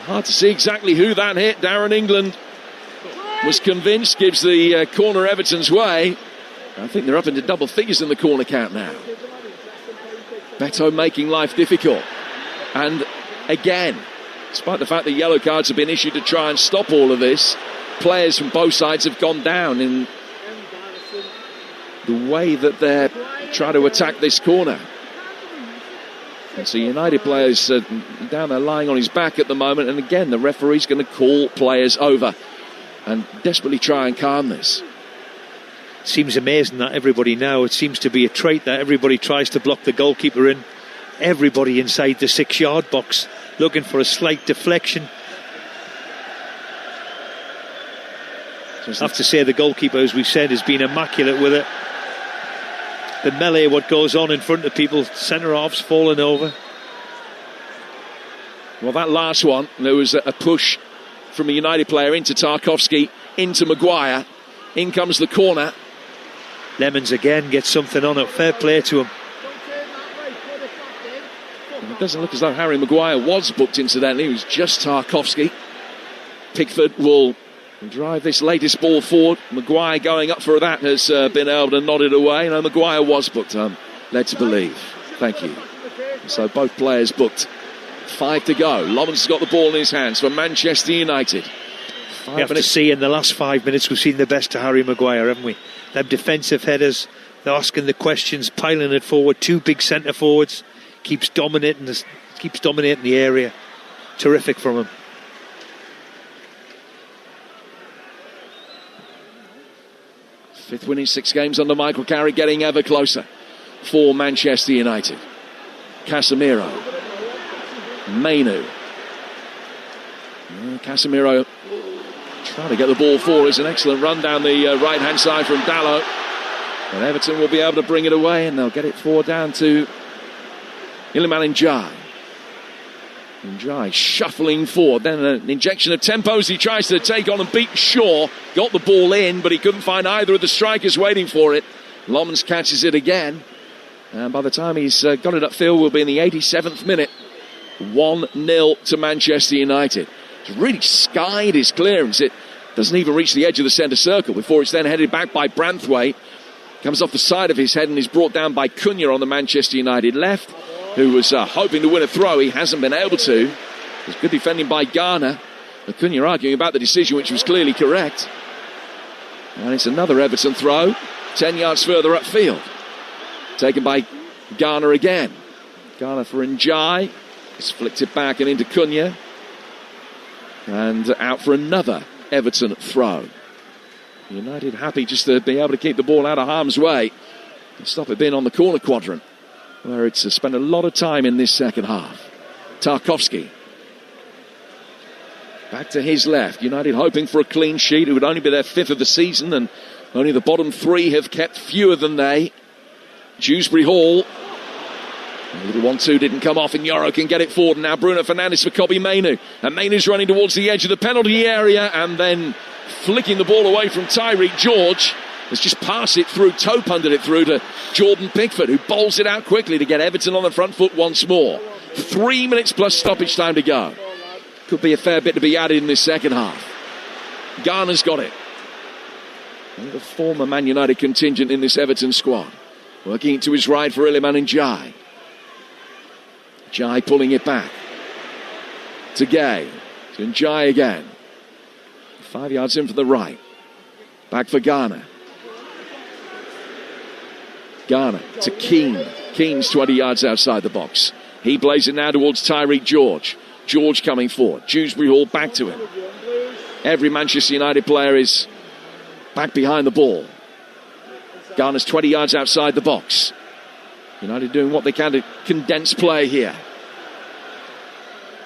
Hard to see exactly who that hit. Darren England was convinced, gives the corner Everton's way. I think they're up into double figures in the corner count now. Beto making life difficult. And again, despite the fact that yellow cards have been issued to try and stop all of this, players from both sides have gone down in the way that they're trying to attack this corner. And so United players down there lying on his back at the moment, and again the referee's going to call players over and desperately try and calm this. Seems amazing that everybody now, it seems to be a trait that everybody tries to block the goalkeeper in. Everybody inside the 6-yard box looking for a slight deflection. I have to say the goalkeeper, as we've said, has been immaculate with it. The melee, what goes on in front of people, centre-halves falling over. Well, that last one, there was a push from a United player into Tarkowski, into Maguire. In comes the corner. Lemons again gets something on it. Fair play to him. And it doesn't look as though Harry Maguire was booked incidentally. It was just Tarkowski. Pickford will drive this latest ball forward. Maguire going up for that has been able to nod it away. No, Maguire was booked, led to believe. Thank you. So both players booked. 5 to go. Lomans has got the ball in his hands for Manchester United. We have to see in the last 5 minutes we've seen the best of Harry Maguire, haven't we? Them defensive headers, they're asking the questions, piling it forward. 2 big centre forwards, keeps dominating the area. Terrific from him. Fifth win in 6 games under Michael Carrick, getting ever closer for Manchester United. Casemiro, Mainu. Casemiro trying to get the ball forward. It's an excellent run down the right-hand side from Dalot. And Everton will be able to bring it away, and they'll get it forward down to Iliman Ndiaye. Ndiaye shuffling forward. Then an injection of tempo as he tries to take on and beat Shaw. Got the ball in, but he couldn't find either of the strikers waiting for it. Lomans catches it again. And by the time he's got it upfield, we'll be in the 87th minute. 1-0 to Manchester United. It's really skied his clearance. It doesn't even reach the edge of the centre circle before it's then headed back by Branthwaite. Comes off the side of his head and is brought down by Cunha on the Manchester United left, who was hoping to win a throw. He hasn't been able to. There's good defending by Garner. Cunha arguing about the decision, which was clearly correct. And it's another Everton throw, 10 yards further upfield. Taken by Garner again. Garner for Ndiaye. He's flicked it back and into Cunha. And out for another Everton throw. United happy just to be able to keep the ball out of harm's way and stop it being on the corner quadrant, where it's spent a lot of time in this second half. Tarkowski back to his left. United hoping for a clean sheet. It would only be their 5th of the season, and only the bottom 3 have kept fewer than they. Dewsbury Hall. A little 1-2 didn't come off, and Yoro can get it forward. Now Bruno Fernandes for Kobbie Mainoo. And Mainoo's running towards the edge of the penalty area, and then flicking the ball away from Tyreek George. Has just passed it through, toe-punted it through to Jordan Pickford, who bowls it out quickly to get Everton on the front foot once more. 3 minutes plus stoppage time to go. Could be a fair bit to be added in this second half. Garner's got it. And the former Man United contingent in this Everton squad. Working to his right for Iliman Ndiaye. Ndiaye pulling it back. To Gay. To Ndiaye again. 5 yards in for the right. Back for Garner. Garner to Keane. Keane's 20 yards outside the box. He plays it now towards Tyreek George. George coming forward. Dewsbury Hall back to him. Every Manchester United player is back behind the ball. Garner's 20 yards outside the box. United doing what they can to condense play here.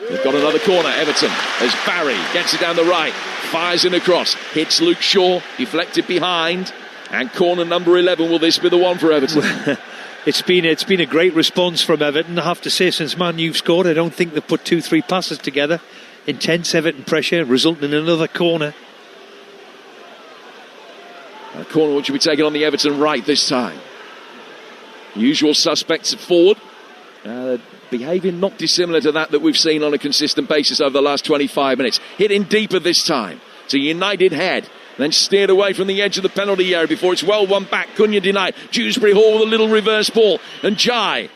They've got another corner, Everton, as Barry gets it down the right, fires in across, hits Luke Shaw, deflected behind, and corner number 11. Will this be the one for Everton? It's been a great response from Everton. I have to say, since Man U've scored, I don't think they've put 2-3 passes together. Intense Everton pressure, resulting in another corner. A corner which will be taken on the Everton right this time. Usual suspects forward. Behaving not dissimilar to that we've seen on a consistent basis over the last 25 minutes. Hitting deeper this time to United head. Then steered away from the edge of the penalty area before it's well won back. Cunha denied. Dewsbury Hall with a little reverse ball. And Ndiaye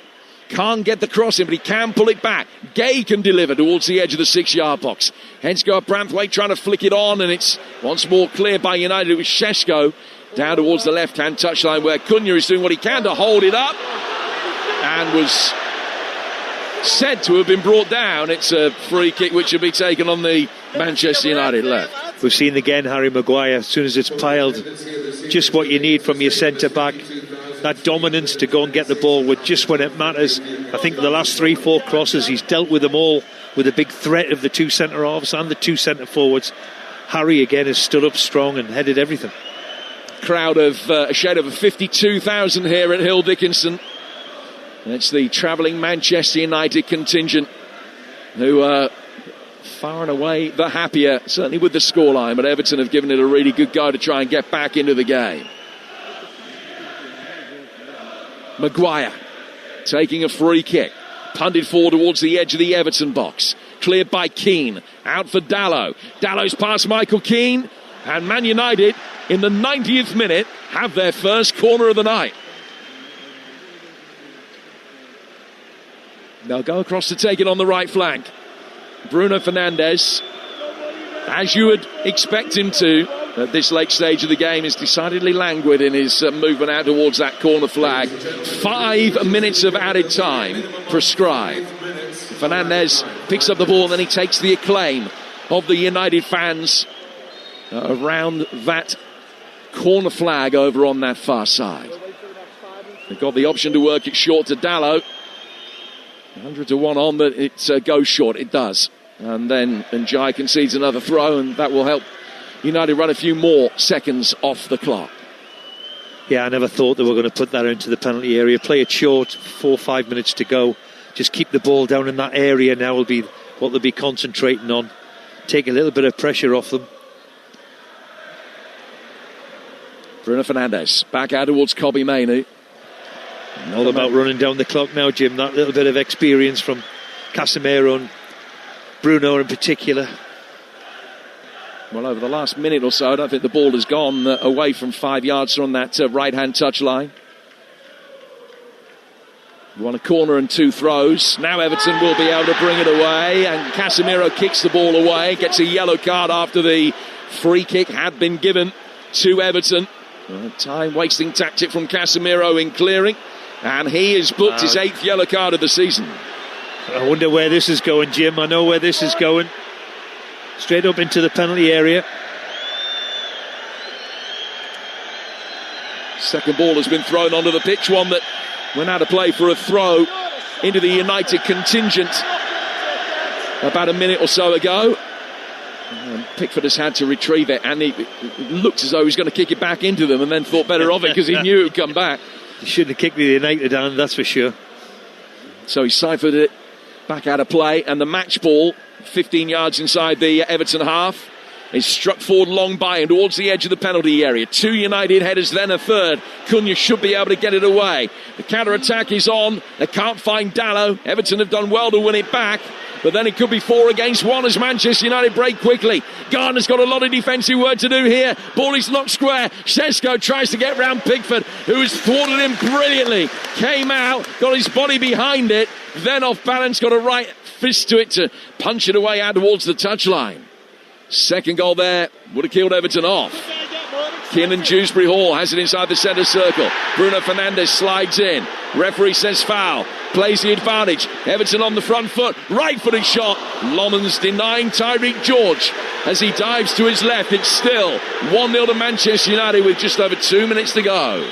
can't get the cross in, but he can pull it back. Gay can deliver towards the edge of the 6-yard box. Hence go Branthwaite trying to flick it on, and it's once more cleared by United with Šeško down towards the left-hand touchline where Cunha is doing what he can to hold it up and was said to have been brought down. It's a free kick which will be taken on the Manchester United left. We've seen again Harry Maguire, as soon as it's piled, just what you need from your centre-back. That dominance to go and get the ball with just when it matters. I think the last 3-4 crosses, he's dealt with them all with a big threat of the two centre-halves and the two centre-forwards. Harry again has stood up strong and headed everything. Crowd of a shade of 52,000 here at Hill Dickinson. It's the travelling Manchester United contingent who are far and away the happier, certainly with the scoreline, but Everton have given it a really good go to try and get back into the game. Maguire taking a free kick, punted forward towards the edge of the Everton box, cleared by Keane, out for Dalot. Dallow's past Michael Keane, and Man United in the 90th minute have their first corner of the night. They'll go across to take it on the right flank. Bruno Fernandes, as you would expect him to at this late stage of the game, is decidedly languid in his movement out towards that corner flag. 5 minutes of added time prescribed. Fernandes picks up the ball and then he takes the acclaim of the United fans around that corner flag over on that far side. They've got the option to work it short to Dalot. 100 to 1 on, but it goes short. It does. And then Ndiaye concedes another throw, and that will help United run a few more seconds off the clock. Yeah, I never thought they were going to put that into the penalty area. Play it short, 4 or 5 minutes to go. Just keep the ball down in that area now will be what they'll be concentrating on. Take a little bit of pressure off them. Bruno Fernandes back out towards Kobbie Mainoo. All about running down the clock now, Jim. That little bit of experience from Casemiro and Bruno in particular. Well, over the last minute or so, I don't think the ball has gone away from 5 yards from that right-hand touchline. One a corner and 2 throws. Now Everton will be able to bring it away, and Casemiro kicks the ball away, gets a yellow card after the free kick had been given to Everton. Time-wasting tactic from Casemiro in clearing, and he has booked his 8th yellow card of the season. I wonder where this is going, Jim. I know where this is going. Straight up into the penalty area. Second ball has been thrown onto the pitch, one that went out of play for a throw into the United contingent about a minute or so ago. And Pickford has had to retrieve it, and he looked as though he was going to kick it back into them, and then thought better of it because he knew it would come back. He shouldn't have kicked the United down, that's for sure. So he ciphered it back out of play, and the match ball, 15 yards inside the Everton half, is struck forward long by and towards the edge of the penalty area. 2 United headers, then a third. Cunha should be able to get it away. The counter-attack is on. They can't find Dalot. Everton have done well to win it back. But then it could be 4 against 1 as Manchester United break quickly. Garner's got a lot of defensive work to do here. Ball is knocked square. Šeško tries to get round Pickford, who has thwarted him brilliantly. Came out, got his body behind it, then off balance, got a right fist to it to punch it away out towards the touchline. Second goal there would have killed Everton off. Kiernan Dewsbury Hall has it inside the centre circle. Bruno Fernandes slides in. Referee says foul. Plays the advantage. Everton on the front foot. Right-footed shot. Lomans denying Tyreek George as he dives to his left. It's still 1-0 to Manchester United with just over 2 minutes to go.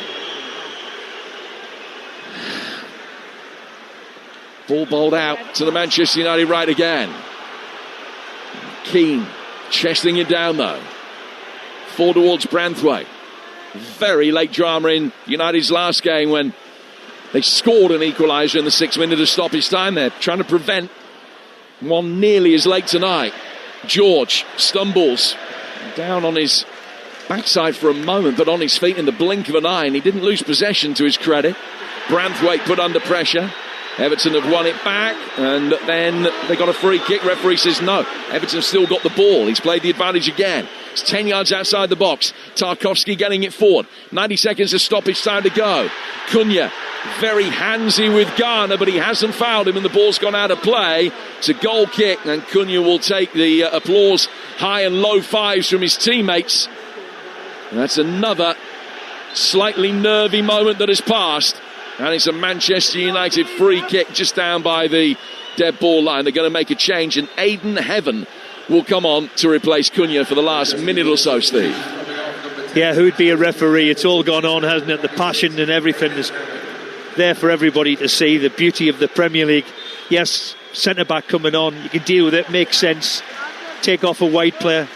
Ball bowled out to the Manchester United right again. Keane chesting it down though. Forward towards Branthwaite. Very late drama in United's last game when they scored an equaliser in the 6th minute of stoppage time. They're trying to prevent one nearly as late tonight. George stumbles down on his backside for a moment, but on his feet in the blink of an eye, and he didn't lose possession to his credit. Branthwaite put under pressure. Everton have won it back, and then they got a free kick. Referee says no. Everton have still got the ball. He's played the advantage again. It's 10 yards outside the box. Tarkowski getting it forward. 90 seconds of stoppage time to go. Cunha very handsy with Garner, but he hasn't fouled him, and the ball's gone out of play. It's a goal kick, and Cunha will take the applause high and low fives from his teammates. And that's another slightly nervy moment that has passed. And it's a Manchester United free kick just down by the dead ball line. They're going to make a change, and Aidan Heaven will come on to replace Cunha for the last minute or so, Steve. Yeah, who'd be a referee? It's all gone on, hasn't it? The passion and everything is there for everybody to see. The beauty of the Premier League. Yes, centre-back coming on. You can deal with it, makes sense. Take off a wide player.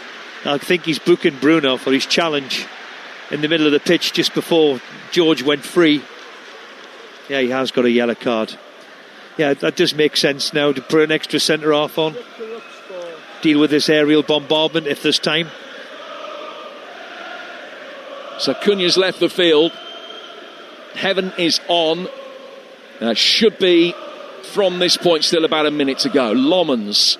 I think he's booking Bruno for his challenge in the middle of the pitch just before George went free. Yeah, he has got a yellow card. Yeah, that does make sense now to put an extra centre-half on. Deal with this aerial bombardment if there's time. So Cunha's left the field. Heaven is on. Should be, from this point, still about a minute to go. Lomans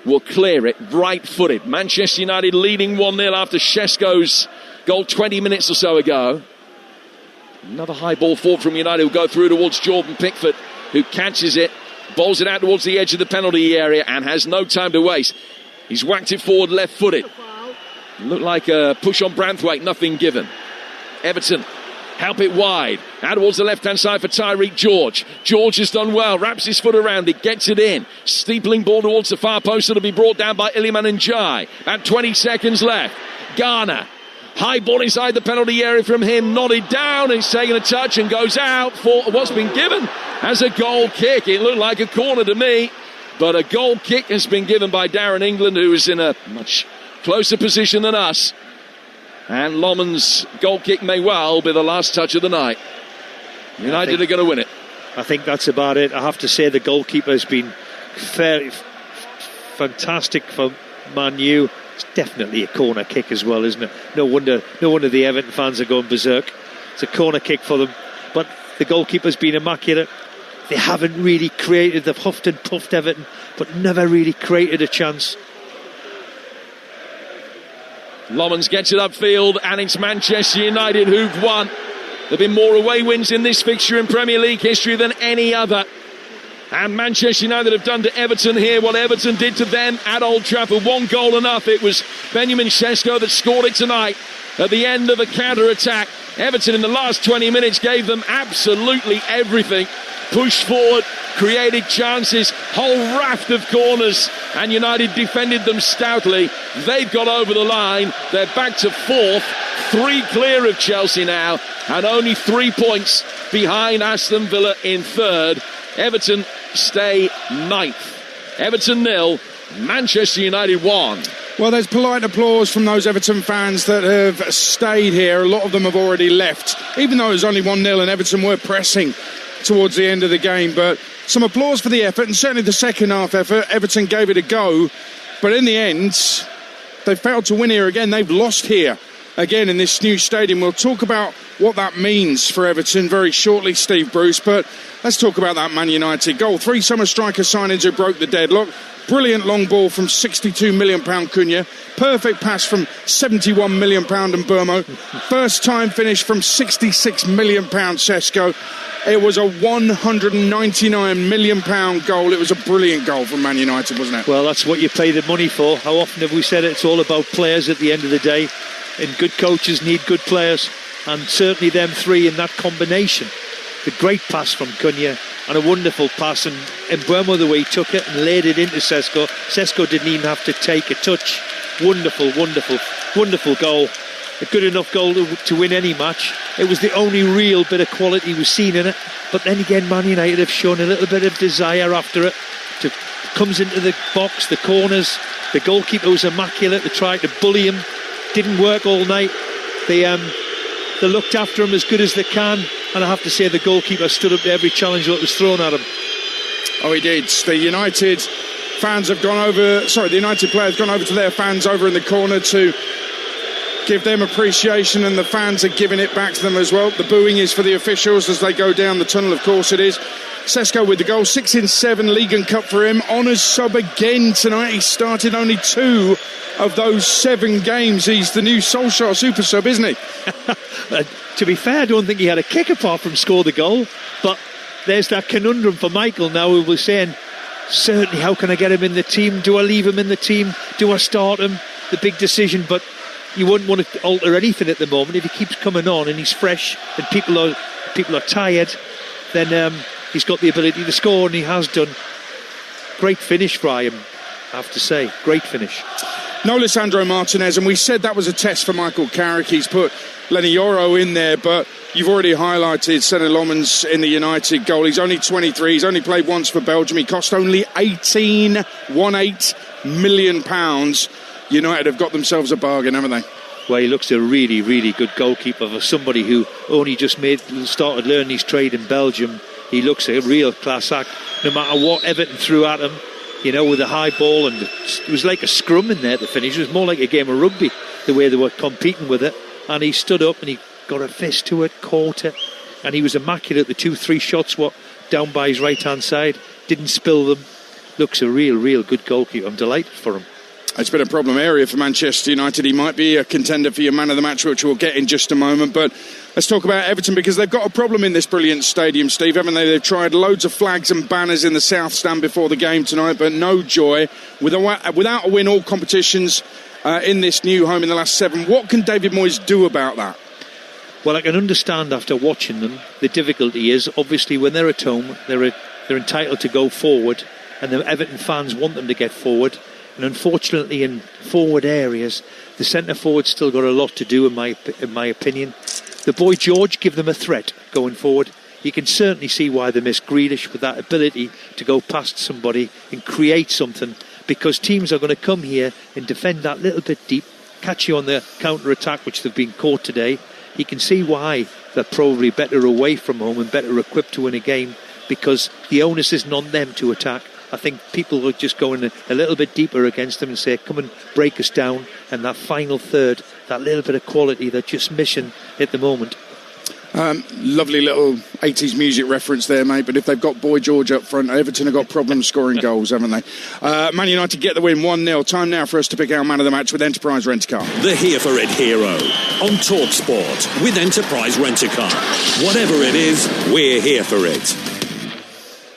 will clear it, right-footed. Manchester United leading 1-0 after Šeško's goal 20 minutes or so ago. Another high ball forward from United will go through towards Jordan Pickford, who catches it, bowls it out towards the edge of the penalty area and has no time to waste. He's whacked it forward left-footed. Looked like a push on Branthwaite, nothing given. Everton help it wide. Out towards the left-hand side for Tyreek George. George has done well, wraps his foot around it, gets it in. Steepling ball towards the far post that'll be brought down by Iliman Ndiaye. About 20 seconds left. Garner. High ball inside the penalty area from him, nodded down, and he's taken a touch and goes out for what's been given as a goal kick. It looked like a corner to me, but a goal kick has been given by Darren England, who is in a much closer position than us. And Lomans' goal kick may well be the last touch of the night. United are going to win it. I think that's about it. I have to say the goalkeeper has been fairly fantastic for Man U. It's definitely a corner kick as well, isn't it? No wonder the Everton fans are going berserk. It's a corner kick for them, but the goalkeeper's been immaculate. They haven't really created. They've huffed and puffed Everton, but never really created a chance. Lomans gets it upfield, and it's Manchester United who've won. There have been more away wins in this fixture in Premier League history than any other. And Manchester United have done to Everton here what Everton did to them at Old Trafford. One goal enough. It was Benjamin Šeško that scored it tonight at the end of a counter-attack. Everton in the last 20 minutes gave them absolutely everything. Pushed forward, created chances, whole raft of corners, and United defended them stoutly. They've got over the line. They're back to 4th, 3 clear of Chelsea now, and only 3 points behind Aston Villa in 3rd. Everton stay 9th. Everton 0, Manchester United 1. Well, there's polite applause from those Everton fans that have stayed here. A lot of them have already left, even though it was only 1-0 and Everton were pressing towards the end of the game. But some applause for the effort, and certainly the second half effort. Everton gave it a go, but in the end, they failed to win here again. They've lost here again in this new stadium. We'll talk about what that means for Everton very shortly, Steve Bruce. But let's talk about that Man United goal. 3 summer striker signings who broke the deadlock. Brilliant long ball from £62 million Cunha. Perfect pass from £71 million Mbeumo. First time finish from £66 million Sesko. It was a £199 million goal. It was a brilliant goal from Man United, wasn't it? Well, that's what you pay the money for. How often have we said it's all about players at the end of the day? And good coaches need good players. And certainly them 3 in that combination. The great pass from Cunha and a wonderful pass, and Mbeumo, the way he took it and laid it into Sesko. Sesko didn't even have to take a touch. Wonderful, wonderful, wonderful goal. A good enough goal to win any match. It was the only real bit of quality we've seen in it. But then again, Man United have shown a little bit of desire after it. Comes into the box, the corners. The goalkeeper was immaculate. They tried to bully him. Didn't work all night. They looked after him as good as they can. And I have to say the goalkeeper stood up to every challenge that was thrown at him. Oh, he did. The United fans have gone over... Sorry, the United players have gone over to their fans over in the corner to give them appreciation, and the fans are giving it back to them as well. The booing is for the officials as they go down the tunnel, of course it is. Sesko with the goal, 6 in 7 League and Cup for him. Honours sub again tonight. He started only 2 of those 7 games. He's the new Solskjaer super sub, isn't he? To be fair, I don't think he had a kick apart from score the goal. But there's that conundrum for Michael now, who was saying, certainly, how can I get him in the team? Do I leave him in the team? Do I start him? The big decision, but you wouldn't want to alter anything at the moment. If he keeps coming on and he's fresh and people are tired, then he's got the ability to score, and he has done. Great finish for him, I have to say. Great finish. No Lisandro Martinez, and we said that was a test for Michael Carrick. He's put Lenny Yoro in there, but you've already highlighted Senne Lomans in the United goal. He's only 23. He's only played once for Belgium. He cost only £18 million. United have got themselves a bargain, haven't they? Well, he looks a really, really good goalkeeper for somebody who only just started learning his trade in Belgium. He looks a real class act, no matter what Everton threw at him, with a high ball, and it was like a scrum in there to finish. It was more like a game of rugby, the way they were competing with it. And he stood up and he got a fist to it, caught it, and he was immaculate. The 2-3 shots were down by his right-hand side, didn't spill them. Looks a real, real good goalkeeper. I'm delighted for him. It's been a problem area for Manchester United. He might be a contender for your man of the match, which we'll get in just a moment. But let's talk about Everton, because they've got a problem in this brilliant stadium, Steve, haven't they? They've tried loads of flags and banners in the South Stand before the game tonight, but no joy. Without a win all competitions in this new home in the last 7. What can David Moyes do about that? Well, I can understand after watching them. The difficulty is, obviously, when they're at home, they're entitled to go forward, and the Everton fans want them to get forward. And unfortunately, in forward areas, the centre forward's still got a lot to do, in my opinion. The boy George give them a threat going forward. You can certainly see why they miss Grealish with that ability to go past somebody and create something, because teams are going to come here and defend that little bit deep, catch you on the counter-attack, which they've been caught today. You can see why they're probably better away from home and better equipped to win a game, because the onus isn't on them to attack. I think people are just going a little bit deeper against them and say, come and break us down. And that final third, that little bit of quality, they're just missing at the moment. Lovely little 80s music reference there, mate. But if they've got Boy George up front, Everton have got problems scoring goals, haven't they? Man United get the win 1-0. Time now for us to pick our man of the match with Enterprise Rent-A-Car. The Here For It hero on Talksport with Enterprise Rent-A-Car. Whatever it is, we're here for it.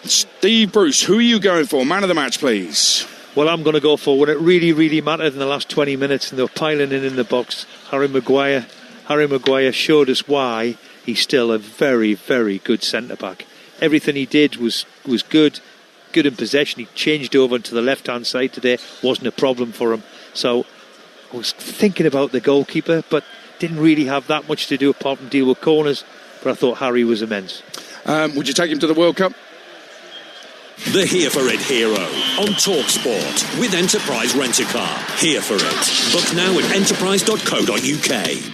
Steve Bruce, who are you going for? Man of the match, please. Well, I'm going to go for when it really, really mattered in the last 20 minutes, and they were piling in the box. Harry Maguire. Harry Maguire showed us why he's still a very, very good centre-back. Everything he did was good in possession. He changed over to the left-hand side today. Wasn't a problem for him. So I was thinking about the goalkeeper, but didn't really have that much to do apart from deal with corners. But I thought Harry was immense. Would you take him to the World Cup? The Here For It hero on Talksport with Enterprise Rent-A-Car. Here For It. Book now at enterprise.co.uk.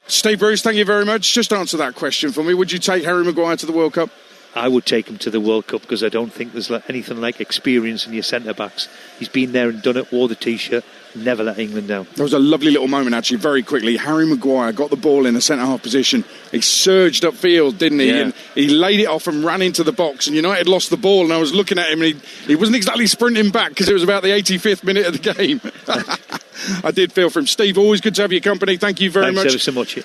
Steve Bruce, thank you very much. Just answer that question for me. Would you take Harry Maguire to the World Cup? I would take him to the World Cup, because I don't think there's anything like experience in your centre-backs. He's been there and done it, wore the T-shirt, never let England down. There was a lovely little moment, actually, very quickly. Harry Maguire got the ball in the centre-half position. He surged upfield, didn't he? Yeah. And he laid it off and ran into the box, and United lost the ball, and I was looking at him, and he wasn't exactly sprinting back, because it was about the 85th minute of the game. I did feel for him. Steve, always good to have your company. Thank you very much. Thanks ever so much.